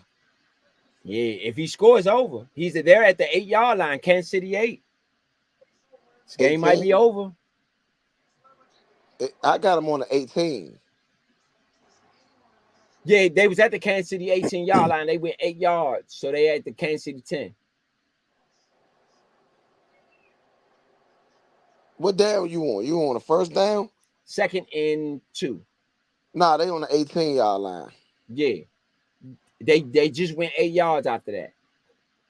Yeah, if he scores over, he's there at the 8-yard line, Kansas City 8. This game might be over. I got him on the 18. Yeah, they was at the Kansas City 18-yard line. They went 8 yards, so they at the Kansas City 10. What down you on? You on the 1st down? 2nd and 2. Nah, they on the 18-yard line. Yeah. They just went 8 yards after that.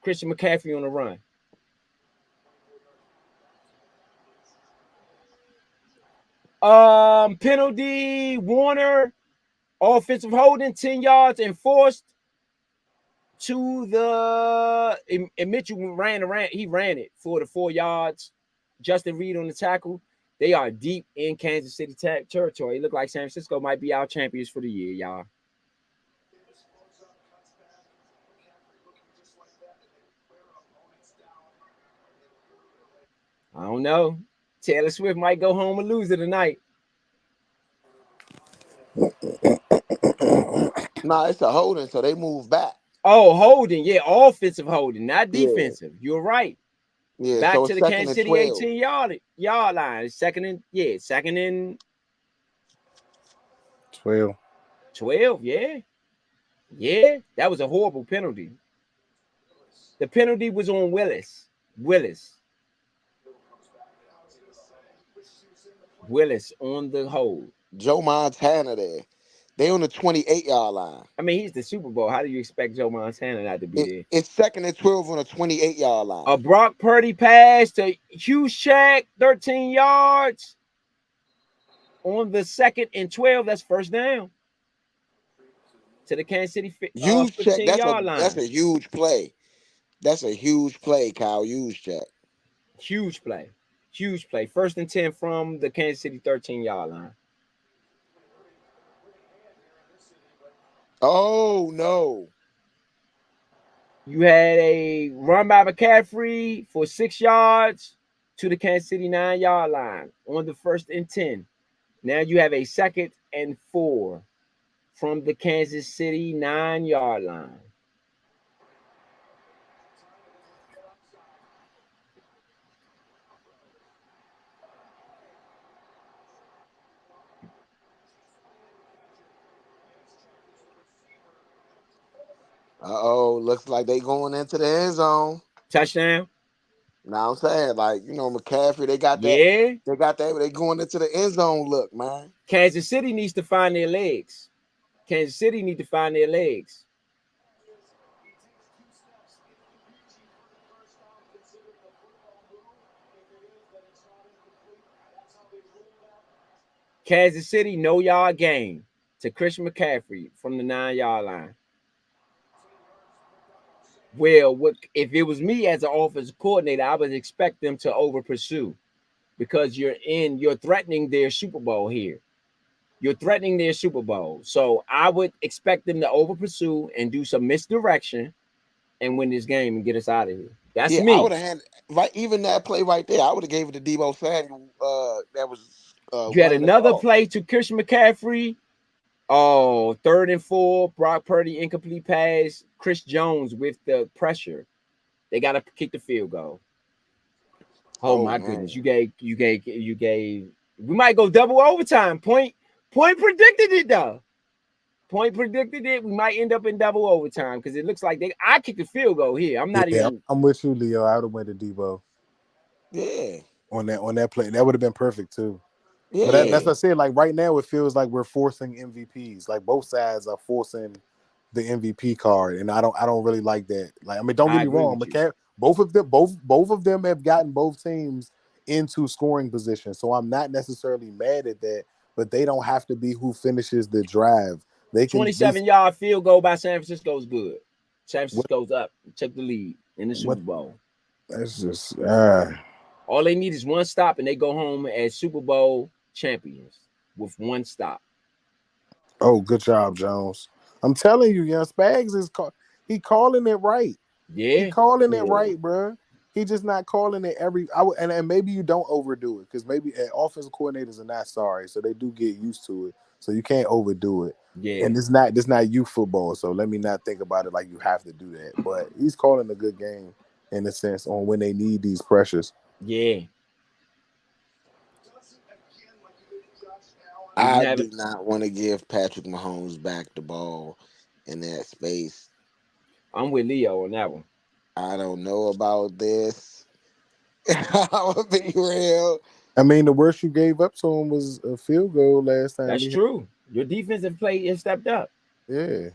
Christian McCaffrey on the run. Penalty, Warner, offensive holding, 10 yards, enforced to the and Mitchell ran around. He ran it for the 4 yards. Justin Reed on the tackle. They are deep in Kansas City territory. It looked like San Francisco might be our champions for the year, y'all. I don't know. Taylor Swift might go home a loser tonight. Nah, it's a holding, so they move back. Oh, holding. Yeah, offensive holding, not Yeah. defensive. You're right. Yeah, Back so to it's the second Kansas and City 12. 18-yard line. Second and 12. 12. Yeah. Yeah. That was a horrible penalty. The penalty was on Willis on the hold. Joe Montana there. They on the 28-yard line. I mean, he's the Super Bowl. How do you expect Joe Montana not to be there? It's second and 12 on the 28-yard line. A Brock Purdy pass to Hughes-Check, 13 yards. On the second and 12, that's first down. To the Kansas City 15-yard line. That's a huge play. That's a huge play, Kyle. Huge check. Huge play. Huge play. First and 10 from the Kansas City 13-yard line. Oh, no. You had a run by McCaffrey for 6 yards to the Kansas City 9-yard line on the first and 10. Now you have a second and 4 from the Kansas City 9-yard line. Uh-oh, looks like they going into the end zone. Touchdown. Now I'm saying, like, McCaffrey, they got that. Yeah. They got that. They going into the end zone look, man. Kansas City needs to find their legs. Kansas City need to find their legs. Kansas City, no yard gain to Christian McCaffrey from the 9-yard line. Well, if it was me as an offensive coordinator, I would expect them to over pursue because you're threatening their Super Bowl here. You're threatening their Super Bowl. So I would expect them to over pursue and do some misdirection and win this game and get us out of here. That's me. I would have had even that play right there. I would have gave it to Deebo Samuel. That was you had another play to Christian McCaffrey. Oh, 3rd and 4. Brock Purdy incomplete pass. Chris Jones with the pressure. They got to kick the field goal. Oh my goodness! You gave. We might go double overtime. Point predicted it though. Point predicted it. We might end up in double overtime because it looks like I kicked the field goal here. I'm not even. I'm with you, Leo. I would have went to Debo. Yeah. On that play, that would have been perfect too. Yeah. But that's what I said. Like right now, it feels like we're forcing MVPs. Like both sides are forcing the MVP card, and I don't really like that. Like, I mean, don't get me wrong. Both of them have gotten both teams into scoring position, so I'm not necessarily mad at that. But they don't have to be who finishes the drive. They can 27-yard field goal by San Francisco is good. San Francisco's up, took the lead in the Super Bowl. That's just all they need is one stop, and they go home as Super Bowl champions with one stop. Oh, good job, Jones. I'm telling you, Spags is he calling it right. Yeah, he calling it right, bro. He just not calling it and maybe you don't overdo it because maybe offensive coordinators are not sorry, so they do get used to it. So you can't overdo it. Yeah, and this not youth football, so let me not think about it like you have to do that. But he's calling a good game in a sense on when they need these pressures. Yeah. I do not want to give Patrick Mahomes back the ball in that space. I'm with Leo on that one. I don't know about this. I'm gonna be real. I mean, the worst you gave up to him was a field goal last time. That's true. Your defensive play has stepped up. Yeah.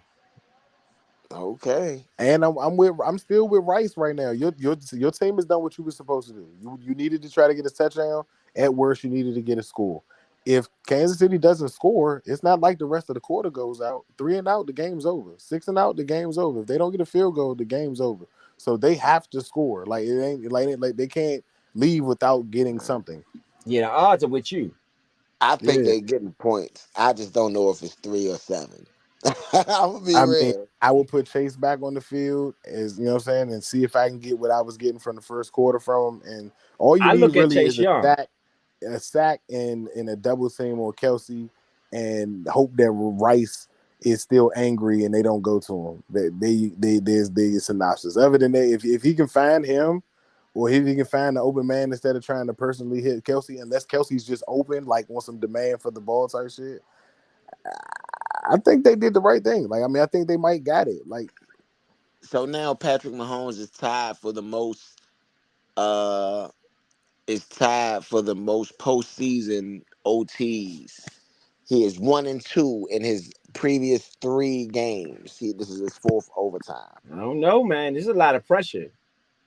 Okay. And I'm still with Rice right now. Your team has done what you were supposed to do. You needed to try to get a touchdown. At worst, you needed to get a score. if Kansas City doesn't score, it's not like the rest of the quarter goes out. 3 and out, the game's over. 6 and out, the game's over. If they don't get a field goal, the game's over. So they have to score. Like it ain't like they can't leave without getting something. Yeah, the odds are with you. I think Yeah. they're getting points. I just don't know if it's 3 or 7. I'm gonna be I mean, real. I will put Chase back on the field, as you know what I'm saying, and see if I can get what I was getting from the first quarter from him. And all you I need look at really Chase is Young. a sack and a double team on Kelsey, and hope that Rice is still angry and they don't go to him. There's the synopsis. Other than that, if he can find him, or if he can find the open man instead of trying to personally hit Kelsey, unless Kelsey's just open, like on some demand for the ball type shit, I think they did the right thing. Like, I mean, I think they might got it. Like, So now Patrick Mahomes is tied for the most postseason OTs. He is 1-2 in his previous 3 games. This is his 4th overtime. I don't know, man. There's a lot of pressure.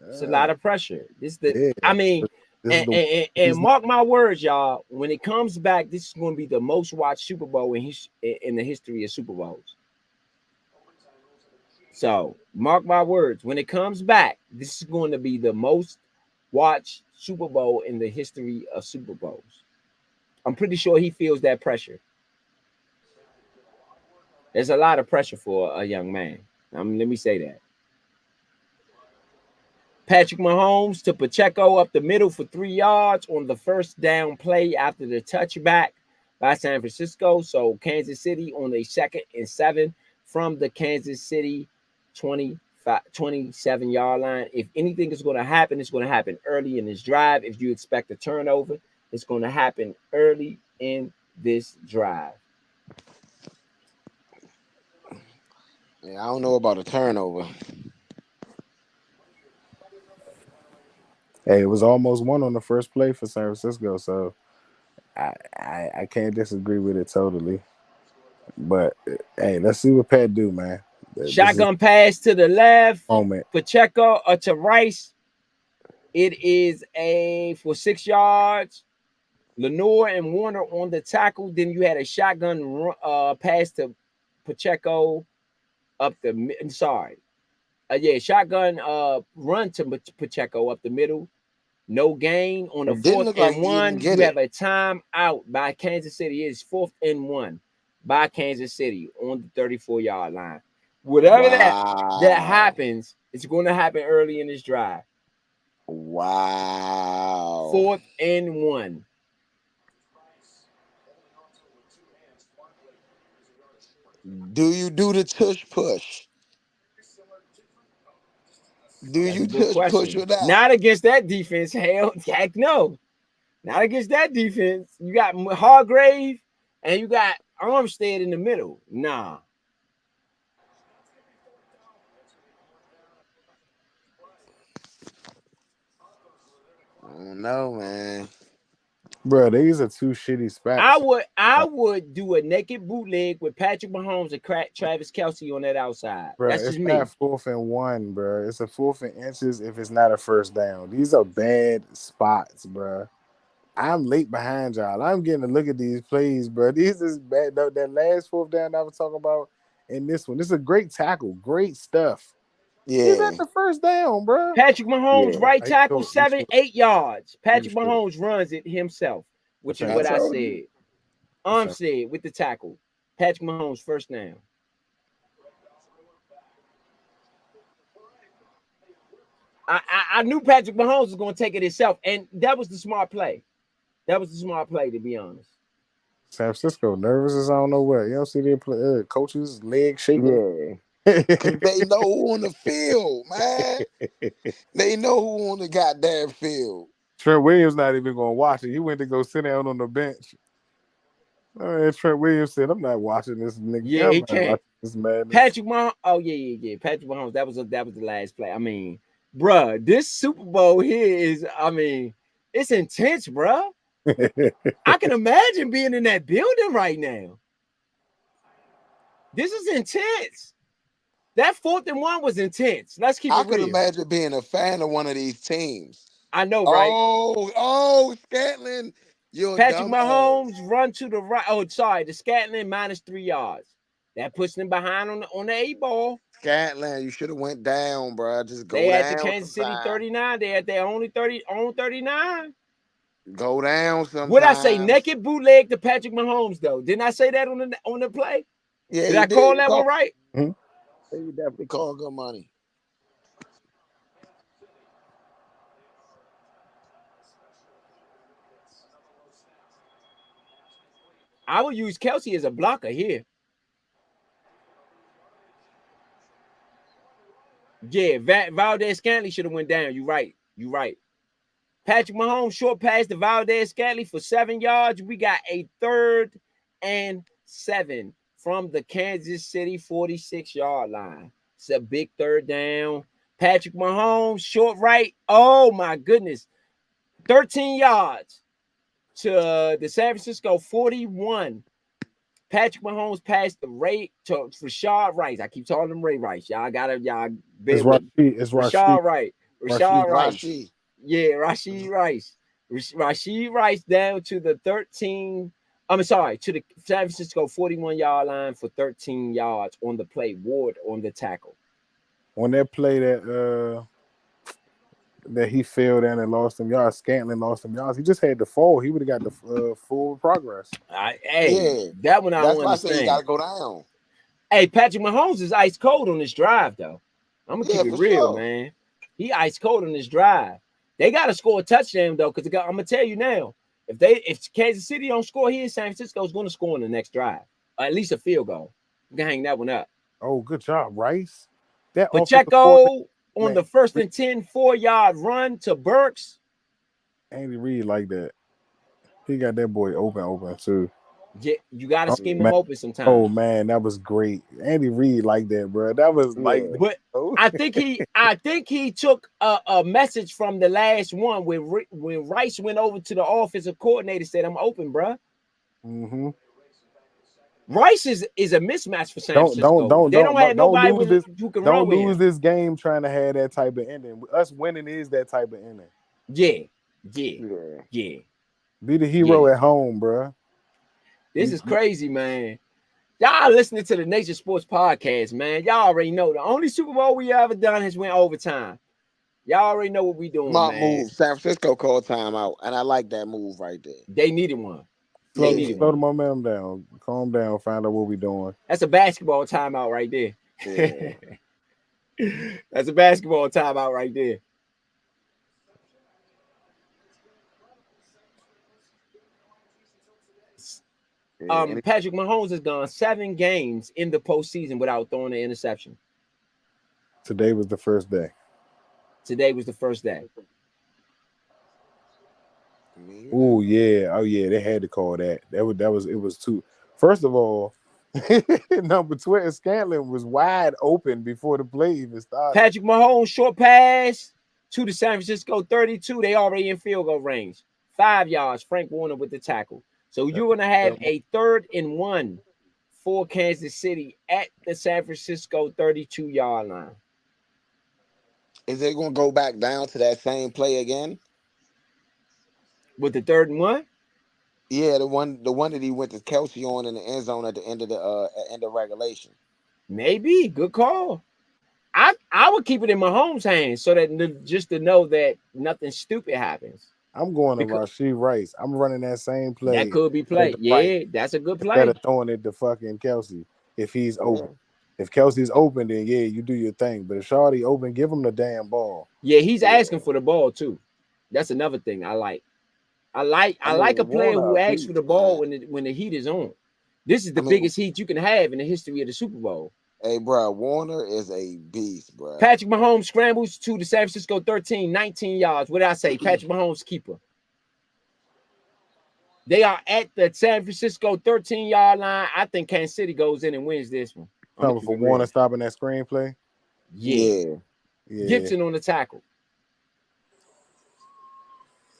It's a lot of pressure. yeah, I mean, this is the and mark my words, y'all. When it comes back, this is going to be the most watched Super Bowl in the history of Super Bowls. So mark my words. When it comes back, this is going to be the most watched Super Bowl in the history of Super Bowls. I'm pretty sure he feels that pressure. There's a lot of pressure for a young man. Let me say that. Patrick Mahomes to Pacheco up the middle for 3 yards on the first down play after the touchback by San Francisco. So Kansas City on a 2nd and 7 from the Kansas City 27-yard line. If anything is going to happen, it's going to happen early in this drive. If you expect a turnover, it's going to happen early in this drive. Yeah, I don't know about a turnover. Hey, it was almost one on the first play for San Francisco, so I can't disagree with it totally. But hey, let's see what Pat do, man. This is Shotgun pass to the left. moment. Pacheco or to Rice. It is for 6 yards. Lenore and Warner on the tackle. Then you had a shotgun pass to Pacheco up the. Sorry, shotgun run to Pacheco up the middle. No gain on the It didn't 4th look like and he didn't 1. get You have it. a timeout by Kansas City. It is 4th and 1 by Kansas City on the 34-yard line. Whatever that Wow. happens, it's going to happen early in this drive. Wow. 4th and 1. Do you do the tush push? Do That's a you good tush push question. or not? Not against that defense. Hell, heck no. Not against that defense. You got Hargrave and you got Armstead in the middle. Nah. I don't know, man. Bro, these are 2 shitty I spots. would do a naked bootleg with Patrick Mahomes and Travis Kelce on that outside. Bro, That's it's just not me. 4th and 1, bro. It's a 4th and inches if it's not a first down. These are bad spots, bro. I'm late behind y'all. I'm getting to look at these plays, bro. These is bad. That last 4th down I was talking about, and this one. This is a great tackle, great stuff. He's Yeah. at the first down, bro. Patrick Mahomes, Yeah. right He tackle, short. He 7, short. 8 yards. He Patrick short. Mahomes runs it himself, which is Okay. I what I told you. said. Armstead with the tackle. Patrick Mahomes, first down. I knew Patrick Mahomes was going to take it himself, and that was the smart play. That was the smart play, to be honest. San Francisco nervous as I don't know what. You don't see their coaches' legs shaking. Yeah. Cause they know who on the field, man. They know who on the goddamn field. Trent Williams not even going to watch it. He went to go sit down on the bench. And Trent Williams said, "I'm not watching this nigga. Yeah, I'm he not can't. watching this madness." Patrick Mahomes. Oh yeah. Patrick Mahomes. That was the last play. I mean, bruh, this Super Bowl here is. I mean, it's intense, bruh. I can imagine being in that building right now. This is intense. That 4th and 1 was intense. Let's keep I it could real. imagine being a fan of one of these teams. I know, right? Oh, Scantlin. You're a Patrick dumb ass. Mahomes run to the right. Oh, sorry, the Scantling minus 3 yards. That puts them behind on the 8 ball. Scantling, you should have went down, bro. Just go They down at the Kansas City sometime. 39. They at their only 39. Go down sometime. What I say? Naked bootleg to Patrick Mahomes, though. Didn't I say that on the play? Yeah, Did you I did. call You that one right? Mhm. You definitely called good money. I would use Kelsey as a blocker here. Yeah, Valdez Scantling should have went down. You right. Patrick Mahomes short pass to Valdez Scantling for 7 yards. We got a 3rd and 7 from the Kansas City 46-yard line. It's a big 3rd down. Patrick Mahomes short right. Oh my goodness. 13 yards to the San Francisco 41. Patrick Mahomes passed the Ray to Rashad Rice. I keep calling him Ray Rice. Y'all bear It's with me. Rashid. It's Rashad Rashid. Rice. Rashad Rice. Rashid. Yeah, Rashid Rice. Rashid Rice down to the 13. To the San Francisco 41-yard line for 13 yards on the play. Ward on the tackle. On that play that he fell down and lost them yards, Scantling lost them yards. He just had to fall. He would have got the full progress. That one I That's don't why I say you understand. gotta go down. Hey, Patrick Mahomes is ice cold on this drive, though. I'm gonna keep it for real, sure. man. He ice cold on this drive. They gotta score a touchdown though, because I'm gonna tell you now, if Kansas City don't score here, San Francisco's gonna score in the next drive, or at least a field goal. You can hang that one up. Oh, good job, Rice. That Pacheco on the 1st and 10, 4-yard run to Burks. Andy Reid like that. He got that boy open too. Yeah, you gotta scheme him open sometimes. Oh man, that was great. Andy Reid like that, bro. That was but I think he took a message from the last one when Rice went over to the offensive coordinator, said, "I'm open, bro." Mm-hmm. Rice is a mismatch for San Francisco. They don't have nobody who can run with him. Don't lose this game trying to have that type of ending. Us winning is that type of ending. Yeah. Be the hero at home, bro. This is crazy, man. Y'all listening to the Nature Sports Podcast, man. Y'all already know the only Super Bowl we ever done has went overtime. Y'all already know what we doing, Smart man. move. San Francisco called timeout, and I like that move right there. They needed one. Slow the momentum down. Calm down. Find out what we doing. That's a basketball timeout right there. Yeah. That's a basketball timeout right there. Patrick Mahomes has gone 7 games in the postseason without throwing an interception. Today was the first day. Oh yeah, they had to call that. It was too. First of all, number 12 Scantling was wide open before the play even started. Patrick Mahomes short pass to the San Francisco 32. They already in field goal range. 5 yards. Frank Warner with the tackle. So you're going to have a 3rd and 1 for Kansas City at the San Francisco 32-yard line. Is it going to go back down to that same play again? With the 3rd and 1? Yeah, the one that he went to Kelsey on in the end zone at the end of regulation. Maybe. Good call. I would keep it in Mahomes' hands so that just to know that nothing stupid happens. I'm going to Rashid Rice. I'm running that same play. That could be play. Yeah, that's a good play. Instead of throwing it to fucking Kelsey if he's open. If Kelsey's open, then yeah, you do your thing. But if Shawty open, give him the damn ball. Yeah, he's asking for the ball too. That's another thing I like. I like a player who asks for the ball when the heat is on. This is the biggest heat you can have in the history of the Super Bowl. Hey, bro, Warner is a beast, bro. Patrick Mahomes scrambles to the San Francisco 13, 19 yards. What did I say? Patrick Mahomes keeper. They are at the San Francisco 13-yard line. I think Kansas City goes in and wins this one. For Warner stopping that screenplay? Yeah. Gibson on the tackle.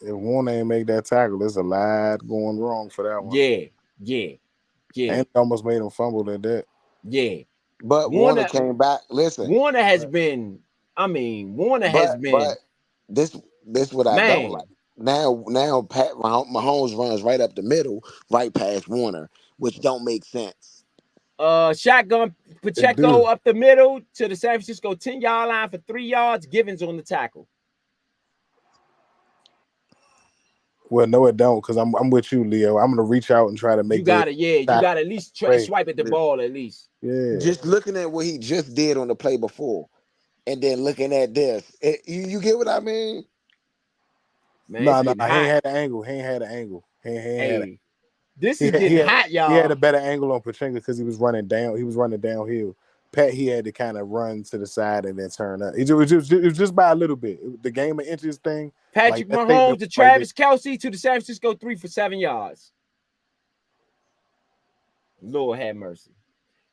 If Warner ain't make that tackle, there's a lot going wrong for that one. Yeah. And almost made him fumble at that. Yeah. But Warner came back. Listen. Warner has been, Warner has been. But this what I don't like. Now Pat Mahomes runs right up the middle, right past Warner, which don't make sense. Shotgun It Pacheco do. up the middle to the San Francisco 10-yard line for 3 yards. Givens on the tackle. Well, no, it don't, because I'm with you, Leo. I'm gonna reach out and try to make You got it. Yeah, you tackle got to at least play. swipe at the ball at least. Yeah. Just looking at what he just did on the play before, and then looking at this, you get what I mean? Man, it's Nah, getting he ain't hot. had the angle. He ain't had the angle. He ain't had it. Hey, this is getting hot, He had y'all. a better angle on Pachinko because he was running down. He was running downhill. Pat, he had to kind of run to the side and then turn up. It was just by a little bit. The game of inches thing. Patrick that Mahomes statement to was right Travis Kelce to the San Francisco 3 for 7 yards. Lord have mercy.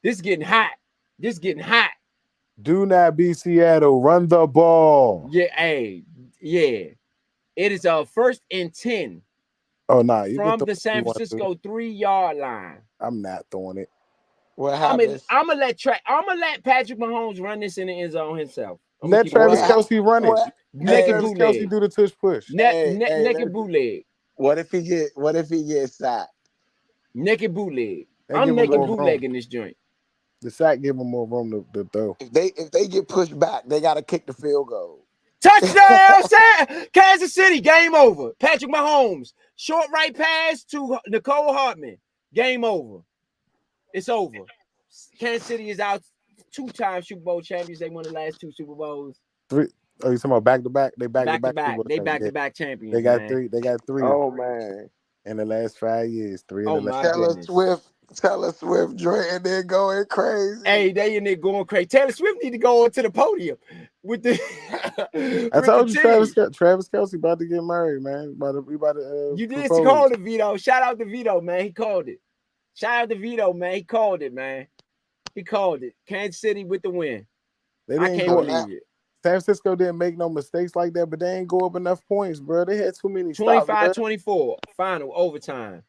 This is getting hot. This is getting hot. Do not be Seattle. Run the ball. Yeah, hey, yeah. It is a 1st and 10 Oh, nah. You can from throw the it if San you want to. Francisco 3-yard line. I'm not throwing it. What I'm happens? gonna let Patrick Mahomes run this in the end zone himself. Let Travis Kelce run it. Let Naked Travis Kelce bootleg. do the tush push. Naked bootleg. What if he gets sacked? Naked bootleg. They I'm give him naked more room. bootlegging this joint. The sack give him more room to throw. If they get pushed back, they got to kick the field goal. Touchdown, Kansas City. Game over. Patrick Mahomes. Short right pass to Nicole Hartman. Game over. It's over. Kansas City is out. 2-time Super Bowl champions. They won the last 2 Super Bowls. 3. Oh, you talking about back to back? They back to back. They back to back champions. They got man. 3. They got 3. Oh man! In the last 5 years, 3 in Oh, the last. Taylor Swift, Dre, and they're going crazy. Hey, they in there going crazy. Taylor Swift need to go onto the podium with the. I told you, Travis Kelce about to get married, man. We about to. You did propose. call it, Vito. Shout out to Vito, man. He called it. Shout out to Vito, man. He called it, man. He called it. Kansas City with the win. I can't believe it. San Francisco didn't make no mistakes like that, but they ain't go up enough points, bro. They had too many stops. 25-24, final overtime.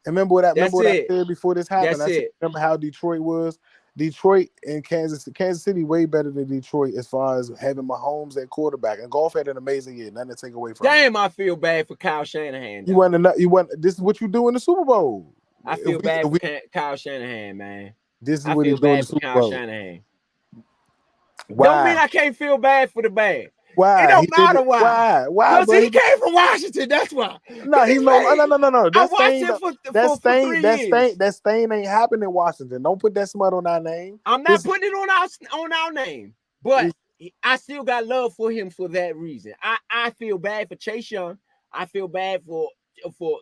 And remember what I said before this happened. That's it. Remember how Detroit was? Detroit and Kansas City way better than Detroit as far as having Mahomes at quarterback. And Golf had an amazing year. Nothing to take away from him. Damn, I feel bad for Kyle Shanahan. You want this is what you do in the Super Bowl. I feel bad for Kyle Shanahan, man. This is what he's doing in the Super Bowl. Shanahan. Why? Don't mean I can't feel bad for the bad. Why? It don't matter why. Why? Because he came from Washington. That's why. No, he's no. I watched him for 3 years. That stain ain't happened in Washington. Don't put that smut on our name. I'm not putting it on our name, but I still got love for him for that reason. I feel bad for Chase Young. I feel bad for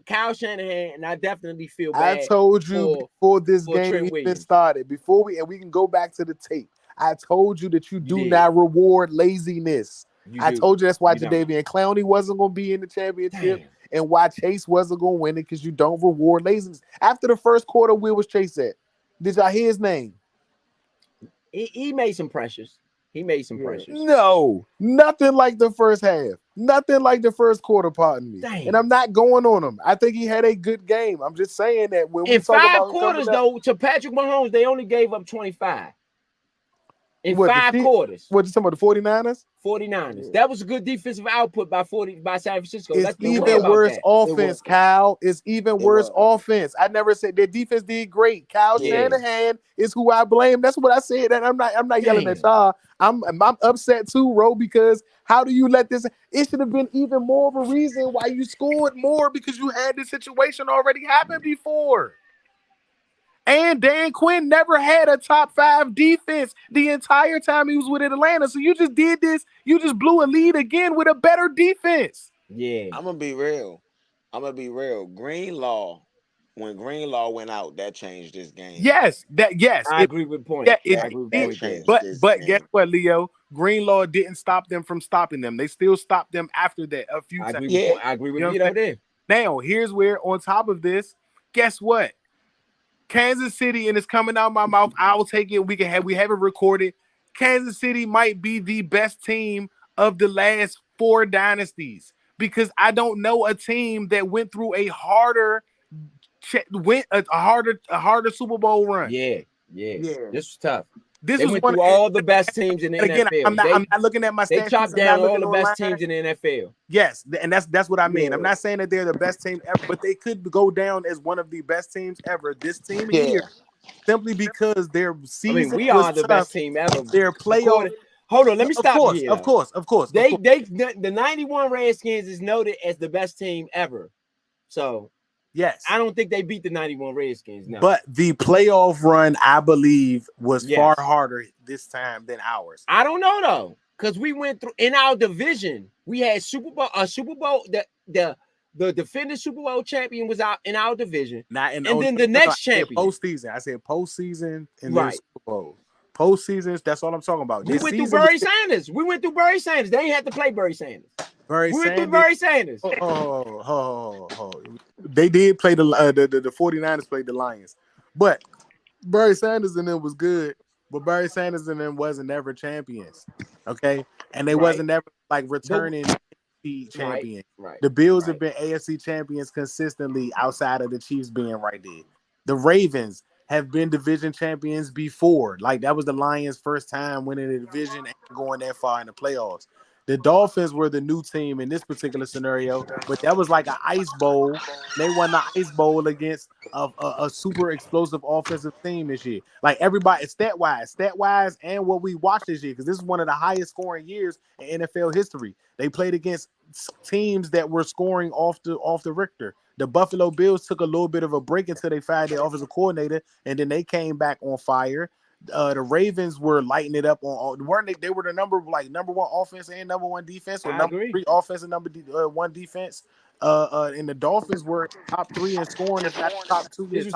Kyle Shanahan, and I definitely feel bad. I told you before this game Trent even Williams. started, we can go back to the tape. I told you that you do not reward laziness. I told you that's why Jadeveon Clowney wasn't going to be in the championship and why Chase wasn't going to win it, because you don't reward laziness. After the first quarter, where was Chase at? Did y'all hear his name? He made some pressures. No, nothing like the first half. Nothing like the first quarter, pardon me. Dang. And I'm not going on him. I think he had a good game. I'm just saying that when we In talk 5 about quarters, though, to Patrick Mahomes, they only gave up 25. In 5 quarters. What you talking about, the 49ers? 49ers. That was a good defensive output by San Francisco. It's even worse offense, Kyle. It's even worse offense. I never said their defense did great. Kyle Shanahan is who I blame. That's what I said. And I'm not yelling at y'all. I'm upset too, Ro, because how do you let this? It should have been even more of a reason why you scored more, because you had this situation already happen before. And Dan Quinn never had a top 5 defense the entire time he was with Atlanta. So you just did this. You just blew a lead again with a better defense. Yeah. I'm gonna be real. Greenlaw, when Greenlaw went out, that changed this game. Yes. I agree with point. But guess what, Leo? Greenlaw didn't stop them from stopping them. They still stopped them after that a few times. I agree with Vito there. Now, here's where, on top of this, guess what? Kansas City, and it's coming out of my mouth. I will take it. We have it recorded. Kansas City might be the best team of the last 4 dynasties, because I don't know a team that went through a harder Super Bowl run. Yeah. This was tough. This They was went one. through all the best teams in the And again, NFL. I'm not looking at my They stat chopped sheets. I'm not down all looking the best online. teams in the NFL. Yes, and that's what I mean. Yeah. I'm not saying that they're the best team ever, but they could go down as one of the best teams ever this team of Yeah. year, simply because their I season mean, we was are the tough. best team ever. Their playoff. Hold on, let me Of stop course, you here. of course. The 91 Redskins is noted as the best team ever. So Yes, I don't think they beat the 91 Redskins. No. but the playoff run, I believe, was far Yes. harder this time than ours. I don't know though, because we went through in our division. We had Super Bowl. The defending Super Bowl champion was out in our division, and then the next champion. Postseason. I said postseason and then Right. Super Bowl. Postseasons. That's all I'm talking about. We This went through season Barry was Sanders. We went through Barry Sanders. They ain't had to play Barry Sanders. Barry We went through Sanders. Barry Sanders. They did play the 49ers played the Lions, but Barry Sanders and them was good. But Barry Sanders and them wasn't ever champions, okay? And they wasn't ever like returning AFC champion. Right. The Bills have been AFC champions consistently outside of the Chiefs being right there. The Ravens have been division champions before. Like that was the Lions' first time winning the division and going that far in the playoffs. The Dolphins were the new team in this particular scenario, but that was like an ice bowl. They won the ice bowl against a super explosive offensive team this year. Like everybody, stat wise, and what we watched this year, because this is one of the highest scoring years in NFL history. They played against teams that were scoring off the Richter. The Buffalo Bills took a little bit of a break until they fired their offensive coordinator, and then they came back on fire. The Ravens were lighting it up weren't they? They were the number one offense and number one defense, or number 3 offense and number one defense. And the Dolphins were top 3 in scoring, if not top 2. This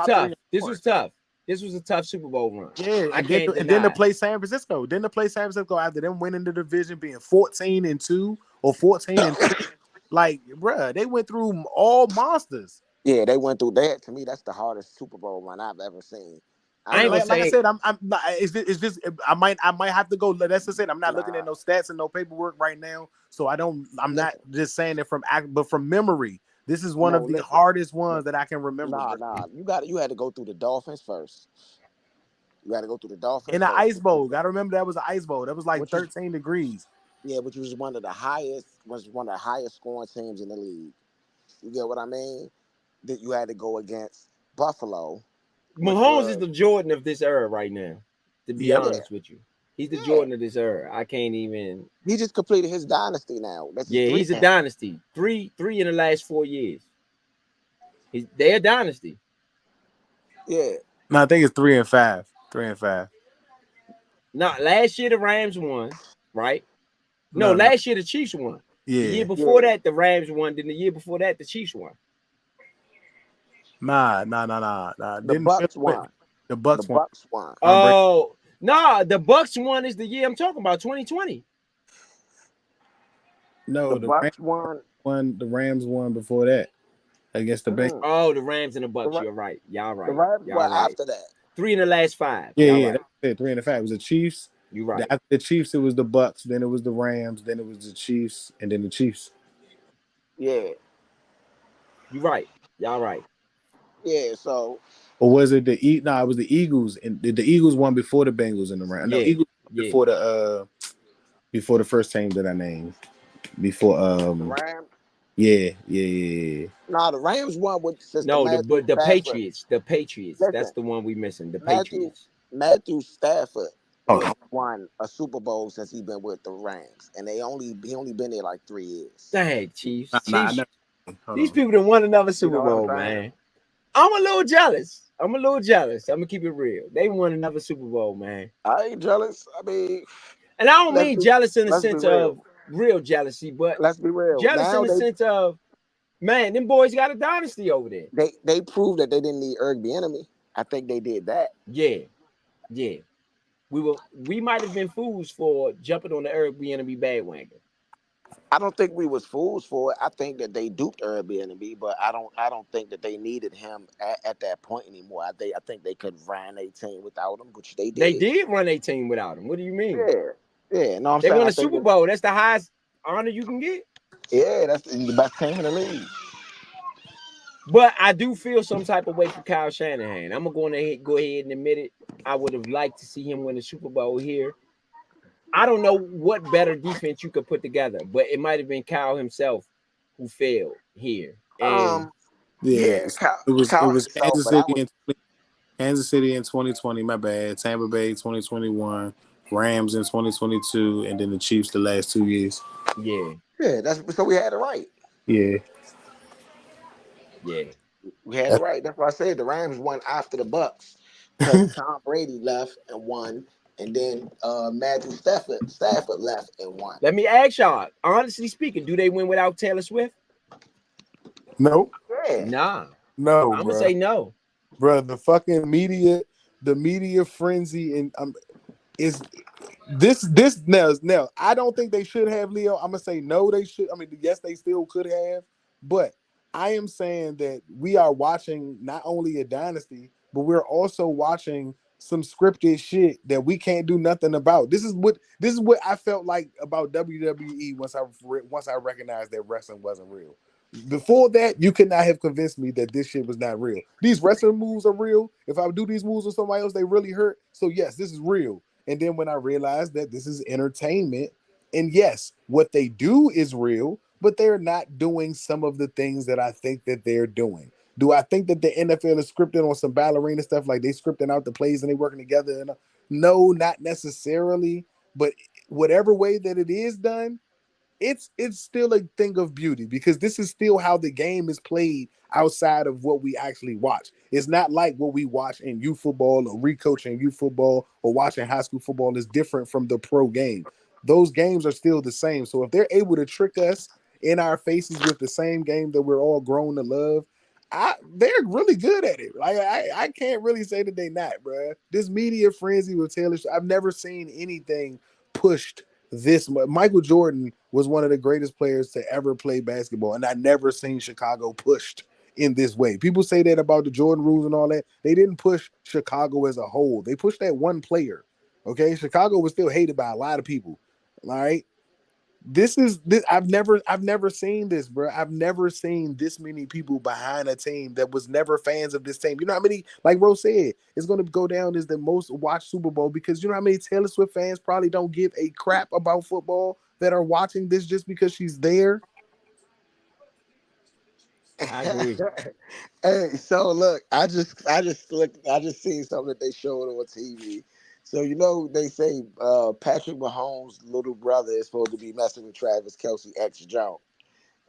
was tough. This was a tough Super Bowl run. Yeah, and then to play San Francisco. After them winning the division, being 14-2 or 14-3. Like, bruh, they went through all monsters. Yeah, they went through that. To me, that's the hardest Super Bowl run I've ever seen. Like I said, I'm not. It's just I might have to go. That's just it. I'm not looking at no stats and no paperwork right now, so I'm not just saying it but from memory. This is one of the hardest ones that I can remember. You had to go through the Dolphins first. You had to go through the Dolphins in the ice bowl. Gotta remember that was an ice bowl. That was like 13 degrees. Yeah, which was one of the highest scoring teams in the league. You get what I mean? That you had to go against Buffalo. Mahomes is the Jordan of this era right now, to be honest with you. He's the Jordan of this era. I can't even. He just completed his dynasty now. He's a dynasty. Three in the last 4 years. They're a dynasty. Yeah. No, I think it's 3 and 5. 3 and 5. No, last year the Rams won, right? No, last year the Chiefs won. Yeah. The year before that, the Rams won. Then the year before that, the Chiefs won. Nah. The Bucks won. The Bucks won. Oh, no, the Bucks won is the year I'm talking about, 2020. No, the Bucks won. The Rams won before that against the Bengals. Oh, the Rams and the Bucks. You're right. Y'all right. The Rams were after that. 3 in the last 5. Yeah, that's it. 3 and 5. It was the Chiefs. You're right. After the Chiefs, it was the Bucks. Then it was the Rams. Then it was the Chiefs, and then the Chiefs. Yeah. You're right. Y'all right. Yeah. So. Or was it the No, it was the Eagles, and the Eagles won before the Bengals in the round. No, Eagles before the first team that I named. Before the Rams. Yeah. No, the Rams won with the Patriots. The Patriots. Listen, that's the one we missing. The Patriots. Matthew Stafford won a Super Bowl since he's been with the Rams, and he only been there like 3 years. Dang, Chiefs. These people done won another Super Bowl, man. I'm a little jealous. I'm gonna keep it real. They won another Super Bowl, man. I ain't jealous. I mean, and I don't mean jealous in the sense of real jealousy, but let's be real. Jealous in the sense of, man, them boys got a dynasty over there. They proved that they didn't need Eric Bieniemy. I think they did that. Yeah. We might have been fools for jumping on the Eric Bieniemy bandwagon. I don't think we was fools for it. I think that they duped Airbnb, but I don't think that they needed him at that point anymore. I think they could run a team without him, which they did. They did run a team without him. What do you mean? Yeah. No, they won a Super Bowl. That's the highest honor you can get. Yeah, that's the best team in the league. But I do feel some type of way for Kyle Shanahan. I'm gonna go ahead and admit it. I would have liked to see him win the Super Bowl here. I don't know what better defense you could put together, but it might have been Kyle himself who failed here. And Yeah, it Kyle was himself, but I would. Kansas City in 2020, my bad. Tampa Bay 2021, Rams in 2022, and then the Chiefs the last 2 years. yeah, Yeah, that's so we had it right. Yeah. yeah. We had it right. That's why I said the Rams won after the Bucks because Tom Brady left and won, and then Matthew Stafford left and won. Let me ask y'all, honestly speaking, do they win without Taylor Swift? No, Yeah. Nah. no, I'm gonna bro. say no. Bro, the media frenzy, and is this now. I don't think they should have Leo. I'm gonna say no. They should. I mean, yes, they still could have, but I am saying that we are watching not only a dynasty, but we're also watching some scripted shit that we can't do nothing about. This is what I felt like about WWE once I recognized that wrestling wasn't real. Before that, you could not have convinced me that this shit was not real. These wrestling moves are real. If I do these moves with somebody else, they really hurt. So yes, this is real. And then when I realized that this is entertainment, and yes, what they do is real, but they're not doing some of the things that I think that they're doing. Do I think that the NFL is scripted on some ballerina stuff, like they scripting out the plays and they working together? And no, not necessarily. But whatever way that it is done, it's still a thing of beauty because this is still how the game is played outside of what we actually watch. It's not like what we watch in youth football or recoaching youth football or watching high school football is different from the pro game. Those games are still the same. So if they're able to trick us in our faces with the same game that we're all grown to love, they're really good at it. Like I can't really say that they not, bro. This media frenzy with Taylor, I've never seen anything pushed this much. Michael Jordan was one of the greatest players to ever play basketball, and I never seen Chicago pushed in this way. People say that about the Jordan rules and all that. They didn't push Chicago as a whole. They pushed that one player. Okay, Chicago was still hated by a lot of people. All right. This I've never seen this, bro. I've never seen this many people behind a team that was never fans of this team. You know how many, like Rose said, it's going to go down as the most watched Super Bowl because you know how many Taylor Swift fans probably don't give a crap about football that are watching this just because she's there. I agree. Hey, so look, I just seen something that they showed on TV. So you know they say Patrick Mahomes' little brother is supposed to be messing with Travis Kelce ex Jones,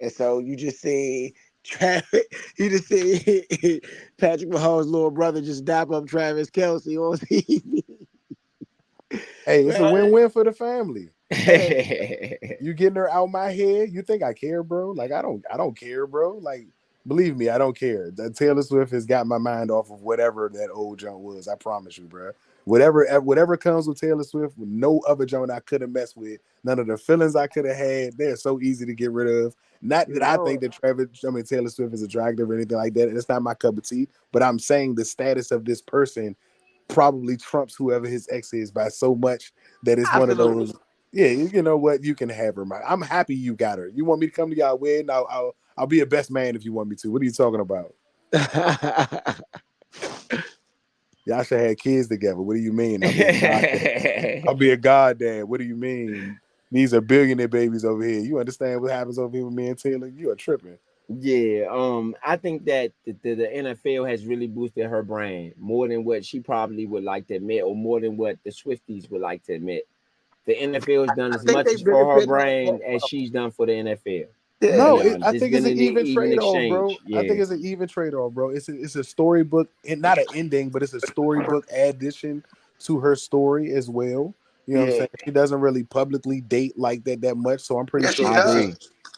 and so you just see Travis, you just see Patrick Mahomes' little brother just dap up Travis Kelce on TV. Hey, it's a Man, win-win for the family. hey, You getting her out my head? You think I care, bro? Like I don't care, bro. Like believe me, I don't care. The Taylor Swift has got my mind off of whatever that old junk was. I promise you, bro. Whatever comes with Taylor Swift, with no other junk I could have messed with, none of the feelings I could have had, they're so easy to get rid of. Not you that I know think that Taylor Swift is attractive or anything like that. It's not my cup of tea. But I'm saying the status of this person probably trumps whoever his ex is by so much that it's one of absolutely. those. Yeah, you know what? You can have her. I'm happy you got her. You want me to come to y'all wedding? I'll be a best man if you want me to. What are you talking about? Y'all should have kids together. What do you mean? I'll be a goddad. I'll be a goddad. What do you mean? These are billionaire babies over here. You understand what happens over here with me and Taylor? You are tripping. Yeah, I think that the NFL has really boosted her brand more than what she probably would like to admit, or more than what the Swifties would like to admit. The NFL has done I as think much they as for her benefited off brand both as of she's done for the NFL. them. To Yeah. be No, honest, I it's think it's been an an even even trade-off, bro. exchange. I think Yeah, it's an even trade-off, bro. It's a storybook, and not an ending, but it's a storybook addition to her story as well. You know what I'm Yeah. saying? She doesn't really publicly date like that much, so I'm pretty Yes, she sure I that she. does. agree.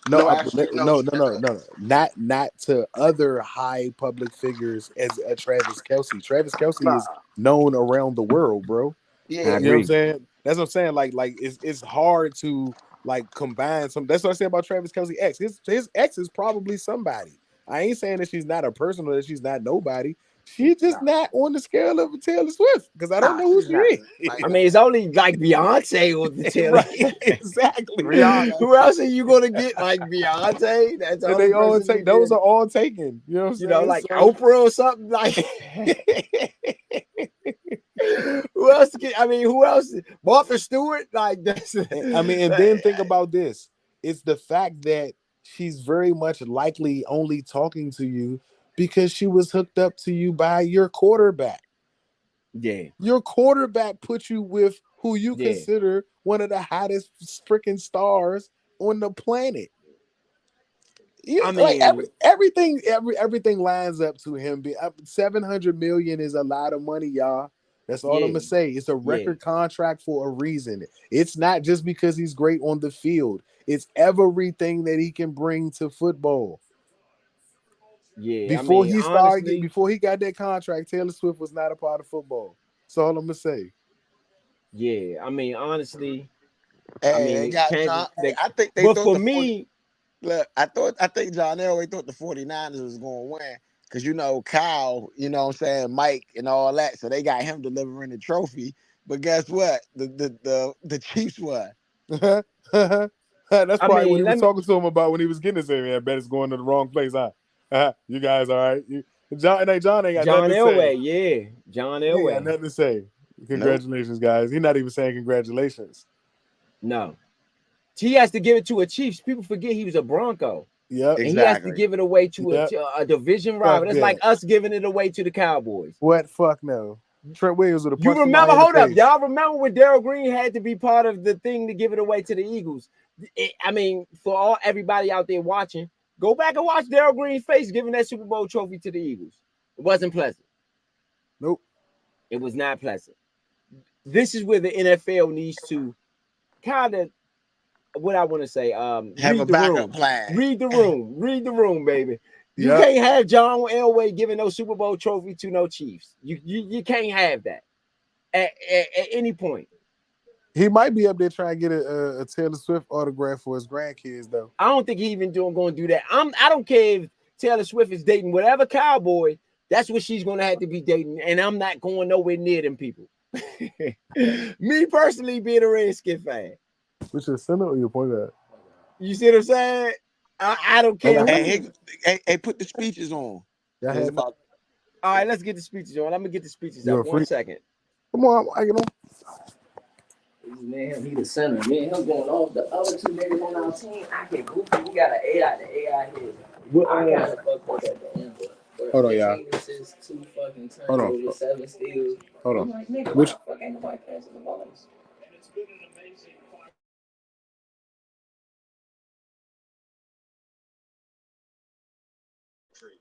No, No, actually, no, she does. no. Not to other high public figures as Travis Kelce. Travis Kelce is Nah. known around the world, bro. I Yeah. You know what I'm agree. saying? That's what I'm saying. Like it's hard to like combine some. That's what I say about Travis Kelce ex. His ex is probably somebody. I ain't saying that she's not a person or that she's not nobody. She's just not on the scale of a Taylor Swift because I don't know who she's she not. is. I mean, it's only like Beyonce on the Taylor. Right, exactly. Rihanna. Who else are you gonna get? Like Beyonce? That's the And only they all person take those are all taken. You know what I'm you know, saying? like So- Oprah or something. Like who else? I mean, who else? Martha Stewart. Like that's. I mean, and then think about this: it's the fact that she's very much likely only talking to you because she was hooked up to you by your quarterback. Yeah, Your quarterback put you with who you Yeah. consider one of the hottest freaking stars on the planet. Yeah, I like mean, everything lines up to him. 700 million is a lot of money, y'all. That's all I'm Yeah. gonna say. It's a Yeah. record contract for a reason. It's not just because he's great on the field. It's everything that he can bring to football. yeah. I mean, honestly, Before he got that contract, Taylor Swift was not a part of football. That's all I'm gonna say. yeah. I mean, honestly, Hey, John, Kansas. I think they But thought for the 40, me, look, I think John Elway thought the 49ers was going to win because Kyle, what I'm saying, Mike and all that, so they got him delivering the trophy. But guess what? The Chiefs won. That's I probably what he mean, was talking to him about when he was getting this. Man, I bet it's going to the wrong place, huh? You guys all right? John ain't got John nothing to say. Elway, yeah, John He ain't got Elway. nothing to say. Congratulations, guys. He's not even saying congratulations. No, he has to give it to a Chiefs. People forget he was a Bronco. Yep. And he has to Exactly. give it away to Yep. a division rival. That's that. like us giving it away to the Cowboys. What? Fuck no. Trent Williams with a You punch remember? somebody in Hold the up, face. y'all remember when Darryl Green had to be part of the thing to give it away to the Eagles? I mean, for everybody out there watching, go back and watch Darryl Green's face giving that Super Bowl trophy to the Eagles. It wasn't pleasant. Nope. It was not pleasant. This is where the NFL needs to kind of, what I want to say, Have read a the backup room. plan. Read the room. Read the room, baby. You Yep. can't have John Elway giving no Super Bowl trophy to no Chiefs. You can't have that at any point. He might be up there trying to get a Taylor Swift autograph for his grandkids, though. I don't think he even going to do that. I don't care if Taylor Swift is dating whatever cowboy. That's what she's going to have to be dating, and I'm not going nowhere near them people. Me personally, being a Redskin fan, Which is center or your point guard? you see what I'm saying? I don't care. Hey, put the speeches on. Y'all It's had about All right, let's get the speeches on. I'm gonna get the speeches You up. a 1 freak? second. Come on, I get on. Man, he the center. Me and him going off. The other two niggas on our team, I get goofy. We got an AI. The AI here. I kind of fucked up at the end, but Hold on, y'all. 15 assists, 2 fucking Hold on. turnovers, 7 steals. Hold I'm on. like, nigga, Which- why the fuck ain't nobody passing the balls?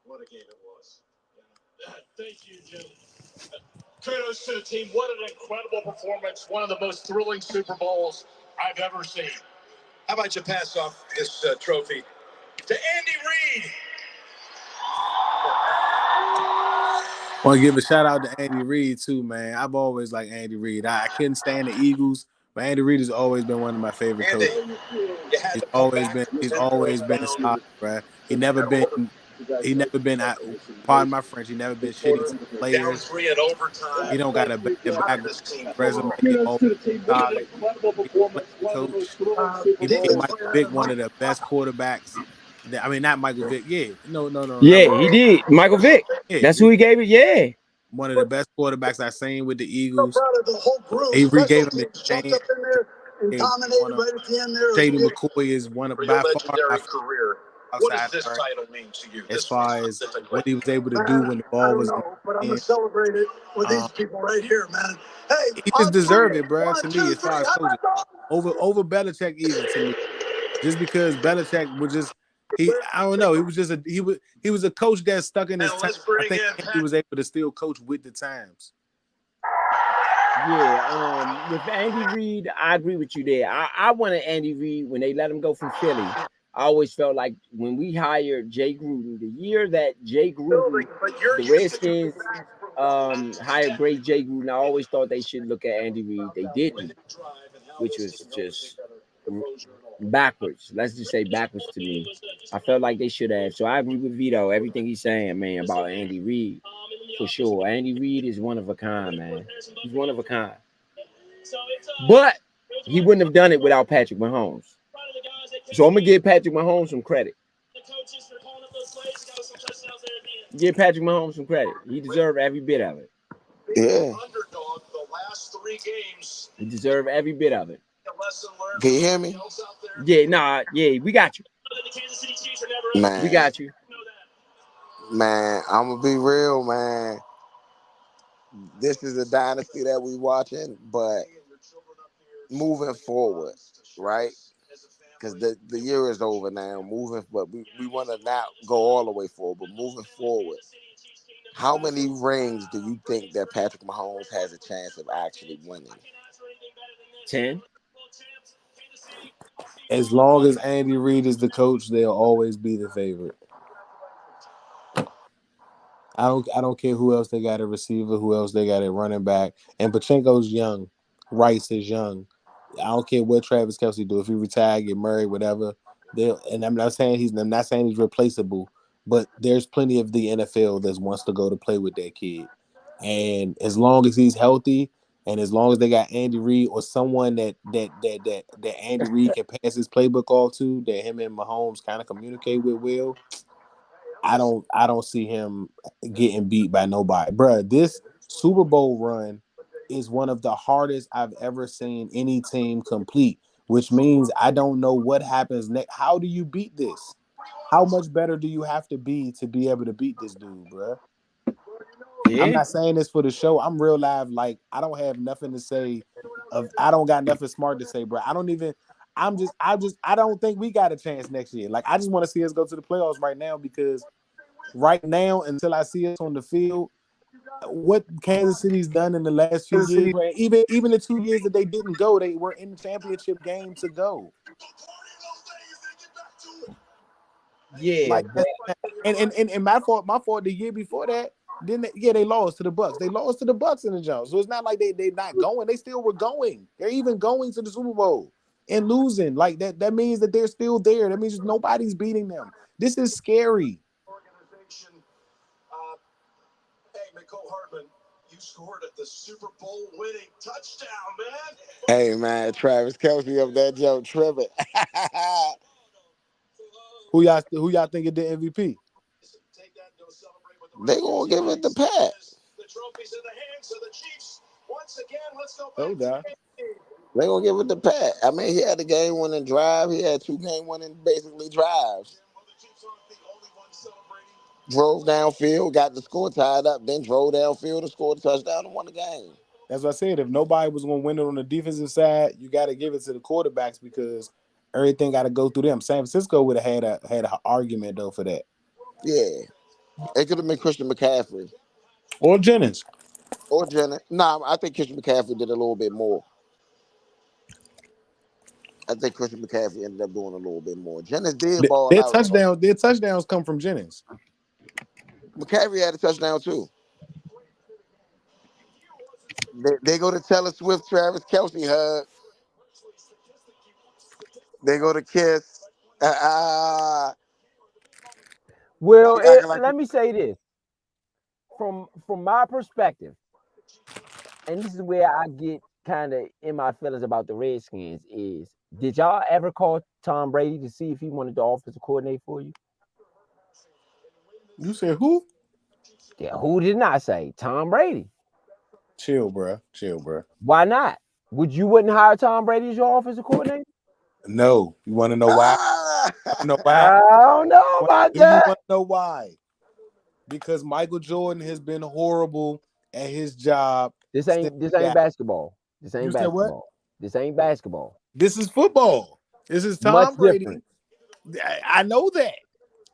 What a game it was. Thank you, Jim. Kudos to the team. What an incredible performance. One of the most thrilling Super Bowls I've ever seen. How about you pass off this trophy to Andy Reid? I want to give a shout out to Andy Reid too, man. I've always liked Andy Reid. I couldn't stand the Eagles, but Andy Reid has always been one of my favorite Andy, coaches. you had to come back from He's 10 always points been down. solid, bro. He never been pardon my French, he never been shitty to the Down players. 3 in overtime. He don't got a How bad did this team pull resume. off? He Kudos always to the team. What an solid. incredible He's a performance. playing One of the most coach. thrilling He Super made Bowls. Michael Vick one of the best quarterbacks. Not Michael Vick. Yeah, no, not Yeah, Michael he Vick. did. Michael Vick. Yeah, That's who he gave it. Yeah. one of the best quarterbacks I've seen with the So Eagles. proud of the whole group. He Special regave him teams his jumped name. up in there and Yeah, dominated right at the end there. It was Shady beautiful. McCoy is one of For your by far my legendary favorite career, what does outside this guard title mean to you? as This far one as specifically. what he was able to do Man, when the I ball don't was know, but I'm in. gonna celebrate it with these people right here, man. Hey, He just on deserved three. it, bro. 1, To me, 2, as 3. far as How coaching, about over Belichick, even to me, just because Belichick was just I don't know. He was just he was a coach that stuck in his and time. let's I bring think in he was able to still coach with the times. Yeah. With Andy Reid, I agree with you there. I wanted Andy Reid when they let him go from Philly. I always felt like when we hired Jay Gruden, the year that Jay Gruden, the Redskins hired great Jay Gruden, I always thought they should look at Andy Reid. They didn't, which was just backwards. Let's just say backwards to me. I felt like they should have. So I agree with Vito, everything he's saying, man, about Andy Reid. for sure. Andy Reid is one of a kind, man. He's one of a kind. But he wouldn't have done it without Patrick Mahomes. So I'm gonna give Patrick Mahomes some credit. Give Patrick Mahomes some credit. He deserved every bit of it. Yeah. He deserved every bit of it. Can you hear me? Yeah, we got you. Man. We got you. Man, I'm gonna be real, man. This is a dynasty that we watching, but moving forward, right? Because the year is over now. But we want to not go all the way forward, but moving forward, how many rings do you think that Patrick Mahomes has a chance of actually winning? 10. As long as Andy Reid is the coach, they'll always be the favorite. I don't care who else they got a receiver, who else they got a running back. And Pachenko's young. Rice is young. I don't care what Travis Kelce do. If he retire, get married, whatever. And I'm not saying he's replaceable, but there's plenty of the NFL that wants to go to play with that kid. And as long as he's healthy, and as long as they got Andy Reid or someone that Andy Reid can pass his playbook off to, that him and Mahomes kind of communicate with well, I don't see him getting beat by nobody. Bruh, this Super Bowl run is one of the hardest I've ever seen any team complete, which means I don't know what happens next. How do you beat this? How much better do you have to be able to beat this dude, bruh? Yeah. I'm not saying this for the show. I'm real live. Like, I don't have nothing to say. I don't got nothing smart to say, bro. I don't think we got a chance next year. Like, I just want to see us go to the playoffs right now, because right now, until I see us on the field, what Kansas City's done in the last few years, bro, even the 2 years that they didn't go, they were in the championship game to go. Yeah, like, and my fault the year before that, they lost to the Bucks. They lost to the Bucks in the Jones. So it's not like they not going. They still were going. They're even going to the Super Bowl and losing. Like that means that they're still there. That means nobody's beating them. This is scary. Hey, Nicole Hartman, you scored at the Super Bowl winning touchdown, man. Hey, man, Travis Kelce up that joke tripping. Who y'all think is the MVP? They gonna give it to Pat. The trophy's in the hands of the Chiefs. Once again, let's go Oh, back. They gonna give it to Pat. I mean, he had the game-winning drive. He had 2 game-winning basically drives. Drove downfield, got the score tied up, then drove downfield and scored a touchdown and won the game. That's what I said. If nobody was going to win it on the defensive side, you got to give it to the quarterbacks, because everything got to go through them. San Francisco would have had an argument though for that. Yeah, it could have been Christian McCaffrey or Jennings. Nah, I think Christian McCaffrey did a little bit more. I think Christian McCaffrey ended up doing a little bit more. Jennings did ball Their out. touchdowns come from Jennings. McCaffrey had a touchdown too. They go to Taylor Swift, Travis Kelce hug. They go to kiss. Well, let me say this. From my perspective, and this is where I get kind of in my feelings about the Redskins, is did y'all ever call Tom Brady to see if he wanted the offensive coordinator for you? You said who? Yeah, who did not say? Tom Brady. Chill, bro. Why not? You wouldn't hire Tom Brady as your offensive coordinator? No. You want to know why? I don't know about Do that. you want to know why? Because Michael Jordan has been horrible at his job. This ain't basketball. This ain't basketball. What? This ain't basketball. This is football. This is Tom Much Brady. Different. I know that.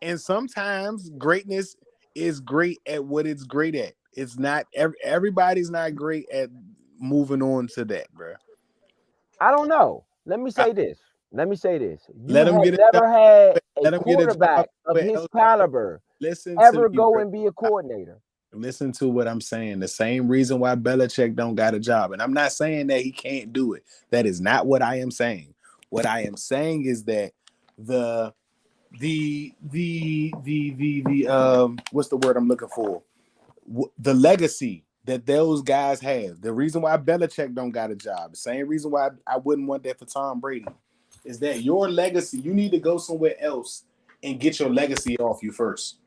And sometimes greatness is great at what it's great at. It's not everybody's not great at moving on to that, bro. I don't know. Let me say this. You Let him have get never had a quarterback of get his caliber listen ever to me, go bro. and be a coordinator. Listen to what I'm saying. The same reason why Belichick don't got a job. And I'm not saying that he can't do it. That is not what I am saying. What I am saying is that the what's the word I'm looking for? the legacy that those guys have. The reason why Belichick don't got a job, the same reason why I wouldn't want that for Tom Brady, is that your legacy, you need to go somewhere else and get your legacy off you first.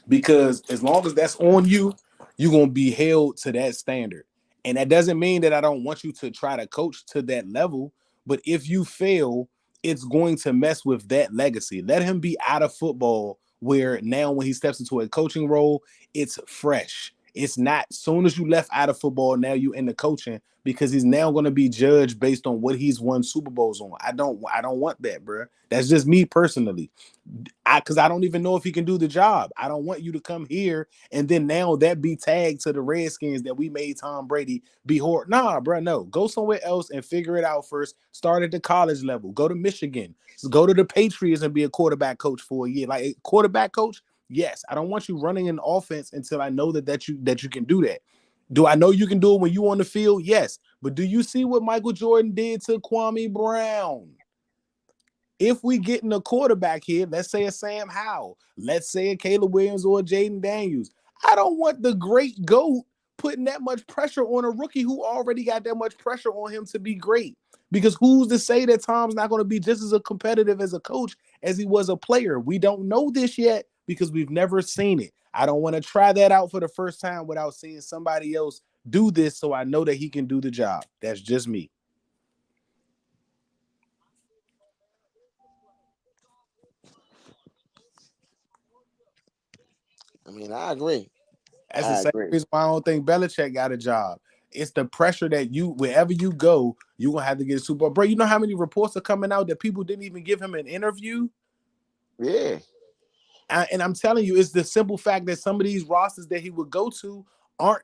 Because as long as that's on you, you're going to be held to that standard. And that doesn't mean that I don't want you to try to coach to that level. But if you fail, it's going to mess with that legacy. Let him be out of football where now when he steps into a coaching role, it's fresh. It's not soon as you left out of football, now you in the coaching because he's now going to be judged based on what he's won Super Bowls on. I don't want that, bro. That's just me personally. Because I don't even know if he can do the job. I don't want you to come here and then now that be tagged to the Redskins that we made Tom Brady be horrible. Nah, bro, no. Go somewhere else and figure it out first. Start at the college level. Go to Michigan. Go to the Patriots and be a quarterback coach for a year. Like a quarterback coach, yes. I don't want you running an offense until I know that you can do that. Do I know you can do it when you on the field? Yes. But do you see what Michael Jordan did to Kwame Brown? If we get in a quarterback here, let's say a Sam Howell, let's say a Caleb Williams or a Jaden Daniels, I don't want the great GOAT putting that much pressure on a rookie who already got that much pressure on him to be great. Because who's to say that Tom's not going to be just as competitive as a coach as he was a player? We don't know this yet because we've never seen it. I don't want to try that out for the first time without seeing somebody else do this so I know that he can do the job. That's just me. I mean, I agree. That's the I same agree. reason why I don't think Belichick got a job. It's the pressure that wherever you go, you're going to have to get a Super Bowl. Bro, you know how many reports are coming out that people didn't even give him an interview? Yeah. And I'm telling you, it's the simple fact that some of these rosters that he would go to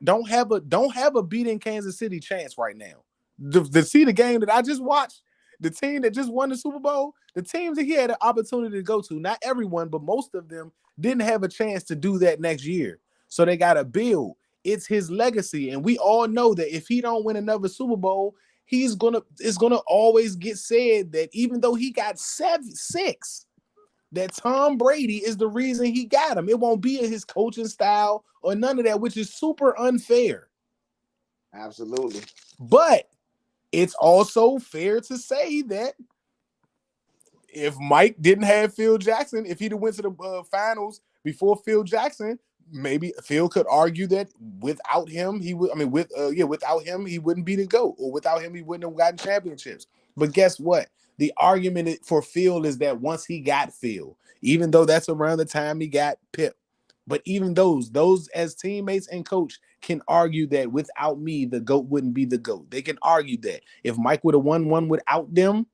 don't have a beating Kansas City chance right now. To see the game that I just watched, the team that just won the Super Bowl, the teams that he had an opportunity to go to, not everyone, but most of them didn't have a chance to do that next year. So they got to build. It's his legacy, and we all know that if he don't win another Super Bowl, it's gonna always get said that even though he got 6, that Tom Brady is the reason he got him. It won't be in his coaching style or none of that, which is super unfair. Absolutely. But it's also fair to say that if Mike didn't have Phil Jackson, if he'd have went to the finals before Phil Jackson, maybe Phil could argue that without him, he would. I mean, without him, he wouldn't be the GOAT, or without him, he wouldn't have gotten championships. But guess what? The argument for Phil is that once he got Phil, even though that's around the time he got Pip, but even those as teammates and coach can argue that without me, the GOAT wouldn't be the GOAT. They can argue that if Mike would have won one without them,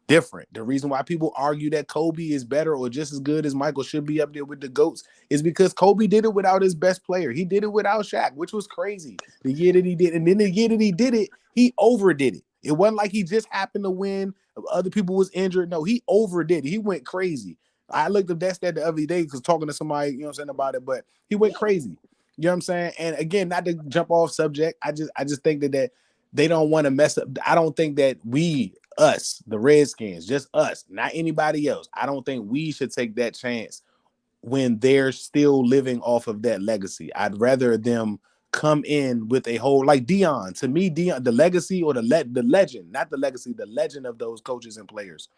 different. The reason why people argue that Kobe is better or just as good as Michael should be up there with the GOATs is because Kobe did it without his best player. He did it without Shaq, which was crazy. The year that he did, and then the year that he did it, he overdid it. It wasn't like he just happened to win. Other people was injured. No, he overdid it. He went crazy. I looked up that stat the other day because talking to somebody, what I'm saying, about it, but he went crazy. You know what I'm saying? And again, not to jump off subject, I just think that they don't want to mess up. I don't think that us, the Redskins, just us, not anybody else. I don't think we should take that chance when they're still living off of that legacy. I'd rather them come in with a whole, like Dion. To me, Dion, the legacy or the legend, not the legacy, the legend of those coaches and players.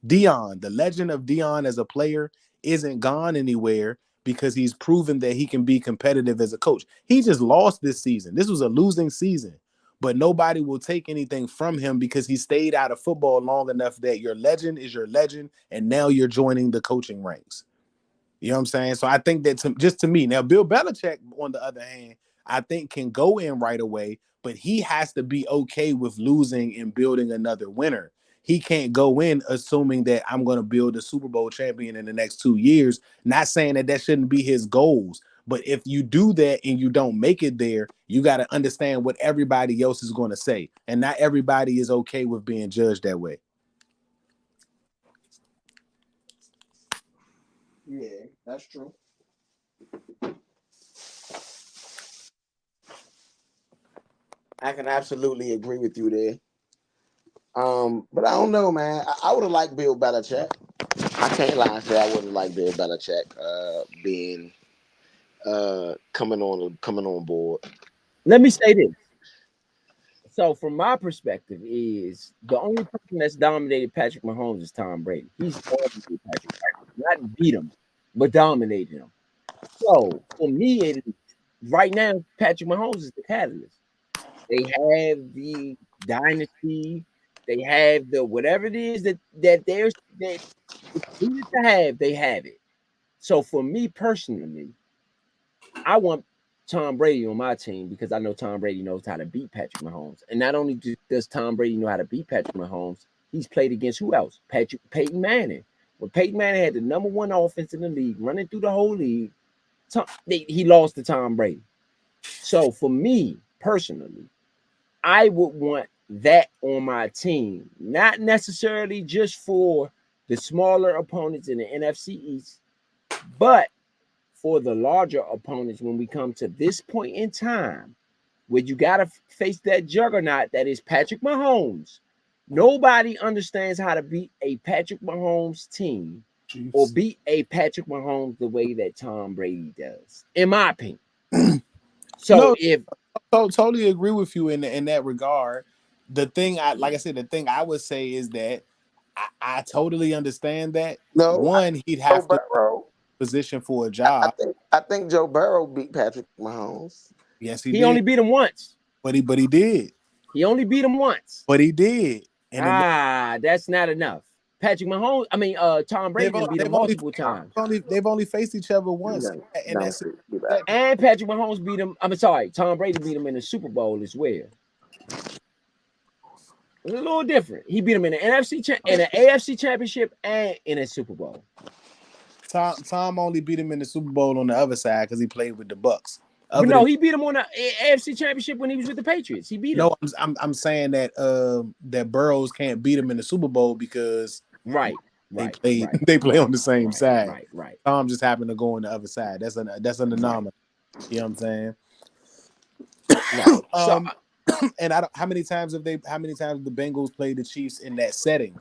Dion, the legend of Dion as a player isn't gone anywhere because he's proven that he can be competitive as a coach. He just lost this season. This was a losing season, but nobody will take anything from him because he stayed out of football long enough that your legend is your legend, and now you're joining the coaching ranks. You know what I'm saying? So I think that just to me, now Bill Belichick, on the other hand, I think can go in right away, but he has to be okay with losing and building another winner. He can't go in assuming that I'm going to build a Super Bowl champion in the next 2 years. Not saying that shouldn't be his goals, but if you do that and you don't make it there, you got to understand what everybody else is going to say. And not everybody is okay with being judged that way. Yeah, that's true. I can absolutely agree with you there. But I don't know, man. I would have liked Bill Belichick. I can't lie and say I wouldn't like Bill Belichick being coming on board. Let me say this. So from my perspective, is the only person that's dominated Patrick Mahomes is Tom Brady. He's dominated Patrick Mahomes, not beat him, but dominated him. So for me, right now, Patrick Mahomes is the catalyst. They have the dynasty. They have the whatever it is that that it's needed to have. They have it. So for me personally, I want Tom Brady on my team because I know Tom Brady knows how to beat Patrick Mahomes. And not only does Tom Brady know how to beat Patrick Mahomes, he's played against who else? Peyton Manning. When Peyton Manning had the number one offense in the league, running through the whole league, he lost to Tom Brady. So for me personally, I would want that on my team, not necessarily just for the smaller opponents in the NFC East, but for the larger opponents when we come to this point in time where you got to face that juggernaut that is Patrick Mahomes. Nobody understands how to beat a Patrick Mahomes team or beat a Patrick Mahomes the way that Tom Brady does, in my opinion. So I totally agree with you in that regard. The thing I would say is that I totally understand that. He'd have to position for a job. I think Joe Burrow beat Patrick Mahomes. Yes, he only beat him once. But he did. He only beat him once. But he did. And that's not enough. Patrick Mahomes, Tom Brady beat him multiple times. They've only faced each other once. And Patrick Mahomes beat him. Tom Brady beat him in the Super Bowl as well. It's a little different. He beat him in the AFC Championship and in a Super Bowl. Tom only beat him in the Super Bowl on the other side because he played with the Bucks. But no, he beat him on the AFC Championship when he was with the Patriots. He beat him. No, I'm saying that that Burrows can't beat him in the Super Bowl because they play on the same side. Right. Tom just happened to go on the other side. That's an anomaly. You know what I'm saying? Right. And how many times have the Bengals played the Chiefs in that setting?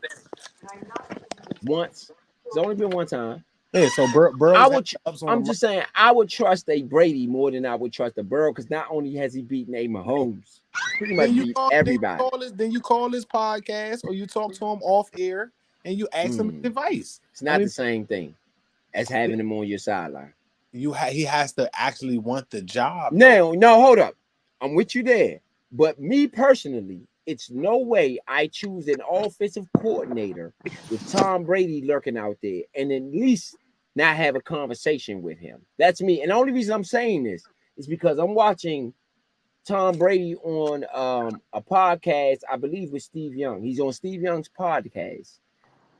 Once. It's only been one time. Yeah, so Burrows. I'm just saying I would trust a Brady more than I would trust a Burrow because not only has he beaten a Mahomes, pretty much beat everybody. Then you call his podcast or you talk to him off air and you ask him advice. It's not the same thing as having him on your sideline. He has to actually want the job. No, hold up. I'm with you there. But me personally, it's no way I choose an offensive coordinator with Tom Brady lurking out there and at least not have a conversation with him. That's me. And the only reason I'm saying this is because I'm watching Tom Brady on a podcast, I believe, with Steve Young. He's on Steve Young's podcast.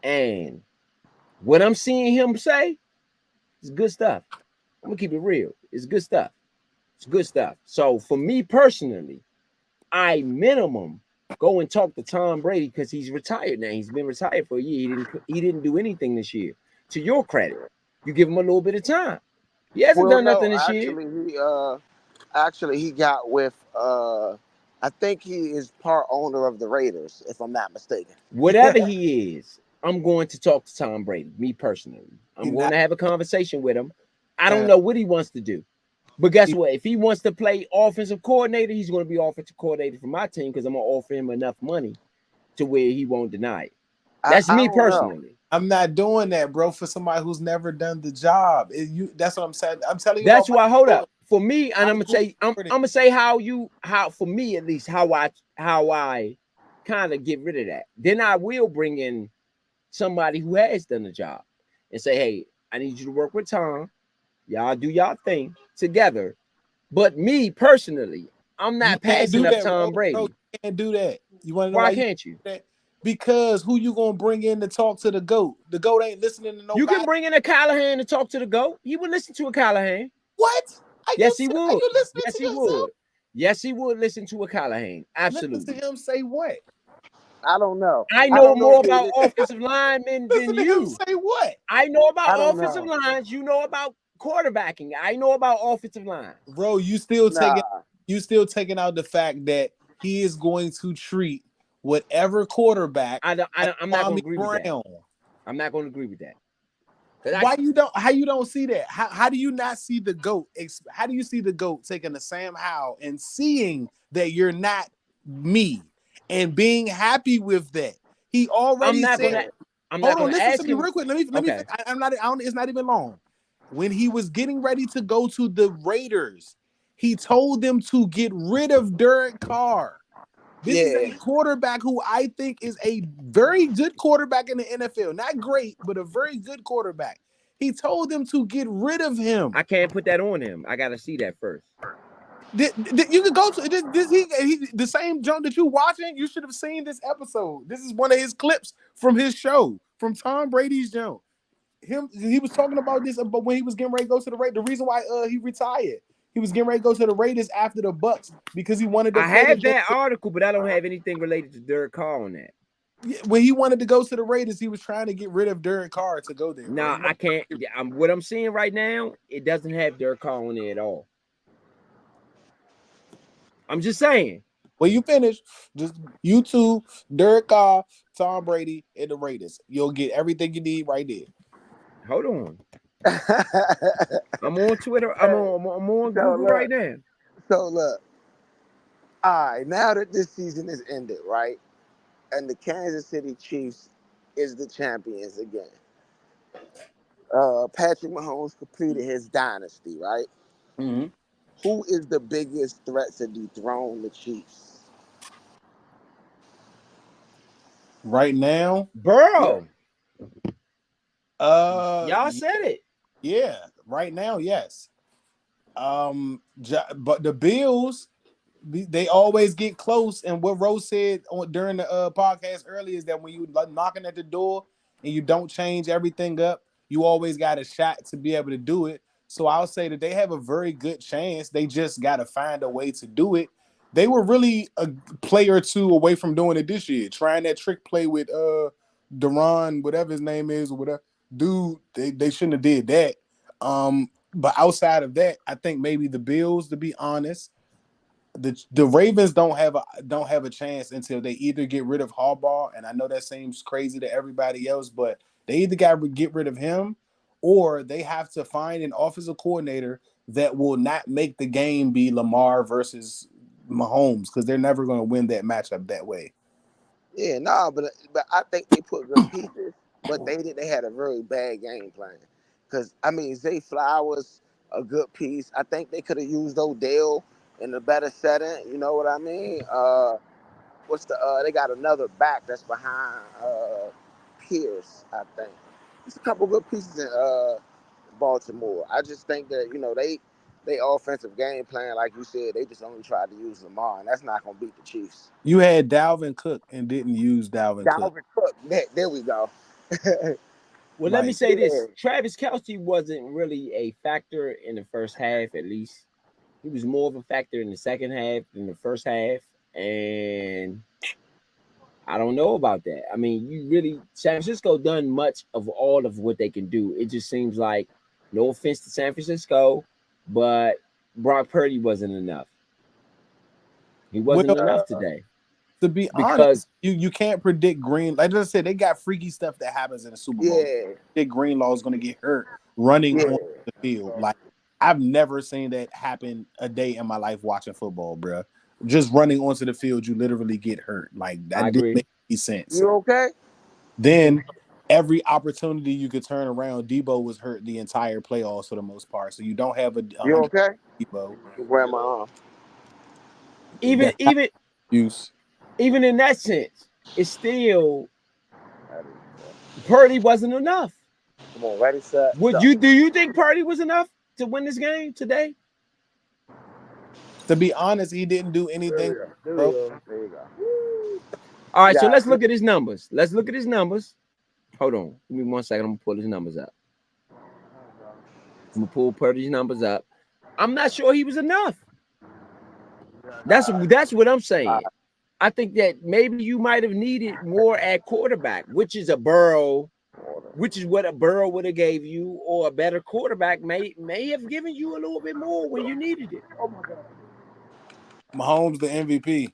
And what I'm seeing him say is good stuff. I'm going to keep it real. It's good stuff. It's good stuff. So for me personally, I minimum go and talk to Tom Brady because he's retired now. He's been retired for a year. He didn't do anything this year. To your credit, you give him a little bit of time. He hasn't done nothing this year. Actually, he got with I think he is part owner of the Raiders, if I'm not mistaken. Whatever he is, I'm going to talk to Tom Brady, me personally. I'm going to have a conversation with him. I don't know what he wants to do. But guess what? If he wants to play offensive coordinator, he's going to be offensive coordinator for my team because I'm going to offer him enough money to where he won't deny it. That's me personally. I'm not doing that, bro, for somebody who's never done the job. That's what I'm saying. I'm telling you. That's why, hold up. For me, and I'm gonna say how for me at least, how I kind of get rid of that. Then I will bring in somebody who has done the job and say, hey, I need you to work with Tom. Y'all do y'all thing together. But me personally, I'm not passing up Tom Brady. Bro, you can't do that. You want to know why can't you? Because who you gonna bring in to talk to the GOAT? The GOAT ain't listening to nobody. You can bring in a Callahan to talk to the GOAT. He would listen to a Callahan. What? Yes, he would. Are you listening yes, to he yourself? would. Yes, he would listen to a Callahan. Absolutely. Listen to him say what? I don't know. I know more about offensive linemen than you. Say what? I know about offensive lines. You know about quarterbacking. I know about offensive lines. Bro, you still taking out the fact that he is going to treat whatever quarterback. I'm not going to agree with that. I'm not going to agree with that. Why you don't? How you don't see that? How do you not see the GOAT? How do you see the GOAT taking the Sam Howell and seeing that you're not me and being happy with that? He already said. Hold on, listen to me real quick. Let me. I'm not. It's not even long. When he was getting ready to go to the Raiders, he told them to get rid of Derek Carr. This is a quarterback who I think is a very good quarterback in the NFL. Not great, but a very good quarterback. He told them to get rid of him. I can't put that on him. I got to see that first. You could go to this. He the same junk that you watching. You should have seen this episode. This is one of his clips from his show, from Tom Brady's junk. He was talking about this, but when he was getting ready to go to the Raiders, the reason why he retired. He was getting ready to go to the Raiders after the Bucks because he wanted to. I have that article, but I don't have anything related to Derek Carr on that. When he wanted to go to the Raiders, he was trying to get rid of Derek Carr to go there. No, I can't. What I'm seeing right now, it doesn't have Derek Carr on there at all. I'm just saying. When you finish, just YouTube Derek Carr, Tom Brady, and the Raiders. You'll get everything you need right there. Hold on. I'm on Twitter. I'm on Google right now. So look. All right, now that this season is ended, right? And the Kansas City Chiefs is the champions again. Patrick Mahomes completed his dynasty, right? Mm-hmm. Who is the biggest threat to dethrone the Chiefs? Right now? Burrow. Y'all said it. Yeah, right now, yes. But the Bills, they always get close. And what Rose said during the podcast earlier is that when you knocking at the door and you don't change everything up, you always got a shot to be able to do it. So I'll say that they have a very good chance. They just got to find a way to do it. They were really a play or two away from doing it this year, trying that trick play with Duron, whatever his name is, or whatever. Dude, they shouldn't have did that. But outside of that, I think maybe the Bills, to be honest, the Ravens don't have a chance until they either get rid of Harbaugh, and I know that seems crazy to everybody else, but they either got to get rid of him or they have to find an offensive coordinator that will not make the game be Lamar versus Mahomes, because they're never going to win that matchup that way. Yeah, but I think they put good pieces, but they had a very bad game plan. Because I mean, Zay Flowers, a good piece. I think they could have used Odell in a better setting. You know what I mean? They got another back that's behind Pierce, I think. There's a couple good pieces in Baltimore. I just think that, they offensive game plan, like you said, they just only tried to use Lamar, and that's not going to beat the Chiefs. You had Dalvin Cook and didn't use Dalvin Cook. There we go. Well, let me say this. Travis Kelce wasn't really a factor in the first half, at least. He was more of a factor in the second half than the first half. And I don't know about that. I mean, San Francisco done much of all of what they can do. It just seems like, no offense to San Francisco, but Brock Purdy wasn't enough. He wasn't enough today. To be honest, you can't predict Green. Like I said, they got freaky stuff that happens in the Super Bowl. Yeah. Greenlaw is going to get hurt running on the field. Like, I've never seen that happen a day in my life watching football, bro. Just running onto the field, you literally get hurt. Like, that didn't make any sense. You okay? Then every opportunity you could turn around, Debo was hurt the entire playoffs for the most part. So you don't have a you okay? Debo. Grab my arm. Even in that sense, it's still Purdy wasn't enough. Come on, ready, set. Do you think Purdy was enough to win this game today? To be honest, he didn't do anything. There you go. All right, so let's look at his numbers. Hold on. Give me 1 second. I'm gonna pull his numbers up. I'm gonna pull Purdy's numbers up. I'm not sure he was enough. That's what I'm saying. I think that maybe you might have needed more at quarterback, which is what a Burrow would have gave you, or a better quarterback may have given you a little bit more when you needed it. Oh my God. Mahomes the MVP.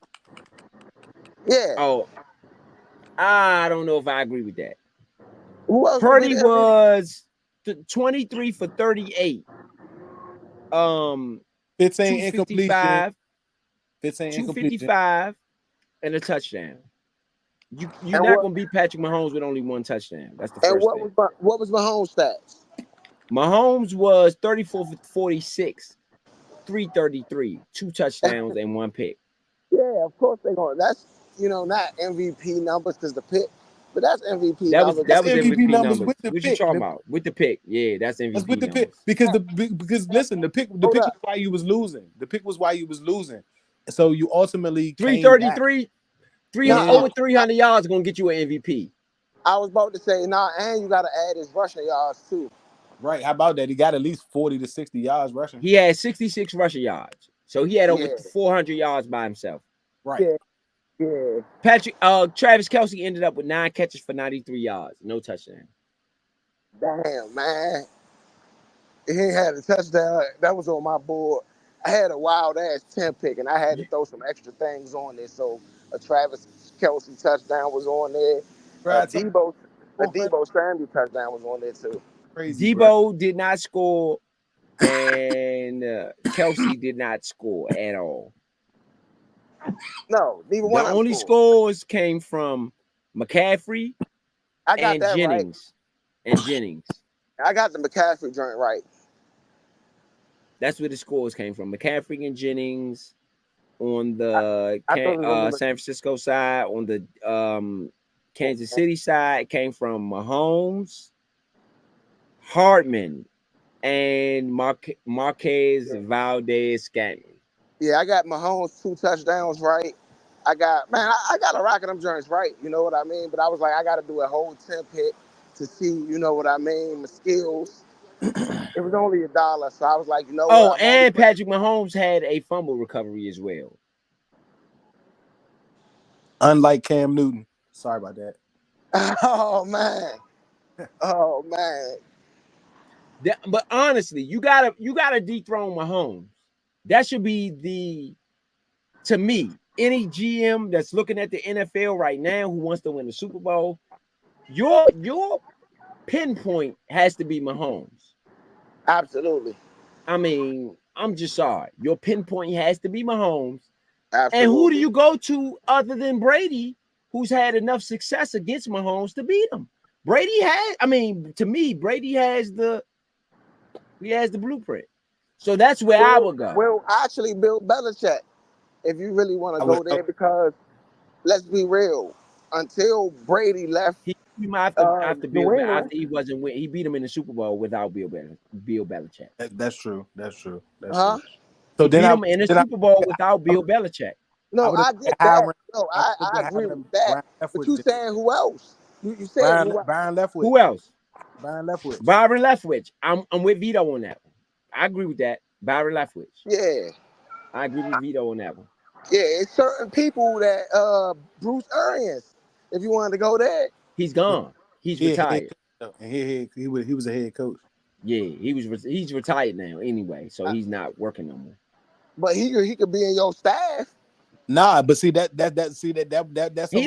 Yeah. Oh, I don't know if I agree with that. Who else Purdy was 23 for 38. 15 incompletion. 255. 15 incompletion. 255 and a touchdown. You're And not what gonna beat Patrick Mahomes with only one touchdown. That's the first thing. what was Mahomes' stats? Mahomes was 34 for 46, 333, 2 touchdowns and 1 pick. Yeah, of course they're going. That's not MVP numbers because the pick, but that's MVP That was numbers. MVP numbers. with the What pick. you talking about? With the pick. Yeah, that's MVP That's with the numbers. pick because listen, the pick was why you was losing. The pick was why you was losing. So you ultimately 333, 300 Nah, over 300 yards gonna get you an MVP. I was about to say, and you got to add his rushing yards too. Right. How about that? He got at least 40 to 60 yards rushing. He had 66 rushing yards. So he had over Yeah. 400 yards by himself. Right. Yeah. Travis Kelce ended up with 9 catches for 93 yards, no touchdown. Damn, man. He ain't had a touchdown. That was on my board. I had a wild ass 10 pick, and I had to throw some extra things on there. So a Travis Kelce touchdown was on there. A Debo Samuel touchdown was on there too. Crazy, Debo did not score, and Kelce did not score at all. No, neither The one of them only scored. scores came from McCaffrey I got and that Jennings. And Jennings. right. I got the McCaffrey joint right. That's where the scores came from. McCaffrey and Jennings on the I thought it was on the San Francisco side. On the Kansas City side, it came from Mahomes, Hardman, and Marquez Valdez-Scantling. Yeah, I got Mahomes 2 touchdowns right. I got a rock of them joints right. You know what I mean? But I was like, I got to do a whole 10 pick to see, you know what I mean, my skills. It was only $1, so I was like, you know what? Oh, and Patrick Mahomes had a fumble recovery as well. Unlike Cam Newton. Sorry about that. Oh man. But honestly, you gotta dethrone Mahomes. That should be to me, any GM that's looking at the NFL right now who wants to win the Super Bowl, your pinpoint has to be Mahomes. Absolutely. I mean, I'm just sorry. Your pinpoint has to be Mahomes. Absolutely. And who do you go to other than Brady, who's had enough success against Mahomes to beat him? To me, Brady has the blueprint. So that's where I would go. Well, actually, Bill Belichick, if you really want to go there, because let's be real, until Brady left, he he beat him in the Super Bowl without Bill Belichick. That's true. That's true. Huh? So he beat him in the Super Bowl without Bill Belichick. No, I get that. No, I agree with that. But you saying who else? You said Byron Leftwich. Who else? Byron Leftwich. Byron Leftwich. I'm with Vito on that one. I agree with that. Byron Leftwich. Yeah. I agree with Vito on that one. Yeah, it's certain people that Bruce Arians, if you wanted to go there. He's gone. He's retired. He was a head coach. Yeah, he's retired now anyway, so he's not working no more. But he could be in your staff. Nah, but see that's he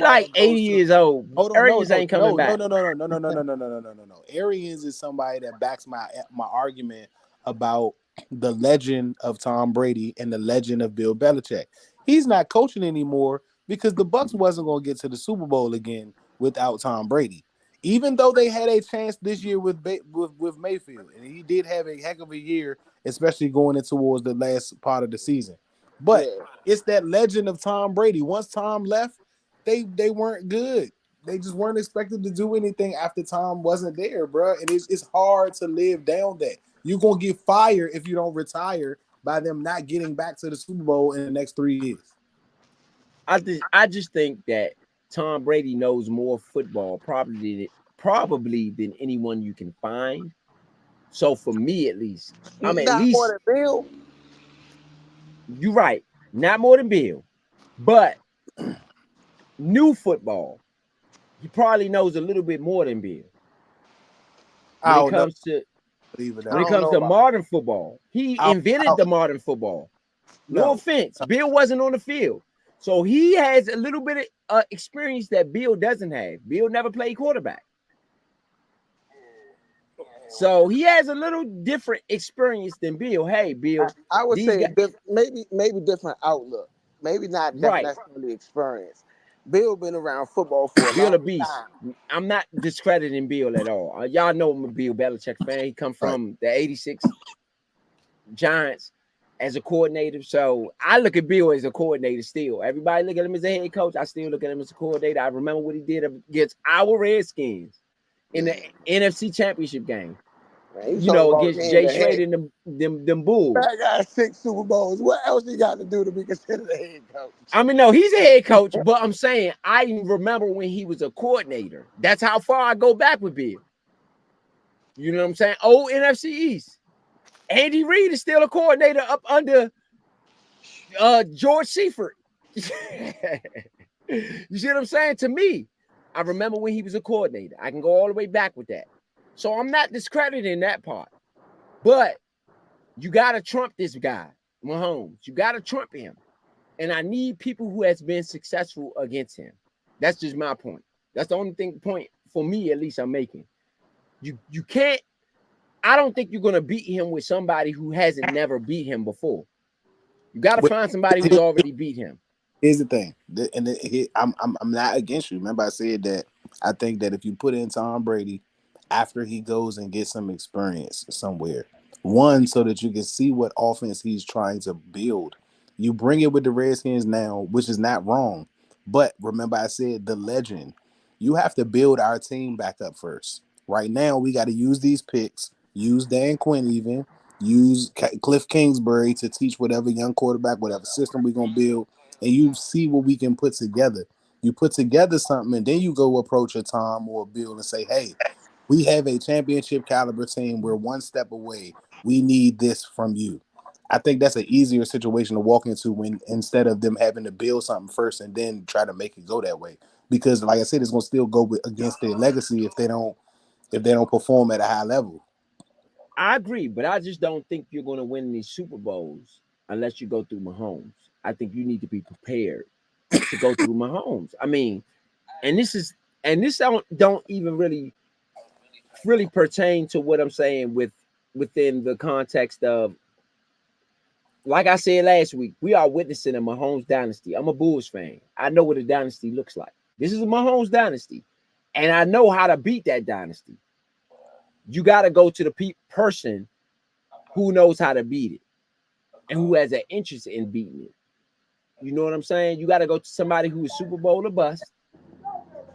like 80 years old. Hold on, Arians ain't coming back. No. Arians is somebody that backs my argument about the legend of Tom Brady and the legend of Bill Belichick. He's not coaching anymore because the Bucs wasn't going to get to the Super Bowl again without Tom Brady. Even though they had a chance this year with Mayfield, and he did have a heck of a year, especially going in towards the last part of the season. But it's that legend of Tom Brady. Once Tom left, they weren't good. They just weren't expected to do anything after Tom wasn't there, bro. And it's hard to live down that. You're going to get fired if you don't retire by them not getting back to the Super Bowl in the next 3 years. I just think that Tom Brady knows more football probably than anyone you can find. So for me, at least, more than Bill. You're right, not more than Bill, but new football, he probably knows a little bit more than Bill. When it comes to modern football, he invented the modern football. No offense, Bill wasn't on the field, so he has a little bit of experience that Bill doesn't have. Bill never played quarterback. So he has a little different experience than Bill. Hey, Bill, I would these say guys, maybe different outlook, maybe not right? necessarily experience. Bill been around football for a Bill a long beast. time. I'm not discrediting Bill at all. Y'all know I'm a Bill Belichick fan. He come Right. from the '86 Giants as a coordinator. So I look at Bill as a coordinator still. Everybody look at him as a head coach. I still look at him as a coordinator. I remember what he did against our Redskins in the NFC Championship game. Man, you You talking know, about against being Jay the head. Schrader and them Bulls. That guy has 6 Super Bowls. What else he got to do to be considered a head coach? I mean, no, he's a head coach, but I'm saying I remember when he was a coordinator. That's how far I go back with Bill. You know what I'm saying? Old NFC East. Andy Reid is still a coordinator up under George Seifert. You see what I'm saying? To me, I remember when he was a coordinator. I can go all the way back with that. So I'm not discrediting that part. But you got to trump this guy, Mahomes. You got to trump him. And I need people who has been successful against him. That's just my point. That's the only point for me, at least I'm making. You can't, I don't think you're going to beat him with somebody who hasn't never beat him before. You got to find somebody who's already beat him. Here's the thing, I'm not against you. Remember, I said that I think that if you put in Tom Brady after he goes and gets some experience somewhere, one, so that you can see what offense he's trying to build. You bring it with the Redskins now, which is not wrong. But remember, I said the legend. You have to build our team back up first. Right now, we got to use these picks, use Dan Quinn even, use Cliff Kingsbury to teach whatever young quarterback, whatever system we're going to build, and you see what we can put together. You put together something, and then you go approach a Tom or a Bill and say, hey, we have a championship caliber team. We're one step away. We need this from you. I think that's an easier situation to walk into when instead of them having to build something first and then try to make it go that way. Because, like I said, it's going to still go against their legacy if they don't perform at a high level. I agree, but I just don't think you're going to win these Super Bowls unless you go through Mahomes. I think you need to be prepared to go through Mahomes. I mean, and this don't even really pertain to what I'm saying within the context of, like I said last week, we are witnessing a Mahomes dynasty. I'm a Bulls fan. I know what a dynasty looks like. This is a Mahomes dynasty, and I know how to beat that dynasty. You got to go to the person who knows how to beat it and who has an interest in beating it. You know what I'm saying? You got to go to somebody who is Super Bowl or bust.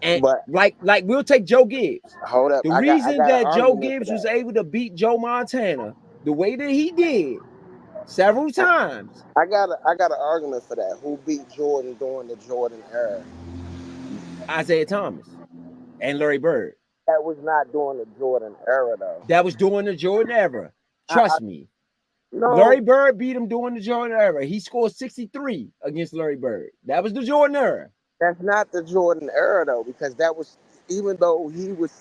And But like we'll take Joe Gibbs. hold up, The I reason got an that Joe argument for Gibbs was that. able to beat Joe Montana the way that he did several times. I got an argument for that. Who beat Jordan during the Jordan era? Isaiah Thomas and Larry Bird. That was not during the Jordan era, though. That was during the Jordan era. Trust me. No, Larry Bird beat him during the Jordan era. He scored 63 against Larry Bird. That was the Jordan era. that's not the Jordan era, though, because that was, even though he was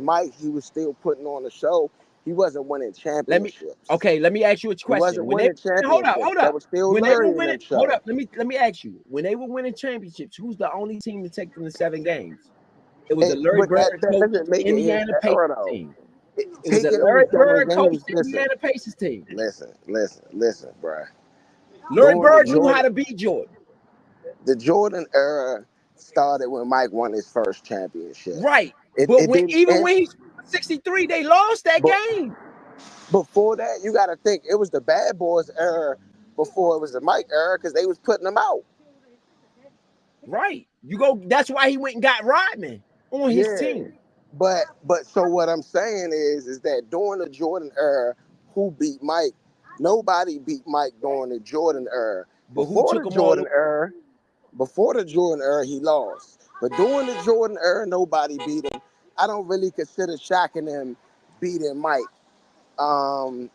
Mike, he was still putting on a show. He wasn't winning championships. Let me ask you a He question. wasn't When winning hold championships. up. That was still When they were Larry in winning, them show. hold up. Let me ask you. When they were winning championships, who's the only team to take them to 7 games? It was a Larry But Bird that coach doesn't make it his Indiana Pacers era, though. team. It was a Taking them Larry to 7 Bird coach games. Listen, Indiana Pacers team. listen, bro. Larry During Bird knew how to beat Jordan. the Jordan era started when Mike won his first championship. Right. It But didn't even end. when he scored 63, they lost that But game. before that, you got to think it was the Bad Boys era before it was the Mike era, because they was putting them out. Right. That's why he went and got Rodman on his team. But so what I'm saying is that during the Jordan era, who beat Mike? Nobody beat Mike during the Jordan era. But who took him all the way? Before the Jordan era, he lost. But during the Jordan era, nobody beat him. I don't really consider Shaq and them beating Mike. But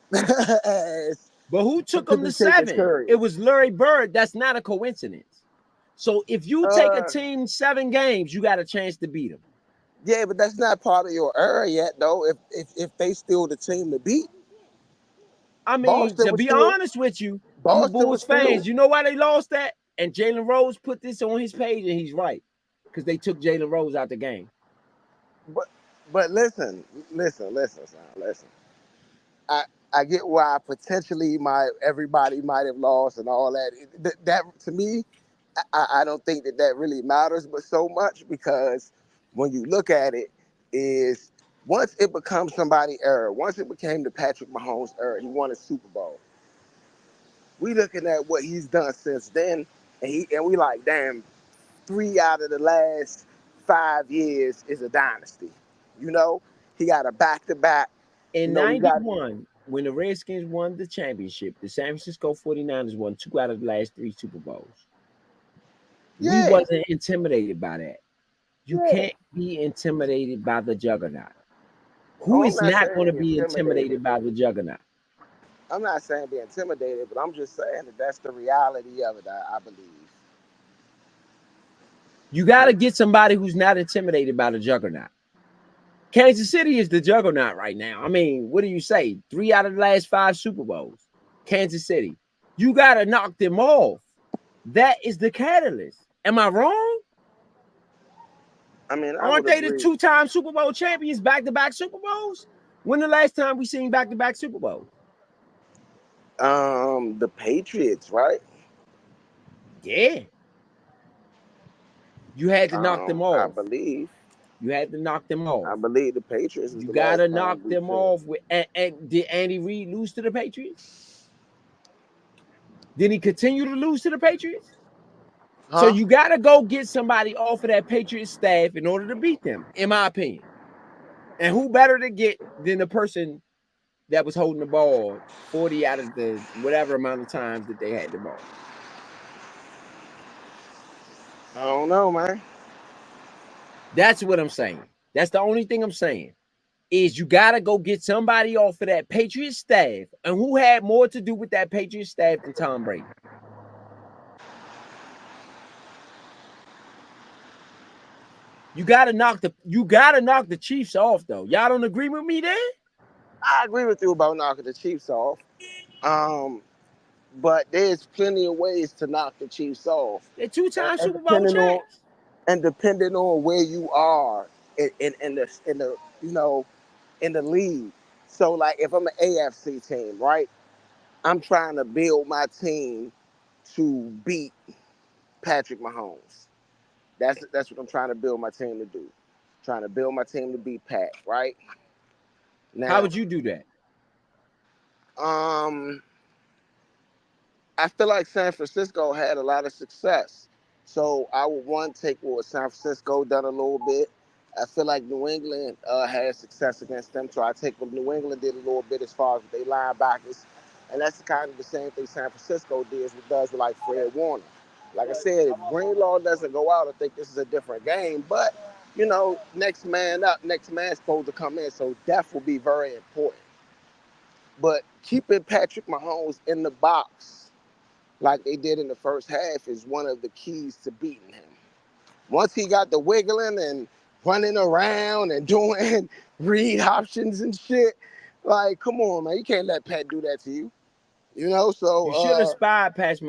who took to him be to taken 7? serious. It was Larry Bird. That's not a coincidence. So if you take a team 7 games, you got a chance to beat them. Yeah, but that's not part of your era yet, though. If they still the team to beat. I mean, Boston to was be still, honest with you, I'm a Boston was Bulls fan. still. You know why they lost that? And Jalen Rose put this on his page, and he's right. Because they took Jalen Rose out the game. But listen. I I get why potentially everybody might have lost and all that. That to me, I don't think that really matters, but so much because when you look at it, is once it becomes somebody era, once it became the Patrick Mahomes era, he won a Super Bowl. We looking at what he's done since then, and we like, damn, 3 out of the last 5 years is a dynasty. You know, he got a back to back. You In know, he got 91, when the Redskins won the championship, the San Francisco 49ers won 2 out of the last 3 Super Bowls. We yeah, wasn't intimidated by that. You yeah. can't be intimidated by the juggernaut. Who Oh, I'm is not not saying going to be be intimidated. intimidated by the juggernaut? I'm not saying be intimidated, but I'm just saying that that's the reality of it. I believe. You got to get somebody who's not intimidated by the juggernaut. Kansas City is the juggernaut right now. I mean, what do you say? 3 out of the last 5 Super Bowls. Kansas City. You got to knock them off. That is the catalyst. Am I wrong? I mean, I Aren't would they the agree. 2-time Super Bowl champions, back-to-back Super Bowls? When the last time we seen back-to-back Super Bowls? The Patriots, right? Yeah. You had to knock them I off. believe. You had to knock them off. I believe the Patriots is You the got to last knock time we've them seen. off. And did Andy Reid lose to the Patriots? Did he continue to lose to the Patriots? So Huh? you got to go get somebody off of that Patriots staff in order to beat them, in my opinion. And who better to get than the person that was holding the ball 40 out of the whatever amount of times that they had the ball? I don't know, man. That's what I'm saying. That's the only thing I'm saying is you got to go get somebody off of that Patriots staff. And who had more to do with that Patriots staff than Tom Brady? You got to knock the Chiefs off, though. Y'all don't agree with me there? I agree with you about knocking the Chiefs off. Um, but there's plenty of ways to knock the Chiefs off. They're And, 2-time and Super Bowl depending on champs. depending on where you are in the in the league. So like if I'm an AFC team, right? I'm trying to build my team to beat Patrick Mahomes. That's what I'm trying to build my team to do. Trying to build my team to beat Pat, right? How Now, would you do that? um, I feel like San Francisco had a lot of success. So I would take what San Francisco done a little bit. I feel like New England had success against them. So I take what New England did a little bit as far as their linebackers. And that's kind of the same thing San Francisco does with like Fred Warner. Like I said, if Greenlaw doesn't go out, I think this is a different game. But, next man up, next man's supposed to come in. So depth will be very important. But keeping Patrick Mahomes in the box like they did in the first half is one of the keys to beating him. Once he got the wiggling and running around and doing read options and shit, like, come on, man, you can't let Pat do that to you. So You should have spied Patrick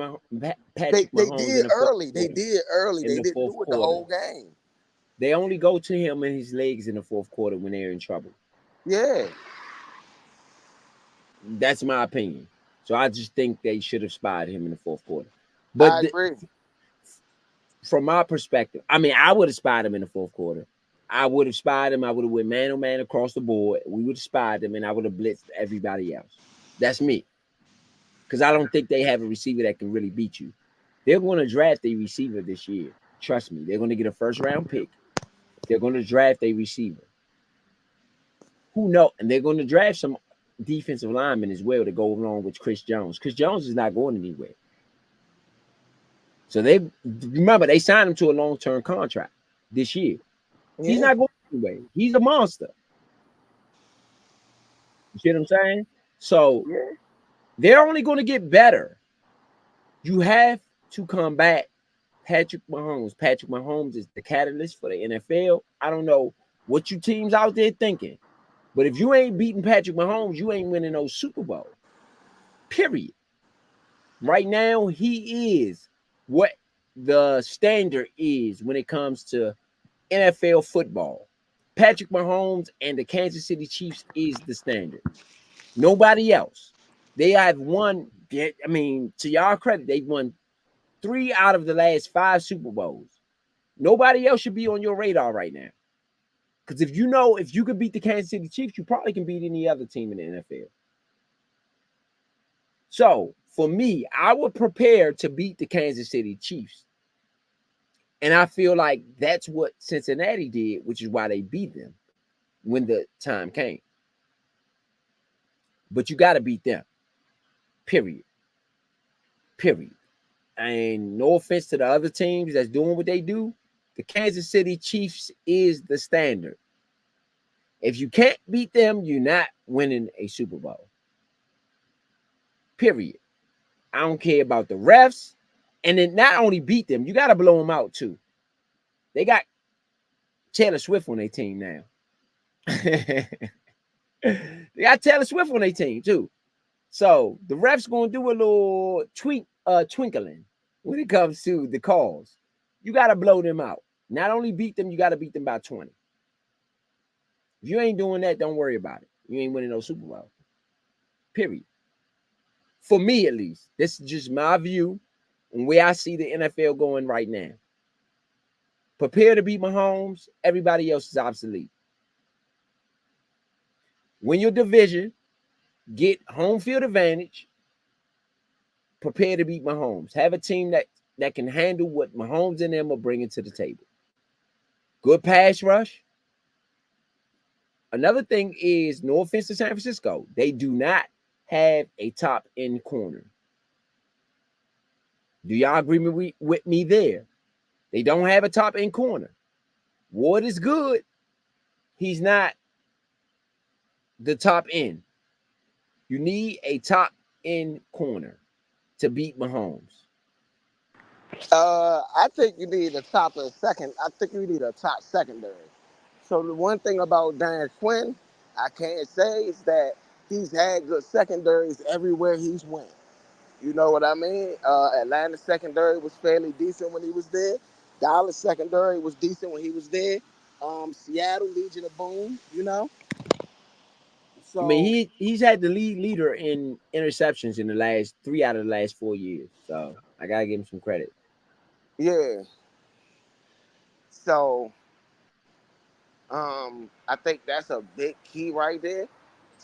they Mahomes in did the fourth early. They quarter. did early. In They the didn't fourth do it the quarter. whole game. They only go to him and his legs in the fourth quarter when they're in trouble. Yeah, That's my opinion. So I just think they should have spied him in the fourth quarter. But I agree. from my perspective, I mean, I would have spied him in the fourth quarter. I would have spied him. I would have went man-on-man across the board. We would have spied him, and I would have blitzed everybody else. That's me. Because I don't think they have a receiver that can really beat you. They're going to draft a receiver this year. Trust me. They're going to get a first-round pick. They're going to draft a receiver. Who knows? And they're going to draft some defensive linemen as well to go along with Chris Jones. Chris Jones is not going anywhere. So remember, they signed him to a long-term contract this year. He's Yeah, not going anywhere. He's a monster. You see what I'm saying? So yeah. they're only going to get better. You have to combat Patrick Mahomes. Patrick Mahomes is the catalyst for the NFL. I don't know what you teams out there thinking, but if you ain't beating Patrick Mahomes, you ain't winning no Super Bowl. Period. Right now, he is what the standard is when it comes to NFL football. Patrick Mahomes and the Kansas City Chiefs is the standard. Nobody else. They have won. I mean, to y'all credit, they've won 3 out of the last 5 Super Bowls. Nobody else should be on your radar right now. Because if you could beat the Kansas City Chiefs, you probably can beat any other team in the NFL. So for me, I would prepare to beat the Kansas City Chiefs. And I feel like that's what Cincinnati did, which is why they beat them when the time came. But you got to beat them. Period. And no offense to the other teams that's doing what they do, the Kansas City Chiefs is the standard. If you can't beat them, you're not winning a Super Bowl. Period. I don't care about the refs. And then not only beat them, you got to blow them out too. They got Taylor Swift on their team now. They got Taylor Swift on their team too. So the refs going to do a little twinkling when it comes to the calls. You got to blow them out. Not only beat them, you got to beat them by 20. If you ain't doing that, don't worry about it. You ain't winning no Super Bowl. Period. For me, at least. This is just my view and where I see the NFL going right now. Prepare to beat Mahomes. Everybody else is obsolete. Win your division. Get home field advantage. Prepare to beat Mahomes. Have a team that can handle what Mahomes and them are bringing to the table. Good pass rush. Another thing is, no offense to San Francisco, they do not have a top end corner. Do y'all agree with me there? They don't have a top end corner. Ward is good. He's not the top end. You need a top end corner to beat Mahomes. I think you need a top of second. I think you need a top secondary. So the one thing about Dan Quinn, I can't say is that he's had good secondaries everywhere he's went. You know what I mean? Atlanta secondary was fairly decent when he was there. Dallas secondary was decent when he was there. Seattle Legion of Boom, you know. I mean, So he's had the leader in interceptions in the last 3 out of the last 4 years. So I gotta give him some credit. yeah. So I think that's a big key right there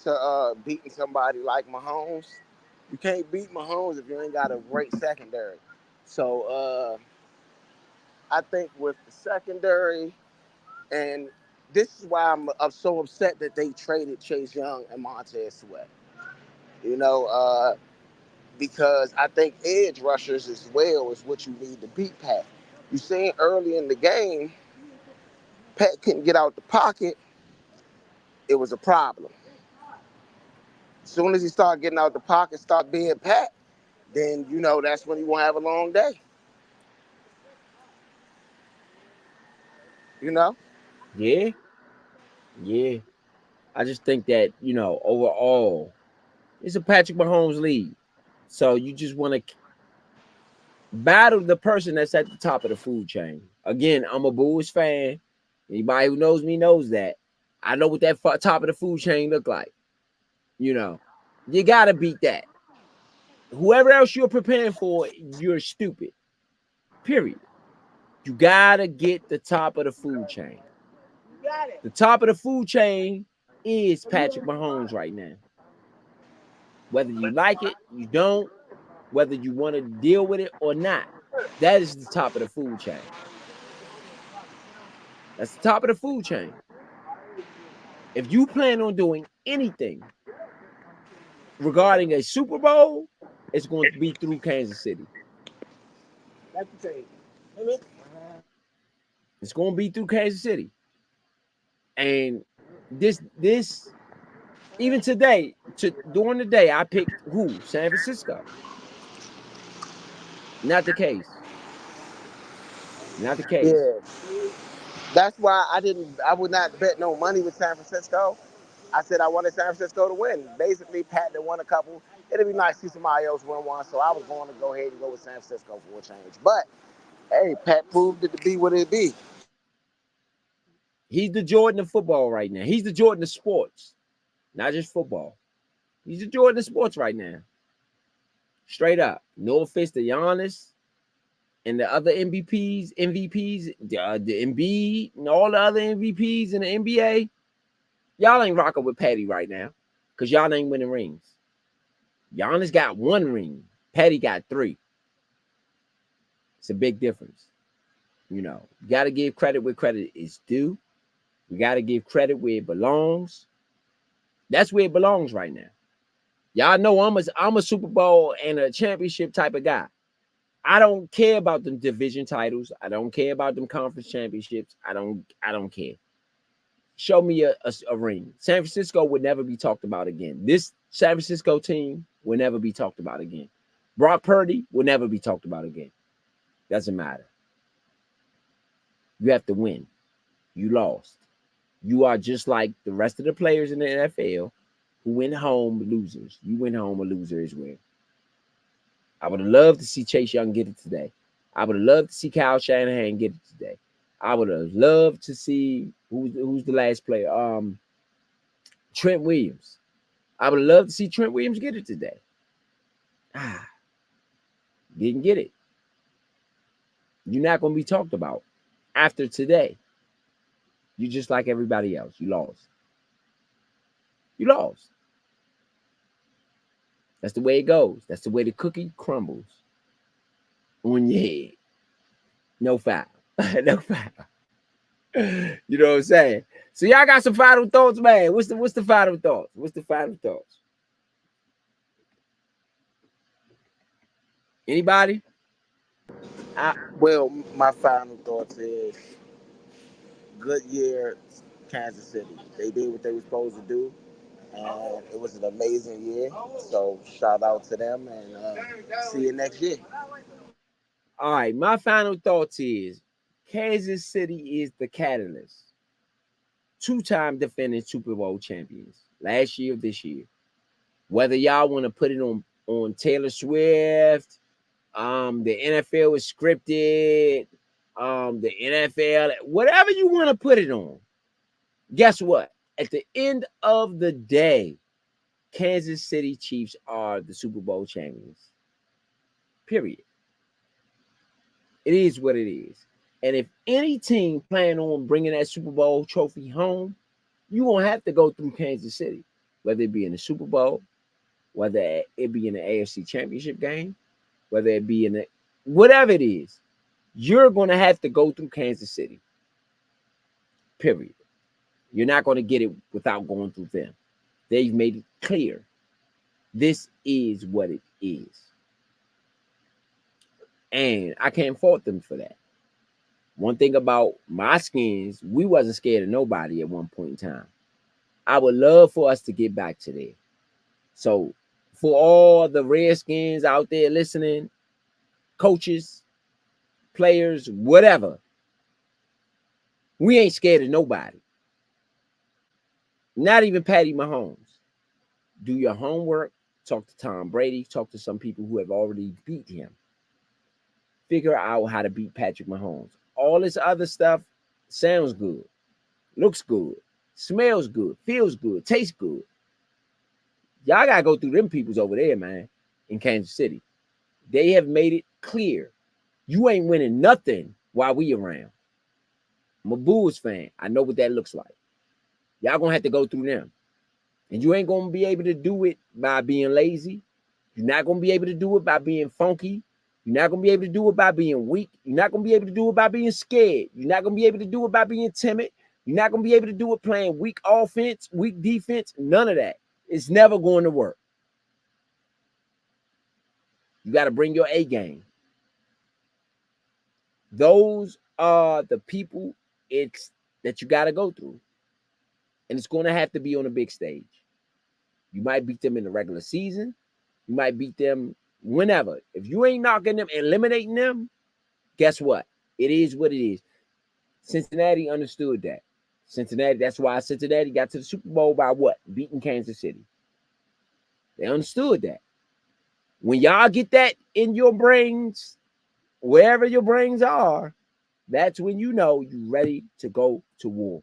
to beating somebody like Mahomes. You can't beat Mahomes if you ain't got a great secondary. So I think with the secondary, and this is why I'm so upset that they traded Chase Young and Montez Sweat. You know, because I think edge rushers as well is what you need to beat Pat. You seen early in the game, Pat couldn't get out the pocket. It was a problem. As soon as he started getting out the pocket, start being Pat, then you know that's when he won't have a long day. You know? Yeah. I just think that, overall, it's a Patrick Mahomes league. So you just want to battle the person that's at the top of the food chain. Again, I'm a Bulls fan. Anybody who knows me knows that. I know what that top of the food chain look like. You got to beat that. Whoever else you're preparing for, you're stupid. Period. You got to get the top of the food chain. The top of the food chain is Patrick Mahomes right now. Whether you like it, you don't, whether you want to deal with it or not, that is the top of the food chain. That's the top of the food chain. If you plan on doing anything regarding a Super Bowl, it's going to be through Kansas City. It's going to be through Kansas City. And this even today, during the day, I picked who? San Francisco. Not the case. Not the case. Yeah. That's why I would not bet no money with San Francisco. I said I wanted San Francisco to win. Basically, Pat that won a couple. It'd be nice to see somebody else win one. So I was going to go ahead and go with San Francisco for a change. But hey, Pat proved it to be what it be. He's the Jordan of football right now. He's the Jordan of sports, not just football. He's the Jordan of sports right now. Straight up. No offense to Giannis and the other MVPs, the Embiid, and all the other MVPs in the NBA. Y'all ain't rocking with Patty right now because y'all ain't winning rings. Giannis got 1 ring. Patty got 3. It's a big difference. You know, you got to give credit where credit is due. You got to give credit where it belongs. That's where it belongs right now. Y'all know I'm a Super Bowl and a championship type of guy. I don't care about them division titles. I don't care about them conference championships. I don't care. Show me a ring. San Francisco would never be talked about again. This San Francisco team will never be talked about again. Brock Purdy will never be talked about again. Doesn't matter. You have to win. You lost. You are just like the rest of the players in the NFL who went home losers. You went home a loser as well. I would have loved to see Chase Young get it today. I would have loved to see Kyle Shanahan get it today. I would have loved to see who's the last player? Trent Williams. I would have loved to see Trent Williams get it today. Didn't get it. You're not going to be talked about after today. You're just like everybody else. You lost. You lost. That's the way it goes. That's the way the cookie crumbles on your head. No foul. No foul. You know what I'm saying? So y'all got some final thoughts, man. What's the final thoughts? What's the final thoughts? Anybody? Well, my final thoughts is good year, Kansas City. They did what they were supposed to do, and it was an amazing year. So shout out to them, and see you next year. All right, my final thoughts is Kansas City is the catalyst. 2-time defending Super Bowl champions last year or this year. Whether y'all want to put it on Taylor Swift, the NFL is scripted, the NFL, whatever you want to put it on. Guess what? At the end of the day, Kansas City Chiefs are the Super Bowl champions. Period. It is what it is. And if any team plan on bringing that Super Bowl trophy home, you're going to have to go through Kansas City, whether it be in the Super Bowl, whether it be in the AFC Championship game, whether it be in the whatever it is, you're going to have to go through Kansas City. Period. You're not going to get it without going through them. They've made it clear. This is what it is. And I can't fault them for that. One thing about my Skins, we wasn't scared of nobody at one point in time. I would love for us to get back to there. So for all the Redskins out there listening, coaches, players, whatever, we ain't scared of nobody. Not even Patty Mahomes. Do your homework. Talk to Tom Brady. Talk to some people who have already beat him. Figure out how to beat Patrick Mahomes. All this other stuff sounds good, looks good, smells good, feels good, tastes good. Y'all got to go through them peoples over there, man, in Kansas City. They have made it clear. You ain't winning nothing while we around. I'm a Bulls fan. I know what that looks like. Y'all going to have to go through them. And you ain't going to be able to do it by being lazy. You're not going to be able to do it by being funky. You're not going to be able to do it by being weak. You're not going to be able to do it by being scared. You're not going to be able to do it by being timid. You're not going to be able to do it playing weak offense, weak defense, none of that. It's never going to work. You got to bring your A game. Those are the people that you got to go through. And it's going to have to be on a big stage. You might beat them in the regular season. You might beat them whenever. If you ain't knocking them, eliminating them, guess what? It is what it is. Cincinnati understood that. That's why Cincinnati got to the Super Bowl by what? Beating Kansas City. They understood that. When y'all get that in your brains, wherever your brains are, that's when you know you're ready to go to war.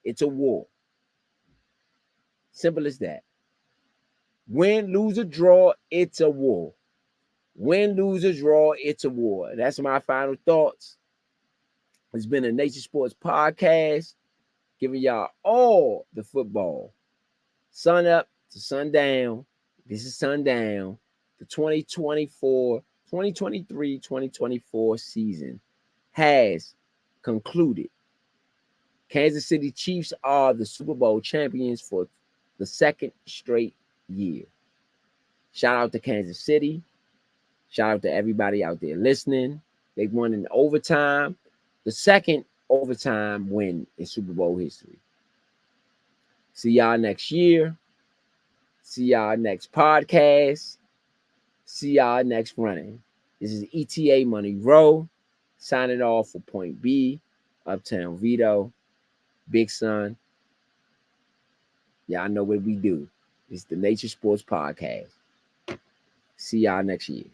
It's a war. Simple as that. Win, lose, or draw, it's a war. Win, lose, or draw, it's a war. That's my final thoughts. It's been a Nature Sports podcast, giving y'all all the football. Sun up to sundown. This is sundown. The 2023-2024 season has concluded. Kansas City Chiefs are the Super Bowl champions for the second straight year. Shout out to Kansas City. Shout out to everybody out there listening. They won in overtime. The second overtime win in Super Bowl history. See y'all next year. See y'all next podcast. See y'all next running. This is ETA Money Row. Signing off for Point B. Uptown Vito. Big Son. Y'all know what we do. It's the Nature Sports Podcast. See y'all next year.